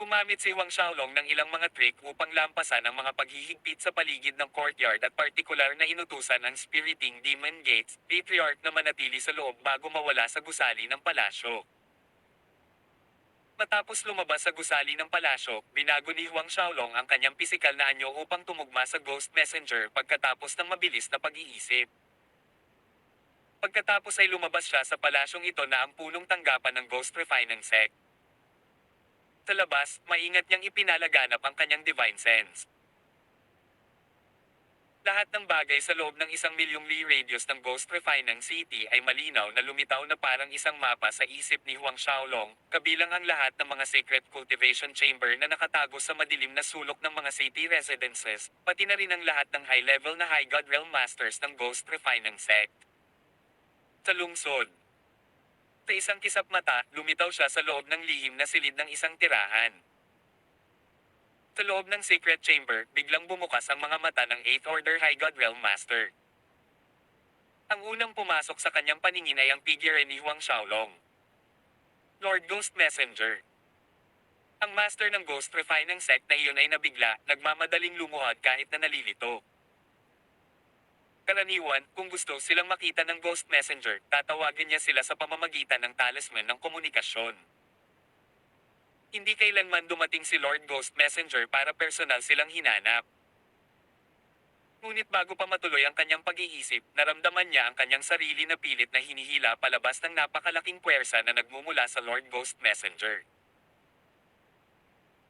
Gumamit si Huang Xiaolong ng ilang mga trick upang lampasan ang mga paghihigpit sa paligid ng courtyard at partikular na inutusan ang Spiriting Demon Gates, Patriarch na manatili sa loob bago mawala sa gusali ng palasyo. Matapos lumabas sa gusali ng palasyo, binago ni Huang Xiaolong ang kanyang pisikal na anyo upang tumugma sa Ghost Messenger pagkatapos ng mabilis na pag-iisip. Pagkatapos ay lumabas siya sa palasyong ito na ang punong tanggapan ng Ghost Refining Sect. Sa labas, maingat niyang ipinalaganap ang kanyang divine sense. Lahat ng bagay sa loob ng 1,000,000 li radius ng Ghost Refining City ay malinaw na lumitaw na parang isang mapa sa isip ni Huang Xiaolong, kabilang ang lahat ng mga secret cultivation chamber na nakatago sa madilim na sulok ng mga city residences, pati na rin ang lahat ng high-level na High God Realm Masters ng Ghost Refining Sect. Sa lungsod, sa isang kisap mata, lumitaw siya sa loob ng lihim na silid ng isang tirahan. Sa loob ng secret chamber, biglang bumukas ang mga mata ng 8th Order High God Realm Master. Ang unang pumasok sa kanyang paningin ay ang figure ni Huang Xiaolong, Lord Ghost Messenger. Ang master ng Ghost Refining Sect na iyon ay nabigla, nagmamadaling lumuhod kahit na nalilito. Karaniwan, kung gusto silang makita ng Ghost Messenger, tatawagin niya sila sa pamamagitan ng talisman ng komunikasyon. Hindi kailanman dumating si Lord Ghost Messenger para personal silang hinanap. Ngunit bago pa matuloy ang kanyang pag-iisip, naramdaman niya ang kanyang sarili na pilit na hinihila palabas ng napakalaking puwersa na nagmumula sa Lord Ghost Messenger.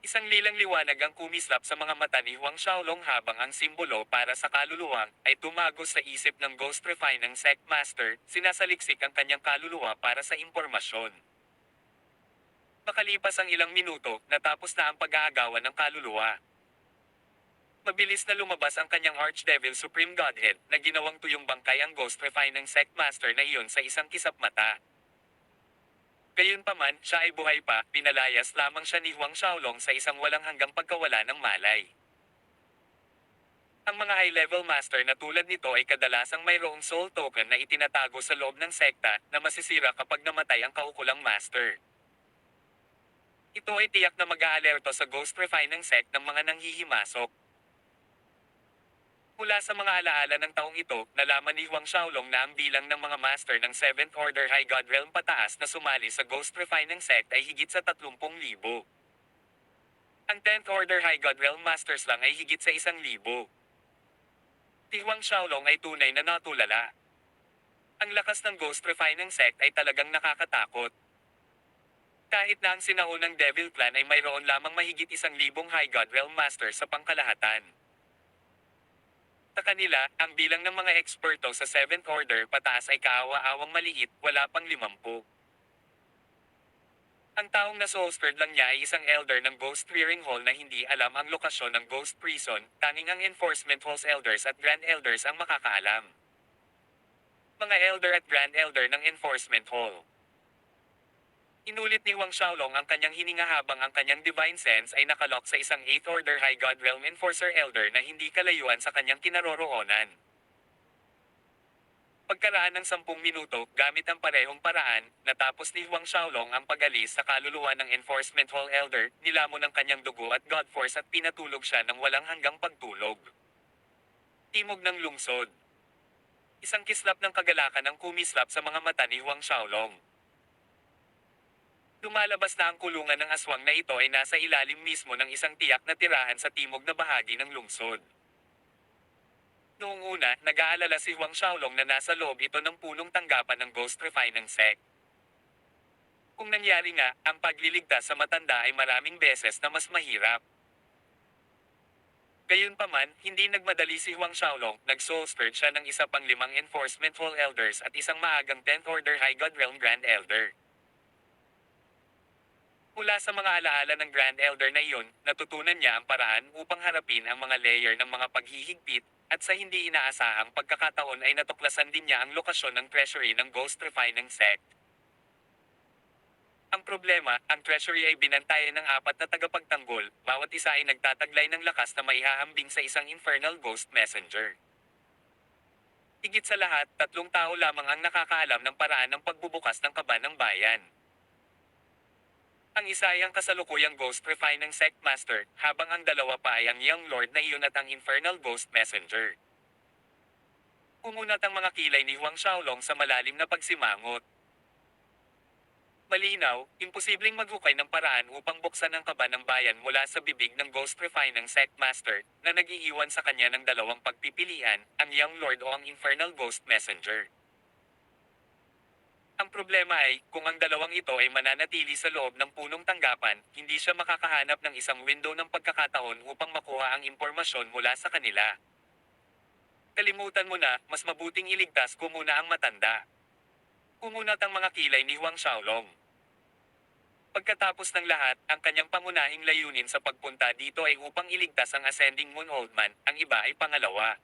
Isang lilang liwanag ang kumislap sa mga mata ni Huang Xiaolong habang ang simbolo para sa kaluluwa ay tumagos sa isip ng Ghost Refining Sect Master, sinasaliksik ang kanyang kaluluwa para sa impormasyon. Makalipas ang ilang minuto, natapos na ang pag-aagawan ng kaluluwa. Mabilis na lumabas ang kanyang Archdevil Supreme Godhead na ginawang tuyong bangkay ang Ghost Refining Sect Master na iyon sa isang kisap mata. Gayunpaman, siya ay buhay pa, pinalayas lamang siya ni Huang Xiaolong sa isang walang hanggang pagkawala ng malay. Ang mga high-level master na tulad nito ay kadalasang mayroong soul token na itinatago sa loob ng sekta na masisira kapag namatay ang kaukulang master. Ito ay tiyak na mag-aalerto sa Ghost Refining Sect ng mga nanghihimasok. Mula sa mga alaala ng taong ito, nalaman ni Huang Xiaolong na ang bilang ng mga master ng 7th Order High God Realm pataas na sumali sa Ghost Refining Sect ay higit sa 30,000. Ang 10th Order High God Realm Masters lang ay higit sa 1,000. Si Huang Xiaolong ay tunay na natulala. Ang lakas ng Ghost Refining Sect ay talagang nakakatakot. Kahit na ang sinaunang Devil Clan ay mayroon lamang mahigit 1,000 High God Realm Masters sa pangkalahatan. Sa kanila, ang bilang ng mga eksperto sa 7th Order pataas ay kaawa-awang maliit, wala pang 50. Ang taong nasoulstirred lang niya ay isang elder ng Ghost Clearing Hall na hindi alam ang lokasyon ng Ghost Prison, tanging ang Enforcement Hall's Elders at Grand Elders ang makakaalam. Mga Elder at Grand Elder ng Enforcement Hall. Inulit ni Huang Xiaolong ang kanyang hininga habang ang kanyang divine sense ay nakalok sa isang 8th Order High God Realm Enforcer Elder na hindi kalayuan sa kanyang kinaroroonan. Pagkaraan ng 10 minuto, gamit ang parehong paraan, natapos ni Huang Xiaolong ang pag-alis sa kaluluwa ng Enforcement Hall Elder, nilamon ang kanyang dugo at God Force at pinatulog siya ng walang hanggang pagtulog. Timog ng lungsod. Isang kislap ng kagalakan ang kumislap sa mga mata ni Huang Xiaolong. Lumalabas na ang kulungan ng aswang na ito ay nasa ilalim mismo ng isang tiyak na tirahan sa timog na bahagi ng lungsod. Noong una, nag-aalala si Huang Xiaolong na nasa loob ito ng punong tanggapan ng Ghost Refining Sect. Kung nangyari nga, ang pagliligtas sa matanda ay maraming beses na mas mahirap. Gayunpaman, hindi nagmadali si Huang Xiaolong, nag-soulstirred siya ng isa pang 5 Enforcement Hall Elders at isang maagang 10th Order High God Realm Grand Elder. Mula sa mga alaala ng Grand Elder na iyon, natutunan niya ang paraan upang harapin ang mga layer ng mga paghihigpit, at sa hindi inaasahang pagkakataon ay natuklasan din niya ang lokasyon ng treasury ng Ghost Refining Sect. Ang problema, ang treasury ay binantayan ng 4 na tagapagtanggol, bawat isa ay nagtataglay ng lakas na maihahambing sa isang infernal ghost messenger. Higit sa lahat, 3 tao lamang ang nakakaalam ng paraan ng pagbubukas ng kaba ng bayan. Ang isa ay ang kasalukuyang Ghost Refining Sect Master, habang ang dalawa pa ay ang Young Lord na iyon at ang Infernal Ghost Messenger. Umunat ang mga kilay ni Huang Xiaolong sa malalim na pagsimangot. Malinaw, imposibleng maghukay ng paraan upang buksan ang kaba ng bayan mula sa bibig ng Ghost Refining Sect Master, na nag-iiwan sa kanya ng dalawang pagpipilian, ang Young Lord o ang Infernal Ghost Messenger. Ang problema ay, kung ang dalawang ito ay mananatili sa loob ng punong tanggapan, hindi siya makakahanap ng isang window ng pagkakataon upang makuha ang impormasyon mula sa kanila. Kalimutan mo na, mas mabuting iligtas ko muna ang matanda. Kumunat ang mga kilay ni Huang Xiaolong. Pagkatapos ng lahat, ang kanyang pangunahing layunin sa pagpunta dito ay upang iligtas ang Ascending Moon Old Man, ang iba ay pangalawa.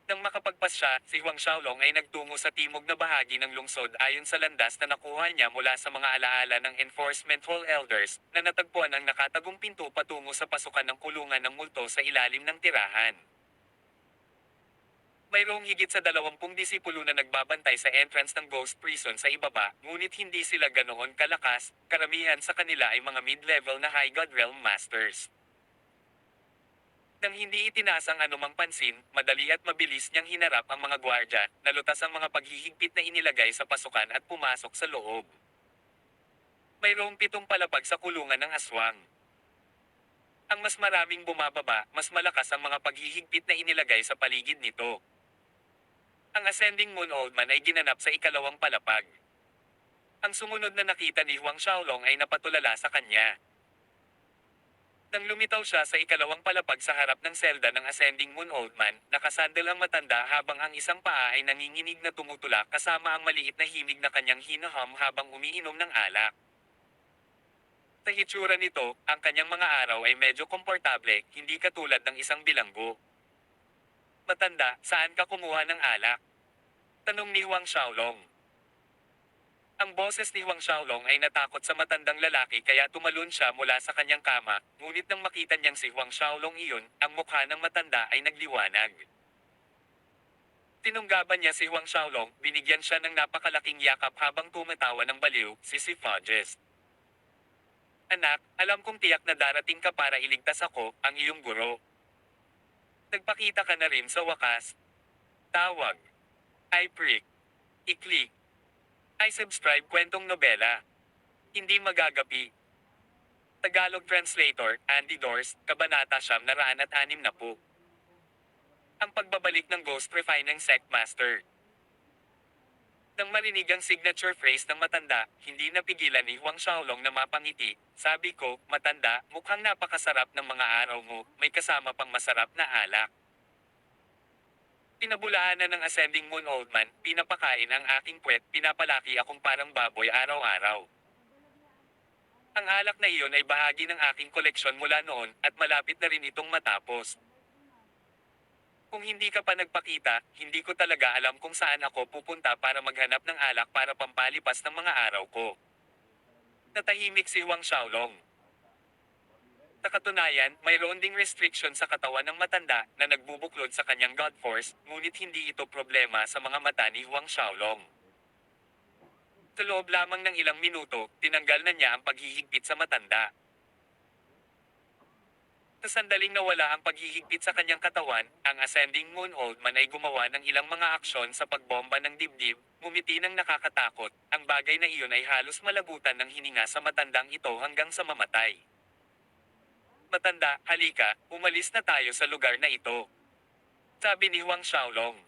Nang makapagpas siya, si Huang Xiaolong ay nagtungo sa timog na bahagi ng lungsod ayon sa landas na nakuha niya mula sa mga alaala ng Enforcement Hall Elders, na natagpuan ang nakatagong pinto patungo sa pasukan ng kulungan ng multo sa ilalim ng tirahan. Mayroong higit sa 20 disipulo na nagbabantay sa entrance ng Ghost Prison sa ibaba, ngunit hindi sila ganoon kalakas, karamihan sa kanila ay mga mid-level na High God Realm Masters. Nang hindi itinas ang anumang pansin, madali at mabilis niyang hinarap ang mga gwardya, nalutas ang mga paghihigpit na inilagay sa pasukan at pumasok sa loob. Mayroong 7 palapag sa kulungan ng aswang. Ang mas maraming bumababa, mas malakas ang mga paghihigpit na inilagay sa paligid nito. Ang Ascending Moon Old Man ay ginanap sa ikalawang palapag. Ang sumunod na nakita ni Huang Xiaolong ay napatulala sa kanya. Nang lumitaw siya sa ikalawang palapag sa harap ng selda ng Ascending Moon Old Man, nakasandal ang matanda habang ang isang paa ay nanginginig na tumutulak kasama ang maliit na himig na kanyang hinaham habang umiinom ng alak. Sa hitsura nito, ang kanyang mga araw ay medyo komportable, hindi katulad ng isang bilanggo. Matanda, saan ka kumuha ng alak? Tanong ni Huang Xiaolong. Ang boses ni Huang Xiaolong ay natakot sa matandang lalaki kaya tumalon siya mula sa kanyang kama, ngunit nang makita niyang si Huang Xiaolong iyon, ang mukha ng matanda ay nagliwanag. Tinunggaban niya si Huang Xiaolong, binigyan siya ng napakalaking yakap habang tumatawa ng baliw, si Fudges. Anak, alam kong tiyak na darating ka para iligtas ako, ang iyong guro. Nagpakita ka na rin sa wakas. Tawag. I prick. I-click. I subscribe kwentong nobela. Hindi magagapi. Tagalog Translator, Andy Dors, Kabanata 906. Ang pagbabalik ng Ghost Refining Sect Master. Nang marinig ang signature phrase ng matanda, hindi napigilan ni Huang Xiaolong na mapangiti. Sabi ko, matanda, mukhang napakasarap ng mga araw mo, may kasama pang masarap na alak. Pinabulaanan ng Ascending Moon Old Man, pinapakain ang aking puwet, pinapalaki akong parang baboy araw-araw. Ang alak na iyon ay bahagi ng aking koleksyon mula noon, at malapit na rin itong matapos. Kung hindi ka pa nagpakita, hindi ko talaga alam kung saan ako pupunta para maghanap ng alak para pampalipas ng mga araw ko. Natahimik si Huang Xiaolong. Sa katunayan, mayroon ding restriction sa katawan ng matanda na nagbubuklod sa kanyang God Force, ngunit hindi ito problema sa mga mata ni Huang Xiaolong. Sa loob lamang ng ilang minuto, tinanggal na niya ang paghihigpit sa matanda. Sa sandaling nawala ang paghihigpit sa kanyang katawan, ang Ascending Moon Old Man ay gumawa ng ilang mga aksyon sa pagbomba ng dibdib, ngumiti ng nakakatakot. Ang bagay na iyon ay halos malabutan ng hininga sa matandang ito hanggang sa mamatay. Matanda, halika, umalis na tayo sa lugar na ito. Sabi ni Huang Xiaolong.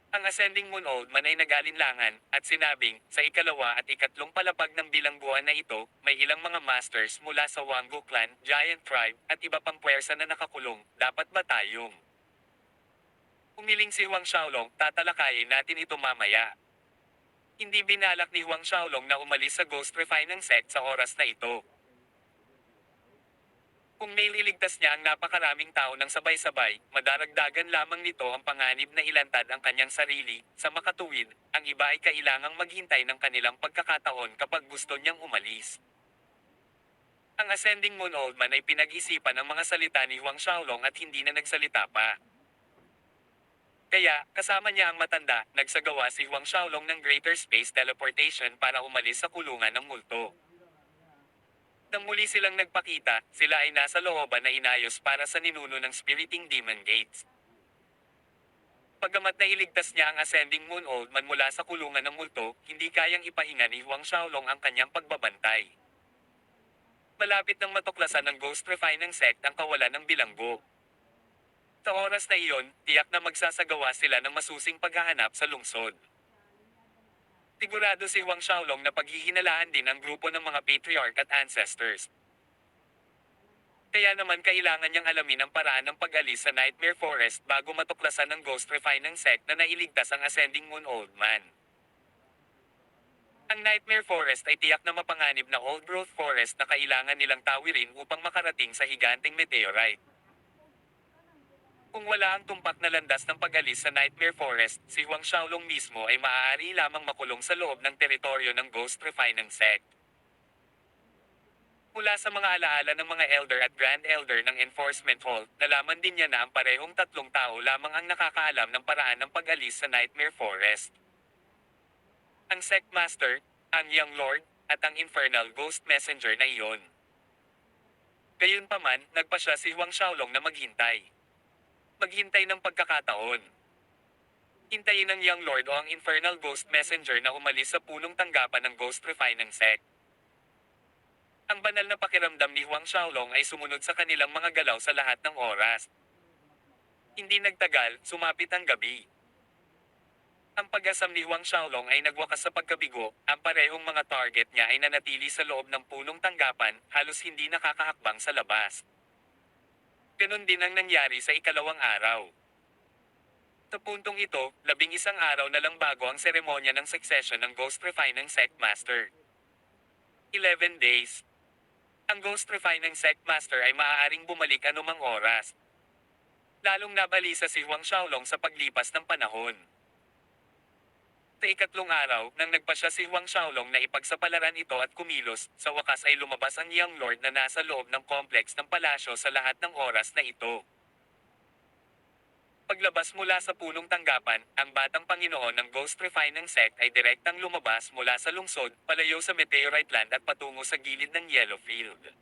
Ang Ascending Moon Old Man ay nag-alinlangan, at sinabing, sa ikalawa at ikatlong palapag ng bilangguan na ito, may ilang mga masters mula sa Wango Clan, Giant Tribe, at iba pang puwersa na nakakulong, dapat ba tayong? Umiling si Huang Xiaolong, tatalakayin natin ito mamaya. Hindi binalak ni Huang Xiaolong na umalis sa Ghost Refining Sect sa oras na ito. Kung naililigtas niya ang napakaraming tao ng sabay-sabay, madaragdagan lamang nito ang panganib na ilantad ang kanyang sarili. Sa makatuwid, ang iba ay kailangang maghintay ng kanilang pagkakataon kapag gusto niyang umalis. Ang Ascending Moon Old Man ay pinag-isipan ang mga salita ni Huang Xiaolong at hindi na nagsalita pa. Kaya, kasama niya ang matanda, nagsagawa si Huang Xiaolong ng Greater Space Teleportation para umalis sa kulungan ng multo. Nang muli silang nagpakita, sila ay nasa looban na inayos para sa ninuno ng Spiriting Demon Gates. Pagamat nailigtas niya ang Ascending Moon Old Man mula sa kulungan ng multo, hindi kayang ipahinga ni Huang Xiaolong ang kanyang pagbabantay. Malapit nang matuklasan ng Ghost Refining Sect ang kawalan ng bilanggo. Sa oras na iyon, tiyak na magsasagawa sila ng masusing paghahanap sa lungsod. Sigurado si Huang Xiaolong na paghihinalaan din ang grupo ng mga patriarch at ancestors. Kaya naman kailangan niyang alamin ang paraan ng pag-alis sa Nightmare Forest bago matuklasan ng Ghost Refine ng sect na nailigtas ang Ascending Moon Old Man. Ang Nightmare Forest ay tiyak na mapanganib na old-growth forest na kailangan nilang tawirin upang makarating sa higanting meteorite. Kung wala ang tumpak na landas ng pag-alis sa Nightmare Forest, si Huang Xiaolong mismo ay maaari lamang makulong sa loob ng teritoryo ng Ghost Refine ng sect. Mula sa mga alaala ng mga elder at grand elder ng Enforcement Hall, nalaman din niya na ang parehong tatlong tao lamang ang nakakaalam ng paraan ng pag-alis sa Nightmare Forest. Ang Sect Master, ang Young Lord, at ang Infernal Ghost Messenger na iyon. Gayunpaman, nagpa siya si Huang Xiaolong na maghintay. Maghintay ng pagkakataon. Hintayin ng Young Lord o ang Infernal Ghost Messenger na umalis sa punong tanggapan ng Ghost Refine ng sect. Ang banal na pakiramdam ni Huang Xiaolong ay sumunod sa kanilang mga galaw sa lahat ng oras. Hindi nagtagal, sumapit ang gabi. Ang pag-asam ni Huang Xiaolong ay nagwakas sa pagkabigo, ang parehong mga target niya ay nanatili sa loob ng punong tanggapan, halos hindi nakakahakbang sa labas. Ganon din ang nangyari sa ikalawang araw. Sa puntong ito, 11 araw na lang bago ang seremonya ng succession ng Ghost Refine ng Sect Master. 11 days. Ang Ghost Refine ng Sect Master ay maaaring bumalik anumang oras. Lalong nabalisa si Huang Xiaolong sa paglipas ng panahon. Sa ikatlong araw, nang nagpasya si Huang Xiaolong na ipagsapalaran ito at kumilos, sa wakas ay lumabas ang Young Lord na nasa loob ng complex ng palasyo sa lahat ng oras na ito. Paglabas mula sa punong tanggapan, ang batang Panginoon ng Ghost Refine ng sect ay direktang lumabas mula sa lungsod, palayo sa Meteorite Land at patungo sa gilid ng Yellow Field.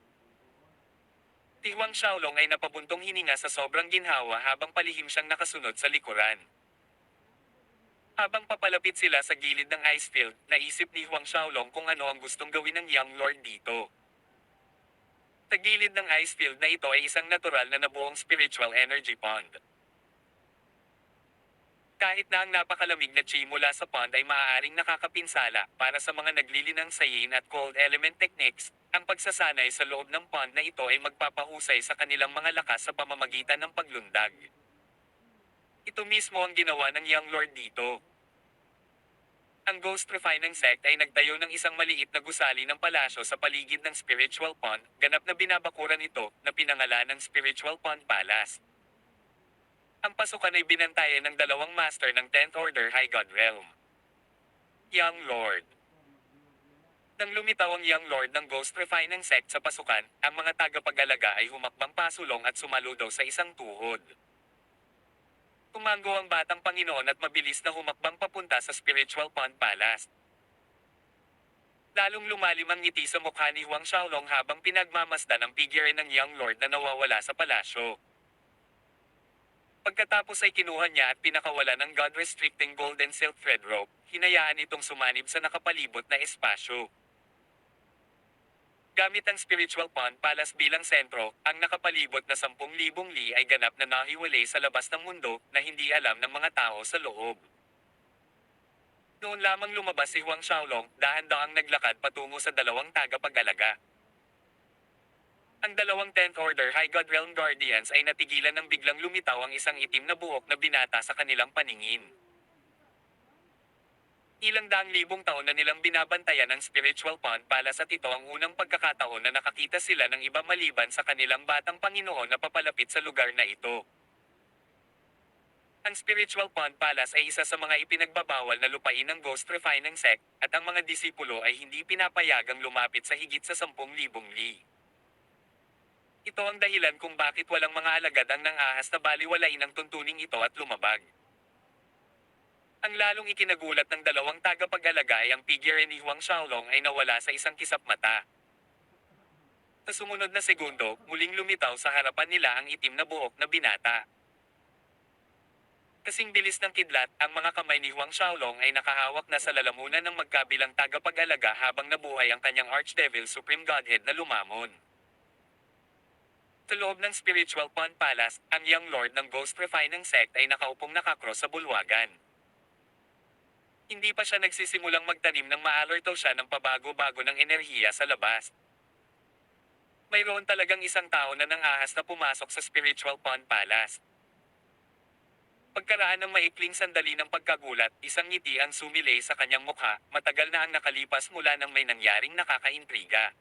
Si Huang Xiaolong ay napabuntong hininga sa sobrang ginhawa habang palihim siyang nakasunod sa likuran. Habang papalapit sila sa gilid ng ice field, naisip ni Huang Xiaolong kung ano ang gustong gawin ng Young Lord dito. Sa gilid ng ice field na ito ay isang natural na nabuong spiritual energy pond. Kahit na ang napakalamig na chi mula sa pond ay maaaring nakakapinsala para sa mga naglilinang sa yin at cold element techniques, ang pagsasanay sa loob ng pond na ito ay magpapahusay sa kanilang mga lakas sa pamamagitan ng paglundag. Ito mismo ang ginawa ng Young Lord dito. Ang Ghost Refine ng sect ay nagtayo ng isang maliit na gusali ng palasyo sa paligid ng spiritual pond, ganap na binabakuran ito, na pinangalan ng Spiritual Pond Palace. Ang pasukan ay binantayan ng dalawang master ng 10th Order High God Realm. Young Lord. Nang lumitaw ang Young Lord ng Ghost Refine ng sect sa pasukan, ang mga tagapag-alaga ay humakbang pasulong at sumaludo sa isang tuhod. Tumango ang batang Panginoon at mabilis na humakbang papunta sa Spiritual Pond Palace. Lalong lumalim ang ngiti sa mukha ni Huang Xiaolong habang pinagmamasdan ang figure ng Young Lord na nawawala sa palasyo. Pagkatapos ay kinuha niya at pinakawala ng God-restricting golden silk thread rope, hinayaan itong sumanib sa nakapalibot na espasyo. Gamit ang Spiritual Pond Palace bilang sentro, ang nakapalibot na 10,000 li ay ganap na nahiwalay sa labas ng mundo na hindi alam ng mga tao sa loob. Noon lamang lumabas si Huang Xiaolong, dahan-dahang naglakad patungo sa dalawang tagapag-alaga. Ang dalawang 10th Order High God Realm Guardians ay natigilan ng biglang lumitaw ang isang itim na buhok na binata sa kanilang paningin. Ilang daang libong taon na nilang binabantayan ang Spiritual Pond Palace at ito ang unang pagkakataon na nakakita sila ng iba maliban sa kanilang batang Panginoon na papalapit sa lugar na ito. Ang Spiritual Pond Palace ay isa sa mga ipinagbabawal na lupain ng Ghost Refine ng sect, at ang mga disipulo ay hindi pinapayagang lumapit sa higit sa 10,000 li. Ito ang dahilan kung bakit walang mga alagad ang nang-ahas na baliwalain ang tuntuning ito at lumabag. Ang lalong ikinagulat ng dalawang tagapag-alaga ay ang figure ni Huang Xiaolong ay nawala sa isang kisap mata. Sa sumunod na segundo, muling lumitaw sa harapan nila ang itim na buhok na binata. Kasing bilis ng kidlat, ang mga kamay ni Huang Xiaolong ay nakahawak na sa lalamunan ng magkabilang tagapag-alaga habang nabuhay ang kanyang Archdevil Supreme Godhead na lumamon. Sa loob ng Spiritual Pond Palace, ang Young Lord ng Ghost Refine ng sect ay nakaupong nakakross sa bulwagan. Hindi pa siya nagsisimulang magtanim ng maalerto siya ng pabago-bago ng enerhiya sa labas. Mayroon talagang isang tao na nangahas na pumasok sa spiritual pond palace. Pagkaraan ng maikling sandali ng pagkagulat, isang ngiti ang sumilay sa kanyang mukha, matagal na ang nakalipas mula nang may nangyaring nakakaintriga.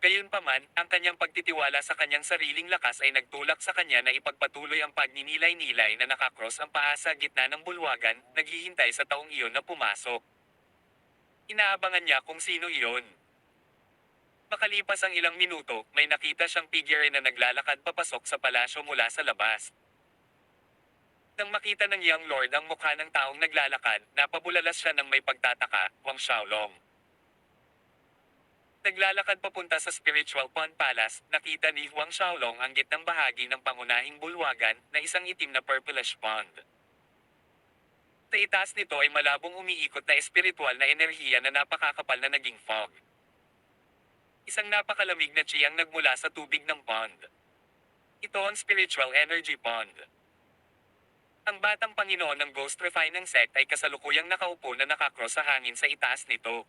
Gayunpaman, ang kanyang pagtitiwala sa kanyang sariling lakas ay nagtulak sa kanya na ipagpatuloy ang pagninilay-nilay na nakakross ang paa sa gitna ng bulwagan, naghihintay sa taong iyon na pumasok. Inaabangan niya kung sino iyon. Makalipas ang ilang minuto, may nakita siyang figure na naglalakad papasok sa palasyo mula sa labas. Nang makita ng young lord ang mukha ng taong naglalakad, napabulalas siya ng may pagtataka, Wang Xiaolong. Naglalakad papunta sa Spiritual Pond Palace, nakita ni Huang Xiaolong ang gitnang bahagi ng pangunahing bulwagan na isang itim na purplish pond. Sa itaas nito ay malabong umiikot na espiritual na enerhiya na napakakapal na naging fog. Isang napakalamig na chi ang nagmula sa tubig ng pond. Ito ang spiritual energy pond. Ang batang Panginoon ng Ghost Refining Sect ay kasalukuyang nakaupo na nakakross sa hangin sa itaas nito.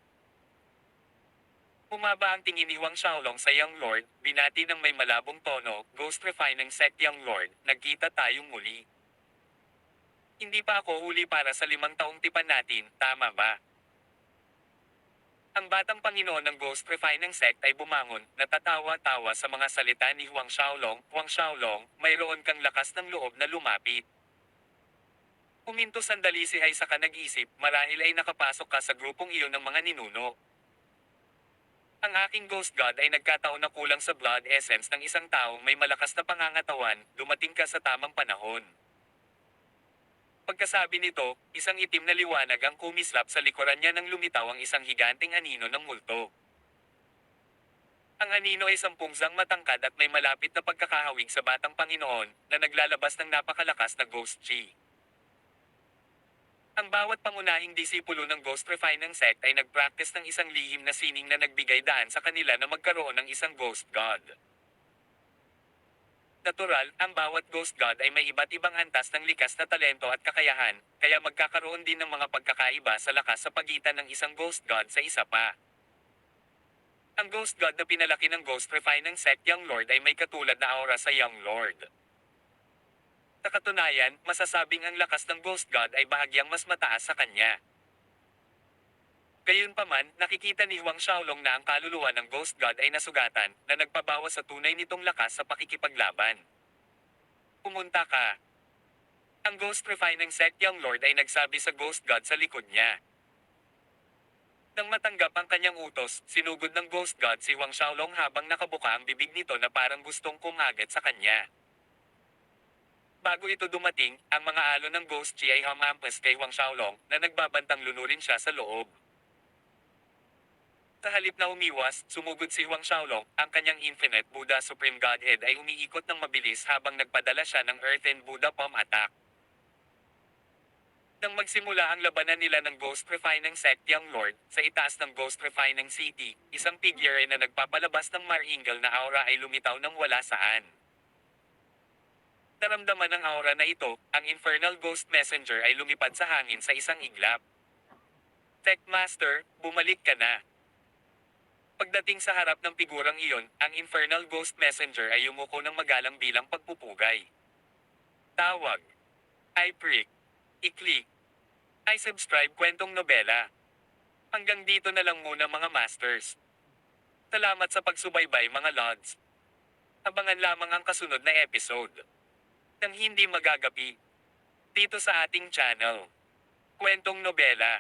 Bumaba ang tingin ni Huang Xiaolong sa Young Lord, binati ng may malabong tono, Ghost Refining Sect Young Lord, nagkita tayong muli. Hindi pa ako huli para sa 5 taong tipan natin, tama ba? Ang batang Panginoon ng Ghost Refining Sect ay bumangon, natatawa-tawa sa mga salita ni Huang Xiaolong, Huang Xiaolong, mayroon kang lakas ng loob na lumapit. Huminto sandali si Hai saka nag-isip, marahil ay nakapasok ka sa grupong iyon ng mga ninuno. Ang aking ghost god ay nagkataon na kulang sa blood essence ng isang taong may malakas na pangangatawan, dumating ka sa tamang panahon. Pagkasabi nito, isang itim na liwanag ang kumislap sa likuran niya nang lumitaw ang isang higanting anino ng multo. Ang anino ay 10 matangkad at may malapit na pagkakahawig sa batang Panginoon, na naglalabas ng napakalakas na ghost chi. Ang bawat pangunahing disipulo ng Ghost Refining Sect ay nagpractice ng isang lihim na sining na nagbigay daan sa kanila na magkaroon ng isang Ghost God. Natural, ang bawat Ghost God ay may iba't ibang antas ng likas na talento at kakayahan, kaya magkakaroon din ng mga pagkakaiba sa lakas sa pagitan ng isang Ghost God sa isa pa. Ang Ghost God na pinalaki ng Ghost Refining Sect Young Lord ay may katulad na aura sa Young Lord. Sa katunayan, masasabing ang lakas ng Ghost God ay bahagyang mas mataas sa kanya. Gayunpaman, nakikita ni Huang Xiaolong na ang kaluluwa ng Ghost God ay nasugatan, na nagpabawas sa tunay nitong lakas sa pakikipaglaban. Pumunta ka. Ang Ghost Refining Sect Young Lord ay nagsabi sa Ghost God sa likod niya. Nang matanggap ang kanyang utos, sinugod ng Ghost God si Huang Xiaolong habang nakabuka ang bibig nito na parang gustong kumagat sa kanya. Bago ito dumating, ang mga alon ng Ghost Chi ay hamampas kay Huang Xiaolong, na nagbabantang lunurin siya sa loob. Sa halip na umiwas, sumugod si Huang Xiaolong, ang kanyang Infinite Buddha Supreme Godhead ay umiikot ng mabilis habang nagpadala siya ng Earthen Buddha Palm Attack. Nang magsimula ang labanan nila ng Ghost Refining Sect Young Lord, sa itaas ng Ghost Refining City, isang figure na nagpapalabas ng maringal na aura ay lumitaw ng wala saan. Naramdaman ng aura na ito, ang Infernal Ghost Messenger ay lumipad sa hangin sa isang iglap. Tech Master, bumalik ka na. Pagdating sa harap ng figurang iyon, ang Infernal Ghost Messenger ay yumuko ng magalang bilang pagpupugay. Tawag. I prick. I-click. I subscribe kwentong nobela. Hanggang dito na lang muna mga masters. Salamat sa pagsubaybay mga lods. Abangan lamang ang kasunod na episode. Nang hindi magagapi. Dito sa ating channel. Kwentong nobela.